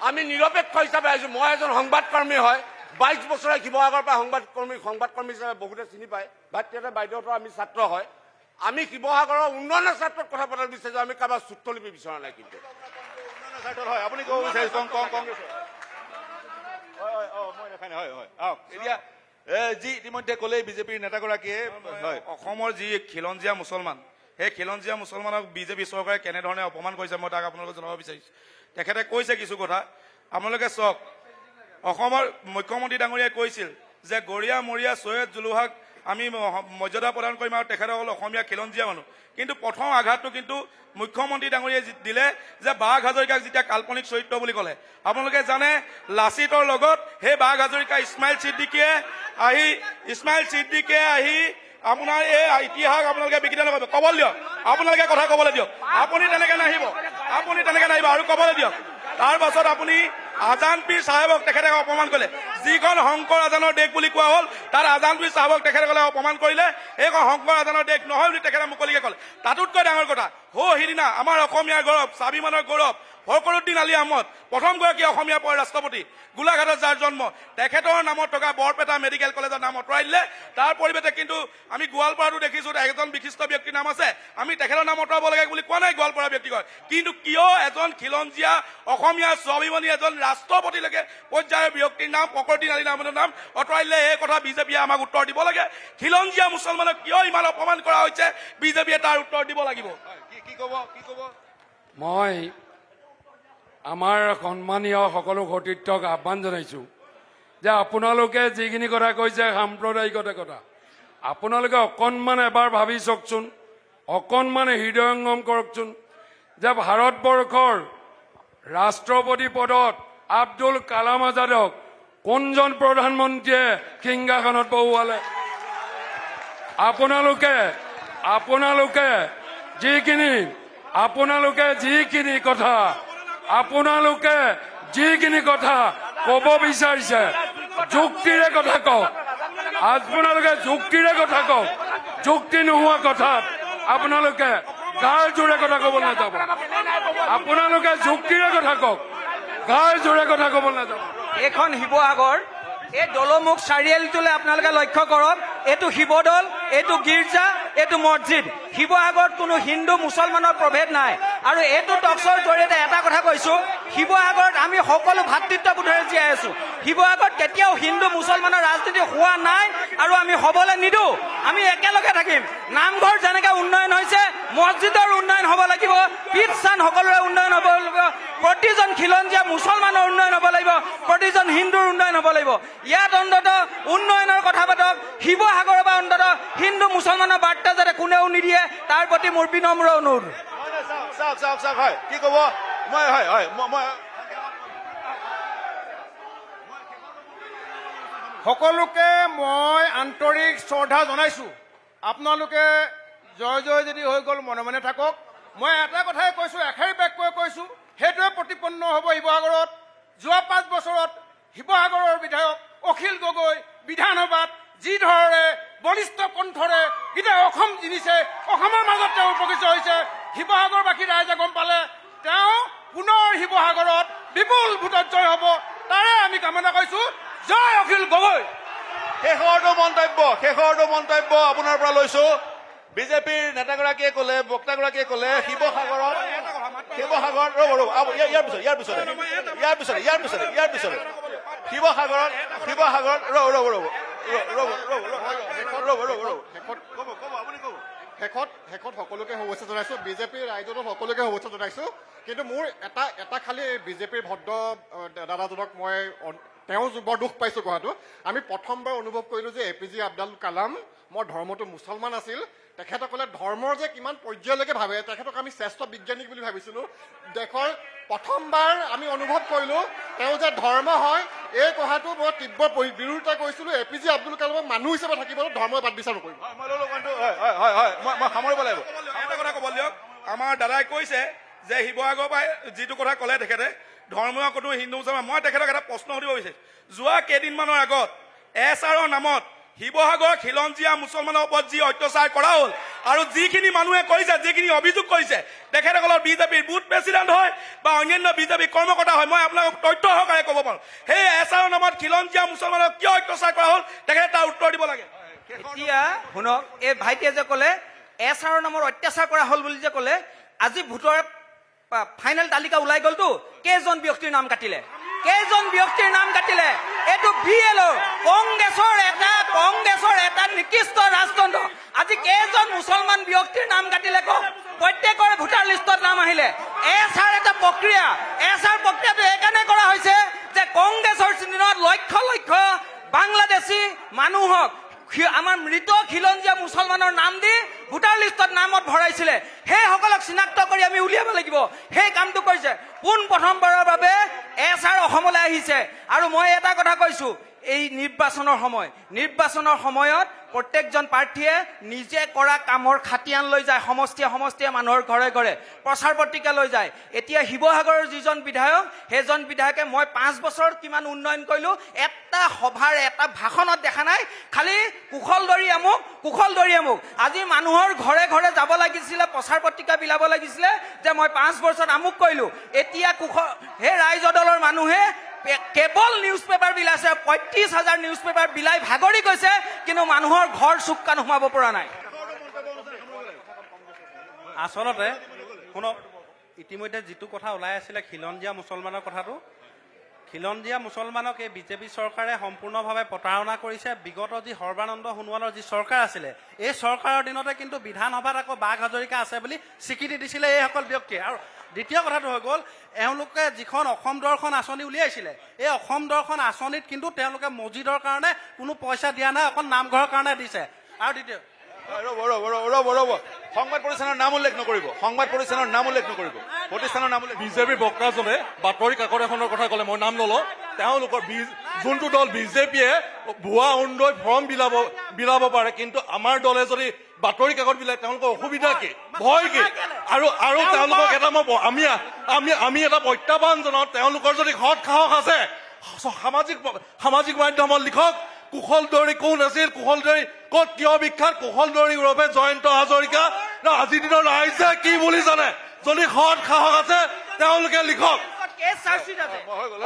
[SPEAKER 4] আমি নিৰপেক্ষ হিচাপে আহিছো। মই এজন সংবাদকৰ্মী হয়, 22 বছৰে শিৱসাগৰৰ পৰা সংবাদকৰ্মী হিচাপে বহুতে চিনি পায়। ভাতৃহঁতে বাইদেউহঁতৰ আমি ছাত্ৰ হয়। আমি শিৱসাগৰৰ উন্নয়নৰ ক্ষেত্ৰত কথা পাতিব বিচাৰিছো, আমি কাৰোবাৰ চুত্ৰলিপি বিচৰা নাই। কিন্তু
[SPEAKER 2] আপুনি ক'ব বিচাৰিছে এতিয়া যি ইতিমধ্যে ক'লে বিজেপিৰ নেতাগৰাকীয়ে
[SPEAKER 22] অসমৰ যি খিলঞ্জীয়া মুছলমান, সেই খিলঞ্জীয়া মুছলমানক বিজেপি চৰকাৰে কেনেধৰণে অপমান কৰিছে মই তাক আপোনালোকক জনাব বিচাৰিছোঁ। তেখেতে কৈছে কিছু কথা, আপোনালোকে চাওক। অসমৰ মুখ্যমন্ত্ৰী ডাঙৰীয়াই কৈছিল যে গৰিয়া মৰিয়া চৈয়দ জুলুহাক আমি মৰ্যাদা প্ৰদান কৰিম আৰু তেখেতসকল অসমীয়া খিলঞ্জীয়া মানুহ। কিন্তু প্ৰথম আঘাতটো কিন্তু মুখ্যমন্ত্ৰী ডাঙৰীয়াই দিলে যে বাঘ হাজৰিকাক যেতিয়া কাল্পনিক চৰিত্ৰ বুলি ক'লে। আপোনালোকে জানে লাচিতৰ লগত সেই বাঘ হাজৰিকা ইছমাইল ছিদ্দিকে আহি আপোনাৰ এই ইতিহাস আপোনালোকে বিকৃত নকৰিব। ক'বলৈ দিয়ক, আপোনালোকে কথা ক'বলৈ দিয়ক। আপুনি তেনেকে নাহিব আৰু ক'বলৈ দিয়ক। তাৰ পাছত আপুনি আজানপীৰ চাহেবক তেখেতে অপমান কৰিলে। যিখন শংকৰ আজানৰ দেশ বুলি কোৱা হ'ল, তাত আজানপীৰ চাহেবক তেখেতসকলে অপমান কৰিলে। সেইখন শংকৰ আজানৰ দেশ নহয় বুলি তেখেতে মুকলিকে ক'লে। তাতোতকৈ ডাঙৰ কথা, সিদিনা আমাৰ অসমীয়াৰ গৌৰৱ, স্বাভিমানৰ গৌৰৱ ফখৰুদ্দিন আলী আহমদ, প্ৰথমগৰাকী অসমীয়া ৰাষ্ট্ৰপতি, গোলাঘাটত যাৰ জন্ম, তেখেতৰ নামত থকা বৰপেটা মেডিকেল কলেজৰ নাম আঁতৰাই দিলে। তাৰ পৰিৱৰ্তে কিন্তু আমি গোৱালপাৰাতো দেখিছো এজন বিশিষ্ট ব্যক্তিৰ নাম আছে, আমি তেখেতৰ নাম আঁতৰাব লাগে বুলি কোৱা নাই গোৱালপাৰা ব্যক্তিগত। কিন্তু কিয় এজন খিলঞ্জীয়া অসমীয়া স্বাভিমানী এজন ৰাষ্ট্ৰপতিলৈকে পৰ্যায়ৰ ব্যক্তিৰ নাম ফখৰুদ্দিন আলী আহমদৰ নাম আঁতৰাই দিলে? এই কথা বিজেপিয়ে আমাক উত্তৰ দিব লাগে। খিলঞ্জীয়া মুছলমানক কিয় ইমান অপমান কৰা হৈছে, বিজেপিয়ে তাৰ উত্তৰ দিব লাগিব।
[SPEAKER 2] কি ক'ব?
[SPEAKER 6] মই আমাৰ সন্মানীয় সকলো সতীৰ্থক আহ্বান জনাইছোঁ যে আপোনালোকে যিখিনি কথা কৈছে সাম্প্ৰদায়িকতাৰ কথা, আপোনালোকে অকণমান এবাৰ ভাবি চাওকচোন, অকণমান হৃদয়ংগম কৰকচোন যে ভাৰতবৰ্ষৰ ৰাষ্ট্ৰপতি পদত আব্দুল কালাম আজাদক কোনজন প্ৰধানমন্ত্ৰীয়ে সিংহাসনত বহুৱালে? আপোনালোকে যিখিনি কথা ক'ব বিচাৰিছে যুক্তিৰে কথা কওক। আপোনালোকে যুক্তিৰে কথা কওক। যুক্তি নোহোৱা কথাত আপোনালোকে গাৰ জোৰে কথা ক'ব নাযাব। আপোনালোকে যুক্তিৰে কথা কওক, গাৰ জোৰে কথা ক'ব নাযাব।
[SPEAKER 5] এইখন শিৱসাগৰ, এই দলমুখ চাৰিআলিটোলৈ আপোনালোকে লক্ষ্য কৰক। এইটো শিৱদৌল, এইটো গীৰ্জা, এইটো মছজিদ। শিৱসাগৰত কোনো হিন্দু মুছলমানৰ প্ৰভেদ নাই। আৰু এইটো টকছৰ জৰিয়তে এটা কথা কৈছো, শিৱসাগৰত আমি সকলো ভাতৃত্ববোধেৰে জীয়াই আছো। শিৱসাগৰত কেতিয়াও হিন্দু মুছলমানৰ ৰাজনীতি হোৱা নাই আৰু আমি হ'বলৈ নিদিওঁ। আমি একেলগে থাকিম। নামঘৰ যেনেকে উন্নয়ন হৈছে, মছজিদৰ উন্নয়ন হ'ব লাগিব, পীঠস্থান সকলোৰে উন্নয়ন হ'ব লাগিব, প্ৰতিজন খিলঞ্জীয়া মুছলমানৰ উন্নয়ন হ'ব লাগিব, প্ৰতিজন হিন্দুৰ উন্নয়ন হ'ব লাগিব। ইয়াত অন্তত উন্নয়নৰ কথা পাতক। শিৱসাগৰৰ পৰা অন্তত হিন্দু মুছলমানৰ বাৰ্তা যাতে কোনেও নিদিয়ে, তাৰ প্ৰতি মোৰ বিনম্ৰ অনুৰোধ।
[SPEAKER 2] চাওক হয়, কি ক'ব? মই
[SPEAKER 11] সকলোকে মই আন্তৰিক শ্ৰদ্ধা জনাইছোঁ। আপোনালোকে জয় জয় যদি হৈ গ'ল মনে মনে থাকক। মই এটা কথাই কৈছোঁ, এষাৰি বাক্যই কৈছোঁ, সেইটোৱে প্ৰতিপন্ন হ'ব শিৱসাগৰত। যোৱা 5 বছৰত শিৱসাগৰৰ বিধায়ক অখিল গগৈ বিধানসভাত যি ধৰণে বলিষ্ঠ কণ্ঠৰে গোটেই অসম জিনিছে, অসমৰ মাজত তেওঁ উপকৃত হৈছে। শিৱসাগৰবাসী ৰাইজে গম পালে তেওঁ পুনৰ শিৱসাগৰত বিপুল ভোটত জয় হ'ব, তাৰে আমি কামনা কৰিছোঁ। জয় অখিল গগৈ।
[SPEAKER 2] শেষৰটো মন্তব্য আপোনাৰ পৰা লৈছো। বিজেপিৰ নেতাগৰাকীয়ে ক'লে, বক্তাগৰাকীয়ে ক'লে শিৱসাগৰ
[SPEAKER 9] শেষত সকলোকে শুভেচ্ছা জনাইছোঁ। বিজেপিৰ ৰাইজতো সকলোকে শুভেচ্ছা জনাইছোঁ। কিন্তু মোৰ এটা খালি বিজেপিৰ ভদ্ৰ দাদাজনক মই তেওঁ বৰ দুখ পাইছোঁ কথাটো। আমি প্ৰথমবাৰ অনুভৱ কৰিলোঁ যে APJ আব্দুল কালাম, মোৰ ধৰ্মটো মুছলমান আছিল, তেখেতসকলে ধৰ্মৰ যে কিমান পৰ্যায়লৈকে ভাবে, তেখেতক আমি শ্ৰেষ্ঠ বিজ্ঞানিক বুলি ভাবিছিলোঁ। দেশৰ প্ৰথমবাৰ আমি অনুভৱ কৰিলোঁ তেওঁ যে ধৰ্ম হয়, এই কথাটো মই তীব্ৰ বিৰোধিতা কৰিছিলোঁ। APJ আব্দুল কালামক মানুহ হিচাপে থাকিবলৈ ধৰ্মৰ বাদ বিচাৰ নকৰিব।
[SPEAKER 2] মই সামৰিব লাগিব।
[SPEAKER 7] এটা কথা ক'ব দিয়ক, আমাৰ দাদাই কৈছে যে শিৱসাগৰৰ পৰা যিটো কথা ক'লে তেখেতে ধৰ্মীয় কোনো হিন্দু মুছলমান, মই তেখেতক এটা প্ৰশ্ন সুধিব বিচাৰিছোঁ। যোৱা কেইদিনমানৰ আগত SRৰ নামত শিৱসাগৰ খিলঞ্জীয়া মুছলমানৰ ওপৰত যি অত্যাচাৰ কৰা হ'ল আৰু যিখিনি মানুহে কৰিছে, যিখিনি অভিযোগ কৰিছে, তেখেতসকলৰ বিজেপিৰ বুথ প্ৰেচিডেণ্ট হয় বা অন্যান্য বিজেপি কৰ্মকৰ্তা হয়, মই আপোনালোকক তথ্য সহকাৰে ক'ব পাৰোঁ। সেই SRৰ নামত খিলঞ্জীয়া মুছলমানক কিয় অত্যাচাৰ কৰা হ'ল, তেখেতে তাৰ উত্তৰ দিব লাগে।
[SPEAKER 5] এতিয়া শুনক, এই ভাইটিয়ে যে ক'লে SRৰ নামৰ অত্যাচাৰ কৰা হ'ল বুলি যে ক'লে, আজি ভোটৰ ফাইনেল তালিকা ওলাই গ'লতো, কেইজন ব্যক্তিৰ নাম কাটিলে, এইটো BLO কংগ্ৰেছৰ এটা নিকৃষ্ট ৰাজতন্ত্ৰ। আজি কেইজন মুছলমান ব্যক্তিৰ নাম কাটিলে কওক, প্ৰত্যেকৰে ভোটাৰ লিষ্টত নাম আহিলে। SR এটা প্ৰক্ৰিয়া, SR প্ৰক্ৰিয়াটো এইকাৰণে কৰা হৈছে যে কংগ্ৰেছৰ দিনত লক্ষ লক্ষ বাংলাদেশী মানুহক আমাৰ মৃত খিলঞ্জীয়া মুছলমানৰ নাম দি ভোটাৰ লিষ্টত নামত ভৰাইছিলে, সেইসকলক চিনাক্ত কৰি আমি উলিয়াব লাগিব। সেই কামটো কৰিছে। পোনপ্ৰথমবাৰৰ বাবে SR অসমলৈ আহিছে। আৰু মই এটা কথা কৈছোঁ, এই নিৰ্বাচনৰ সময়ত প্ৰত্যেকজন প্ৰাৰ্থীয়ে নিজে কৰা কামৰ খাতিয়ান লৈ যায়, সমষ্টিয়ে মানুহৰ ঘৰে ঘৰে প্ৰচাৰ পত্ৰিকা লৈ যায়। এতিয়া শিৱসাগৰৰ যিজন বিধায়ক, সেইজন বিধায়কে মই 5 বছৰত কিমান উন্নয়ন কৰিলোঁ, এটা সভাৰ এটা ভাষণত দেখা নাই, খালি কুশলদৰী আমুক। আজি মানুহৰ ঘৰে ঘৰে যাব লাগিছিলে, প্ৰচাৰ পত্ৰিকা বিলাব লাগিছিলে যে মই 5 বছৰত আমুক কৰিলোঁ। এতিয়া সেই ৰাইজৰ দলৰ মানুহে কেৱল নিউজ পেপাৰ বিলাইছে, 35,000 নিউজ পেপাৰ বিলাই ভাগৰি গৈছে, কিন্তু মানুহৰ ঘৰ চুক কাণ সোমাব পৰা নাই।
[SPEAKER 10] আচলতে শুনক, ইতিমধ্যে যিটো কথা ওলাই আছিলে খিলঞ্জীয়া মুছলমানৰ কথাটো, খিলঞ্জীয়া মুছলমানক এই বিজেপি চৰকাৰে সম্পূৰ্ণভাৱে প্ৰতাৰণা কৰিছে। বিগত যি সৰ্বানন্দ সোণোৱালৰ যি চৰকাৰ আছিলে, এই চৰকাৰৰ দিনতে কিন্তু বিধানসভাত আকৌ বাঘ হাজৰিকা আছে বুলি স্বীকৃতি দিছিলে এইসকল ব্যক্তিয়ে। আৰু দ্বিতীয় কথাটো হৈ গ'ল, এওঁলোকে যিখন অসম দৰ্শন আঁচনি উলিয়াইছিলে, এই অসম দৰ্শন আঁচনিত কিন্তু তেওঁলোকে মছজিদৰ কাৰণে কোনো পইচা দিয়া নাই, অকল নামঘৰৰ কাৰণে দিছে। আৰু দ্বিতীয়
[SPEAKER 2] সংবাদ প্ৰতিষ্ঠানৰ নাম উল্লেখ নকৰিব, প্ৰতিষ্ঠানৰ নাম উল্লেখ।
[SPEAKER 12] বিজেপিৰ বক্তাজনে বাতৰি কাকত এখনৰ কথা ক'লে, মই নাম নলওঁ। তেওঁলোকৰ যোনটো দল বিজেপিয়ে ভুৱা অৰুণোদয় ফৰ্ম বিলাব পাৰে, কিন্তু আমাৰ দলে যদি বাতৰি কাকত বিলায় তেওঁলোকৰ অসুবিধা কি, ভয় কি? আৰু তেওঁলোকক এটা আমি এটা প্ৰত্যাহ্বান জনাওঁ, তেওঁলোকৰ যদি সৎ সাহস আছে সামাজিক মাধ্যমত লিখক, কুশলদৰী কোন আছিল, কুশলদৰী ক'ত কিয় বিখ্যাত, কুশলদৰী ওৰফে জয়ন্ত হাজৰিকা আজিৰ দিনৰ ৰাইজে কি বুলি জানে। যদি সৎ সাহস আছে তেওঁলোকে লিখক।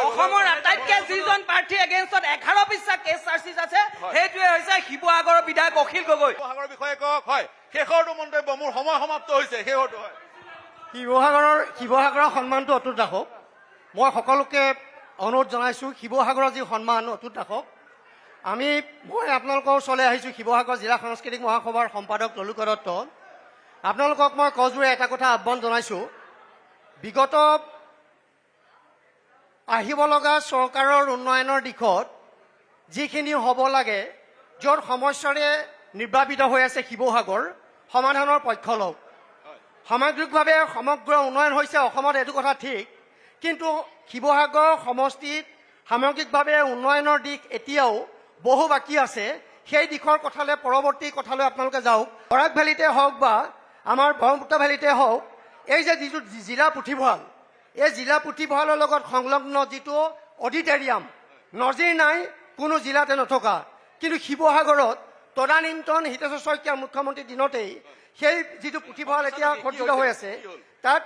[SPEAKER 5] অসমৰ আটাইতকৈ যিজন প্ৰাৰ্থী এগেইনষ্টত 11 পৃষ্ঠা কেছ চাৰ্জশ্বিট আছে, সেইটোৱে হৈছে শিৱসাগৰৰ বিধায়ক অখিল গগৈ।
[SPEAKER 2] শিৱসাগৰৰ বিষয়ে কওক। হয়, শেষৰটো মন্তব্য, মোৰ সময় সমাপ্ত হৈছে, শেষৰটো হয়।
[SPEAKER 13] শিৱসাগৰৰ সন্মানটো অটুট ৰাখক। মই সকলোকে অনুৰোধ জনাইছোঁ, শিৱসাগৰৰ যি সন্মান অটুট ৰাখক। মই আপোনালোকৰ ওচৰলৈ আহিছোঁ, শিৱসাগৰ জিলা সাংস্কৃতিক মহাসভাৰ সম্পাদক তলুকা দত্ত। আপোনালোকক মই কজোৰে এটা কথা আহ্বান জনাইছোঁ, বিগত আহিব লগা চৰকাৰৰ উন্নয়নৰ দিশত যিখিনি হ'ব লাগে, য'ত সমস্যাৰে নিৰ্বাপিত হৈ আছে শিৱসাগৰ, সমাধানৰ পক্ষ লওক। সামগ্ৰিকভাৱে সমগ্ৰ উন্নয়ন হৈছে অসমত, এইটো কথা ঠিক, কিন্তু শিৱসাগৰ সমষ্টিত সামগ্ৰিকভাৱে উন্নয়নৰ দিশ এতিয়াও বহু বাকী আছে সেই দিশৰ কথালৈ পৰৱৰ্তী কথালৈ আপোনালোকে যাওক। বৰাক ভেলীতে হওক বা আমাৰ ব্ৰহ্মপুত্ৰ ভেলীতে হওক, এই যে যিটো জিলা পুথিভঁৰাল, এই জিলা পুথিভঁৰালৰ লগত সংলগ্ন যিটো অডিটৰিয়াম, নজিৰ নাই কোনো জিলাতে নথকা। কিন্তু শিৱসাগৰত তদানীন্তন হিতেশ্বৰ শইকীয়া মুখ্যমন্ত্ৰীৰ দিনতেই সেই যিটো পুথিভঁৰাল এতিয়া খোদিত হৈ আছে, তাত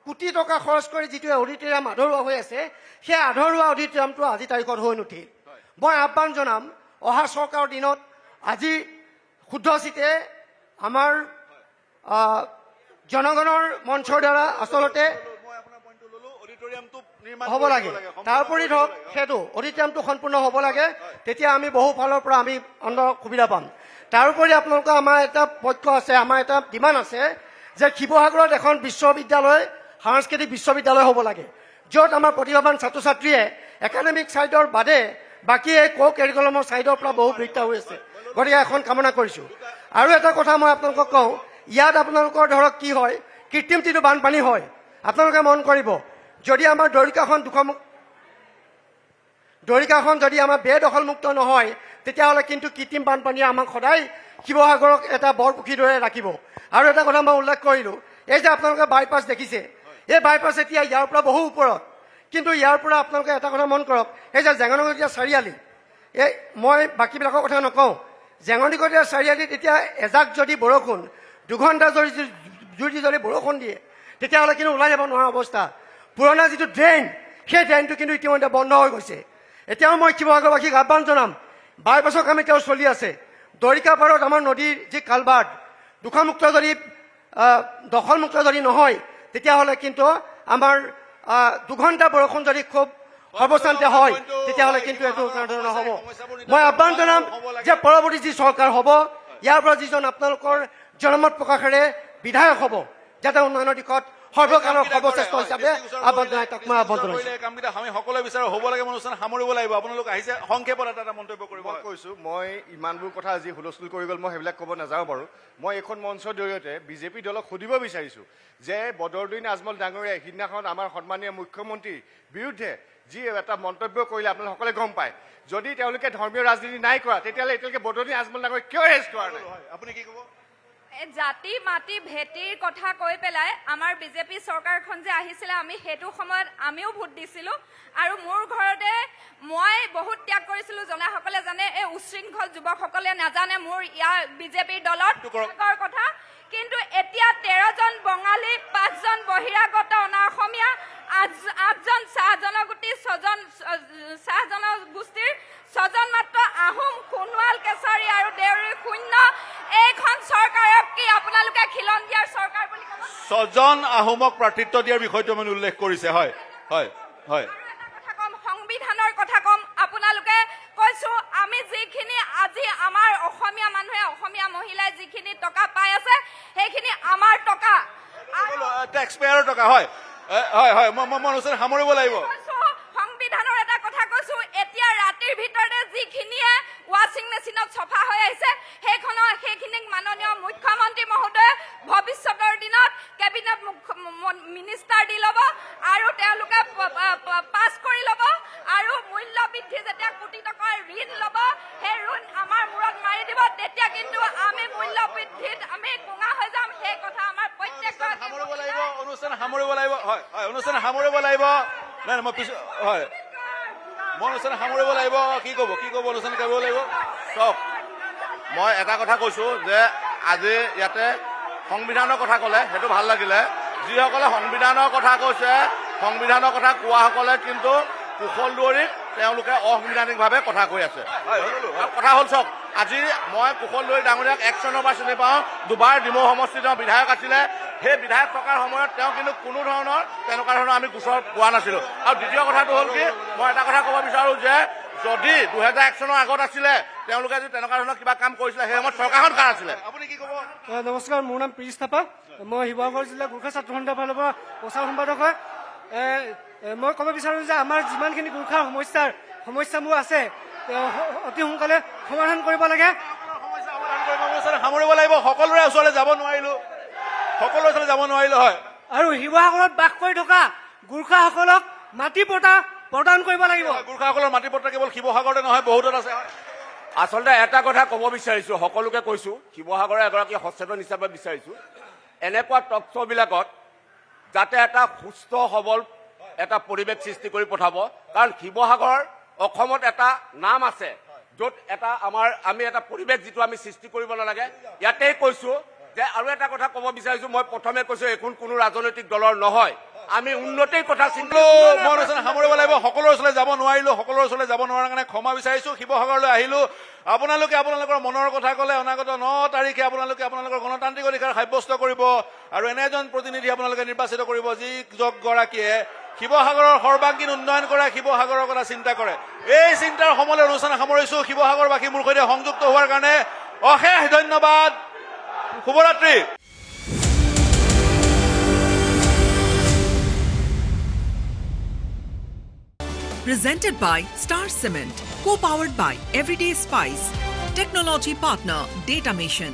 [SPEAKER 13] কোটি টকা খৰচ কৰি যিটো অডিটৰিয়াম আধৰুৱা হৈ আছে, সেই আধৰুৱা অডিটৰিয়ামটো আজি তাৰিখত হৈ নুঠিল। মই আহ্বান জনাম, অহা চৰকাৰৰ দিনত আজি শুদ্ধ চিতে আমাৰ জনগণৰ মঞ্চৰ দ্বাৰা আচলতে হ'ব লাগে। তাৰোপৰি ধৰক সেইটো অডিটৰিয়ামটো সম্পূৰ্ণ হ'ব লাগে, তেতিয়া আমি বহু ফালৰ পৰা আমি সুবিধা পাম। তাৰোপৰি আপোনালোকৰ আমাৰ এটা পক্ষ আছে, আমাৰ এটা ডিমাণ্ড আছে যে শিৱসাগৰত এখন বিশ্ববিদ্যালয়, সাংস্কৃতিক বিশ্ববিদ্যালয় হ'ব লাগে, য'ত আমাৰ প্ৰতিভাৱান ছাত্ৰ ছাত্ৰীয়ে একাডেমিক ছাইডৰ বাদে বাকী এই কাৰিকুলামৰ ছাইডৰ পৰা বহু বৃত্তা হৈ আছে। গতিকে এখন কামনা কৰিছোঁ। আৰু এটা কথা মই আপোনালোকক কওঁ, ইয়াত আপোনালোকৰ ধৰক কি হয়, কৃত্ৰিম যিটো বানপানী হয়, আপোনালোকে মন কৰিব, যদি আমাৰ দৰিকাখন যদি আমাৰ বেদখলমুক্ত নহয়, তেতিয়াহ'লে কিন্তু কৃত্ৰিম বানপানীয়ে আমাক সদায় শিৱসাগৰক এটা বৰপুখুৰীৰ দৰে ৰাখিব। আৰু এটা কথা মই উল্লেখ কৰিলোঁ, এই যে আপোনালোকে বাইপাছ দেখিছে, এই বাইপাছ এতিয়া ইয়াৰ পৰা বহু ওপৰত, কিন্তু ইয়াৰ পৰা আপোনালোকে এটা কথা মন কৰক, এই যে জেঙনিকটীয়া চাৰিআলি, এই মই বাকীবিলাকৰ কথা নকওঁ, জেঙনিকটীয়া চাৰিআলিত এতিয়া এজাক যদি বৰষুণ, দুঘণ্টা যদি বৰষুণ দিয়ে, তেতিয়াহ'লে কিন্তু ওলাই যাব নোৱাৰা অৱস্থা। পুৰণা যিটো ড্ৰেইন, সেই ড্ৰেইনটো কিন্তু ইতিমধ্যে বন্ধ হৈ গৈছে। এতিয়াও মই শিৱসাগৰবাসীক আহ্বান জনাম, বাইপাছৰ কাম এতিয়াও চলি আছে। দৰিকা পাৰত আমাৰ নদীৰ যি কালভাৰ্ট, দখলমুক্ত যদি নহয়, তেতিয়াহ'লে কিন্তু আমাৰ 2 ঘণ্টা বৰষুণ যদি খুব সৰ্বস্থানতে হয়, তেতিয়াহ'লে কিন্তু এইটো ধৰণৰ হ'ব। মই আহ্বান জনাম যে পৰৱৰ্তী যি চৰকাৰ হ'ব, ইয়াৰ পৰা যিজন আপোনালোকৰ জনমত প্ৰকাশেৰে বিধায়ক হ'ব, যাতে উন্নয়নৰ দিশত সৰ্বকালৰ সৰ্বশ্ৰেষ্ঠ হিচাপে আহ্বান জনাই তাক মই আহ্বান জনাইছোঁ।
[SPEAKER 2] কামকেইটা আমি সকলোৱে বিচাৰোঁ হ'ব লাগে, অনুষ্ঠান সামৰিব লাগিব। আপোনালোক আহিছে, সংক্ষেপত এটা মন্তব্য কৰিব।
[SPEAKER 14] মই কৈছোঁ, মই ইমানবোৰ কথা আজি হুলস্থুল কৰি গ'ল, মই সেইবিলাক ক'ব নাযাওঁ বাৰু। মই এইখন মঞ্চৰ জৰিয়তে বিজেপি দলক সুধিব বিচাৰিছোঁ যে বদৰুদ্দিন আজমল ডাঙৰীয়াই সিদিনাখন আমাৰ সন্মানীয় মুখ্যমন্ত্ৰীৰ বিৰুদ্ধে যি এটা মন্তব্য কৰিলে আপোনালোকে সকলোৱে গম পায়। যদি তেওঁলোকে ধৰ্মীয় ৰাজনীতি নাই কৰা, তেতিয়াহ'লে এতিয়ালৈকে বদৰুদ্দিন আজমল ডাঙৰীয়াক কিয় এৰেষ্ট কৰা নাই?
[SPEAKER 2] আপুনি কি ক'ব?
[SPEAKER 15] জাতি মাটি ভেটিৰ কথা কৈ পেলাই আমাৰ বিজেপি চৰকাৰখন যে আহিছিলে, আমি সেইটো সময়ত আমিও ভোট দিছিলোঁ। আৰু মোৰ ঘৰতে মই বহুত ত্যাগ কৰিছিলোঁ, জনাসকলে জানে, এই উচ্ছৃংখল যুৱকসকলে নাজানে মোৰ ইয়াৰ বিজেপিৰ দলত কথা। কিন্তু এতিয়া 13জন বঙালী, 5জন বহিৰাগত অনা অসমীয়া, 8জন চাহ জনগোষ্ঠীৰ, 6জন মাত্ৰ আহোম, সোণোৱাল, কেছাৰী আৰু দেউৰী শূন্য। এইখন চৰকাৰক কি আপোনালোকে খিলন দিয়াৰ চৰকাৰ বুলি ক'ব?
[SPEAKER 2] 6জন আহোমক প্ৰাৰ্থিত্ব দিয়াৰ বিষয়টো মানে উল্লেখ কৰিছে। হয় হয় হয়।
[SPEAKER 15] সংবিধানৰ কথা কম, আপোনালোকে কৈছো আমি যিখিনি আজি আমাৰ অসমীয়া মানুহে, অসমীয়া মহিলাই যিখিনি টকা পাই আছে, সেইখিনি আমাৰ টকা,
[SPEAKER 2] টেক্স পেয়াৰৰ টকা। হয় হয় হয়, মই অনুষ্ঠান সামৰিব লাগিব।
[SPEAKER 15] সংবিধানৰ এটা কথা কৈছো, এতিয়া ৰাতিৰ ভিতৰতে যিখিনিয়ে ৱাশ্বিং মেচিনত চফা হৈ আহিছে, সেইখিনিক মাননীয় মুখ্যমন্ত্ৰী মহোদয়ে ভৱিষ্যতৰ দিনত কেবিনেট মিনিষ্টাৰ দি ল'ব আৰু তেওঁলোকে পাছ কৰি ল'ব। আৰু মূল্য বৃদ্ধি যেতিয়া কোটি টকাৰ ঋণ ল'ব, সেই ঋণ আমাৰ মূৰত মাৰি দিব, তেতিয়া কিন্তু আমি মূল্য বৃদ্ধিত আমি কোঙা হৈ যাম। সেই কথা আমাৰ প্ৰত্যেকগৰাকী
[SPEAKER 2] অনুষ্ঠান সামৰিব লাগিব। হয় হয়, অনুষ্ঠান সামৰিব লাগিব। নাই মই হয়, মই অনুষ্ঠান সামৰিব লাগিব। কি ক'ব অনুষ্ঠান কৰিব লাগিব?
[SPEAKER 20] চাওক, মই এটা কথা কৈছোঁ যে আজি ইয়াতে সংবিধানৰ কথা ক'লে সেইটো ভাল লাগিলে। যিসকলে সংবিধানৰ কথা কৈছে, সংবিধানৰ কথা কোৱাসকলে কিন্তু কুশল দুৱৰীক তেওঁলোকে অসাংবিধানিকভাৱে কথা কৈ আছে। কথা হ'ল, চাওক, আজি মই কুশল দুৱৰী ডাঙৰীয়াক 1 চনৰ পৰা চিনি পাওঁ, 2বাৰ ডিমৌ সমষ্টিত বিধায়ক আছিলে। সেই বিধায়ক থকাৰ সময়ত তেওঁ কিন্তু কোনো ধৰণৰ তেনেকুৱা ধৰণৰ আমি গোচৰ পোৱা নাছিলোঁ। আৰু দ্বিতীয় কথাটো হ'ল কি, মই এটা কথা ক'ব বিচাৰোঁ যে যদি 2001 চনৰ আগত আছিলে, তেওঁলোকে যদি তেনেকুৱা ধৰণৰ কিবা কাম কৰিছিলে, সেই সময়ত চৰকাৰখন কাৰ আছিলে?
[SPEAKER 2] আপুনি কি ক'ব?
[SPEAKER 13] নমস্কাৰ, মোৰ নাম প্ৰীজ থাপা, মই শিৱসাগৰ জিলা গোৰ্খা ছাত্ৰ সন্থাৰ ফালৰ পৰা প্ৰচাৰ সম্পাদক হয়। মই ক'ব বিচাৰোঁ যে আমাৰ যিমানখিনি গোৰ্খাৰ সমস্যাবোৰ আছে, অতি সোনকালে সমাধান কৰিব লাগে।
[SPEAKER 2] সামৰিব লাগিব। সকলোৰে ওচৰলৈ যাব নোৱাৰিলোঁ। হয়।
[SPEAKER 13] আৰু শিৱসাগৰত বাস কৰি থকা গোৰ্খাসকলক মাটি পতা প্ৰদান কৰিব লাগিব।
[SPEAKER 2] গোৰ্খাসকলৰ মাটি পত্ৰ কেৱল শিৱসাগৰতে নহয় বহুতত আছে।
[SPEAKER 4] আচলতে এটা কথা ক'ব বিচাৰিছোঁ, সকলোকে কৈছোঁ, শিৱসাগৰৰ এগৰাকী সচেতন হিচাপে বিচাৰিছোঁ, এনেকুৱা টক শ্ব'বিলাকত যাতে এটা সুস্থ সবল এটা পৰিৱেশ সৃষ্টি কৰি পঠাব। কাৰণ শিৱসাগৰ অসমত এটা নাম আছে, য'ত এটা আমি এটা পৰিৱেশ যিটো আমি সৃষ্টি কৰিব নালাগে। ইয়াতেই কৈছোঁ যে আৰু এটা কথা ক'ব বিচাৰিছোঁ, মই প্ৰথমে কৈছোঁ এইখন কোনো ৰাজনৈতিক দলৰ নহয়, আমি উন্নতিৰ কথা চিন্তা
[SPEAKER 2] মই অনুষ্ঠান সামৰিব লাগিব। সকলোৰ ওচৰলৈ যাব নোৱাৰিলোঁ, সকলোৰ ওচৰলৈ যাব নোৱাৰাৰ কাৰণে ক্ষমা বিচাৰিছোঁ। শিৱসাগৰলৈ আহিলোঁ, আপোনালোকে আপোনালোকৰ মনৰ কথা ক'লে অনাগত 9 তাৰিখে আপোনালোকে আপোনালোকৰ গণতান্ত্ৰিক অধিকাৰ সাব্যস্ত কৰিব আৰু এনে এজন প্ৰতিনিধি আপোনালোকে নিৰ্বাচিত কৰিব যি গৰাকীয়ে শিৱসাগৰৰ সৰ্বাংগীন উন্নয়ন কৰা, শিৱসাগৰৰ কথা চিন্তা কৰে। এই চিন্তাৰ সময়লৈ অনুষ্ঠান সামৰিছোঁ। শিৱসাগৰবাসী মোৰ সৈতে সংযুক্ত হোৱাৰ কাৰণে অশেষ ধন্যবাদ। শুভৰাত্ৰি।
[SPEAKER 8] Presented by Star Cement, co-powered by Everyday Spice, technology partner Data Mission.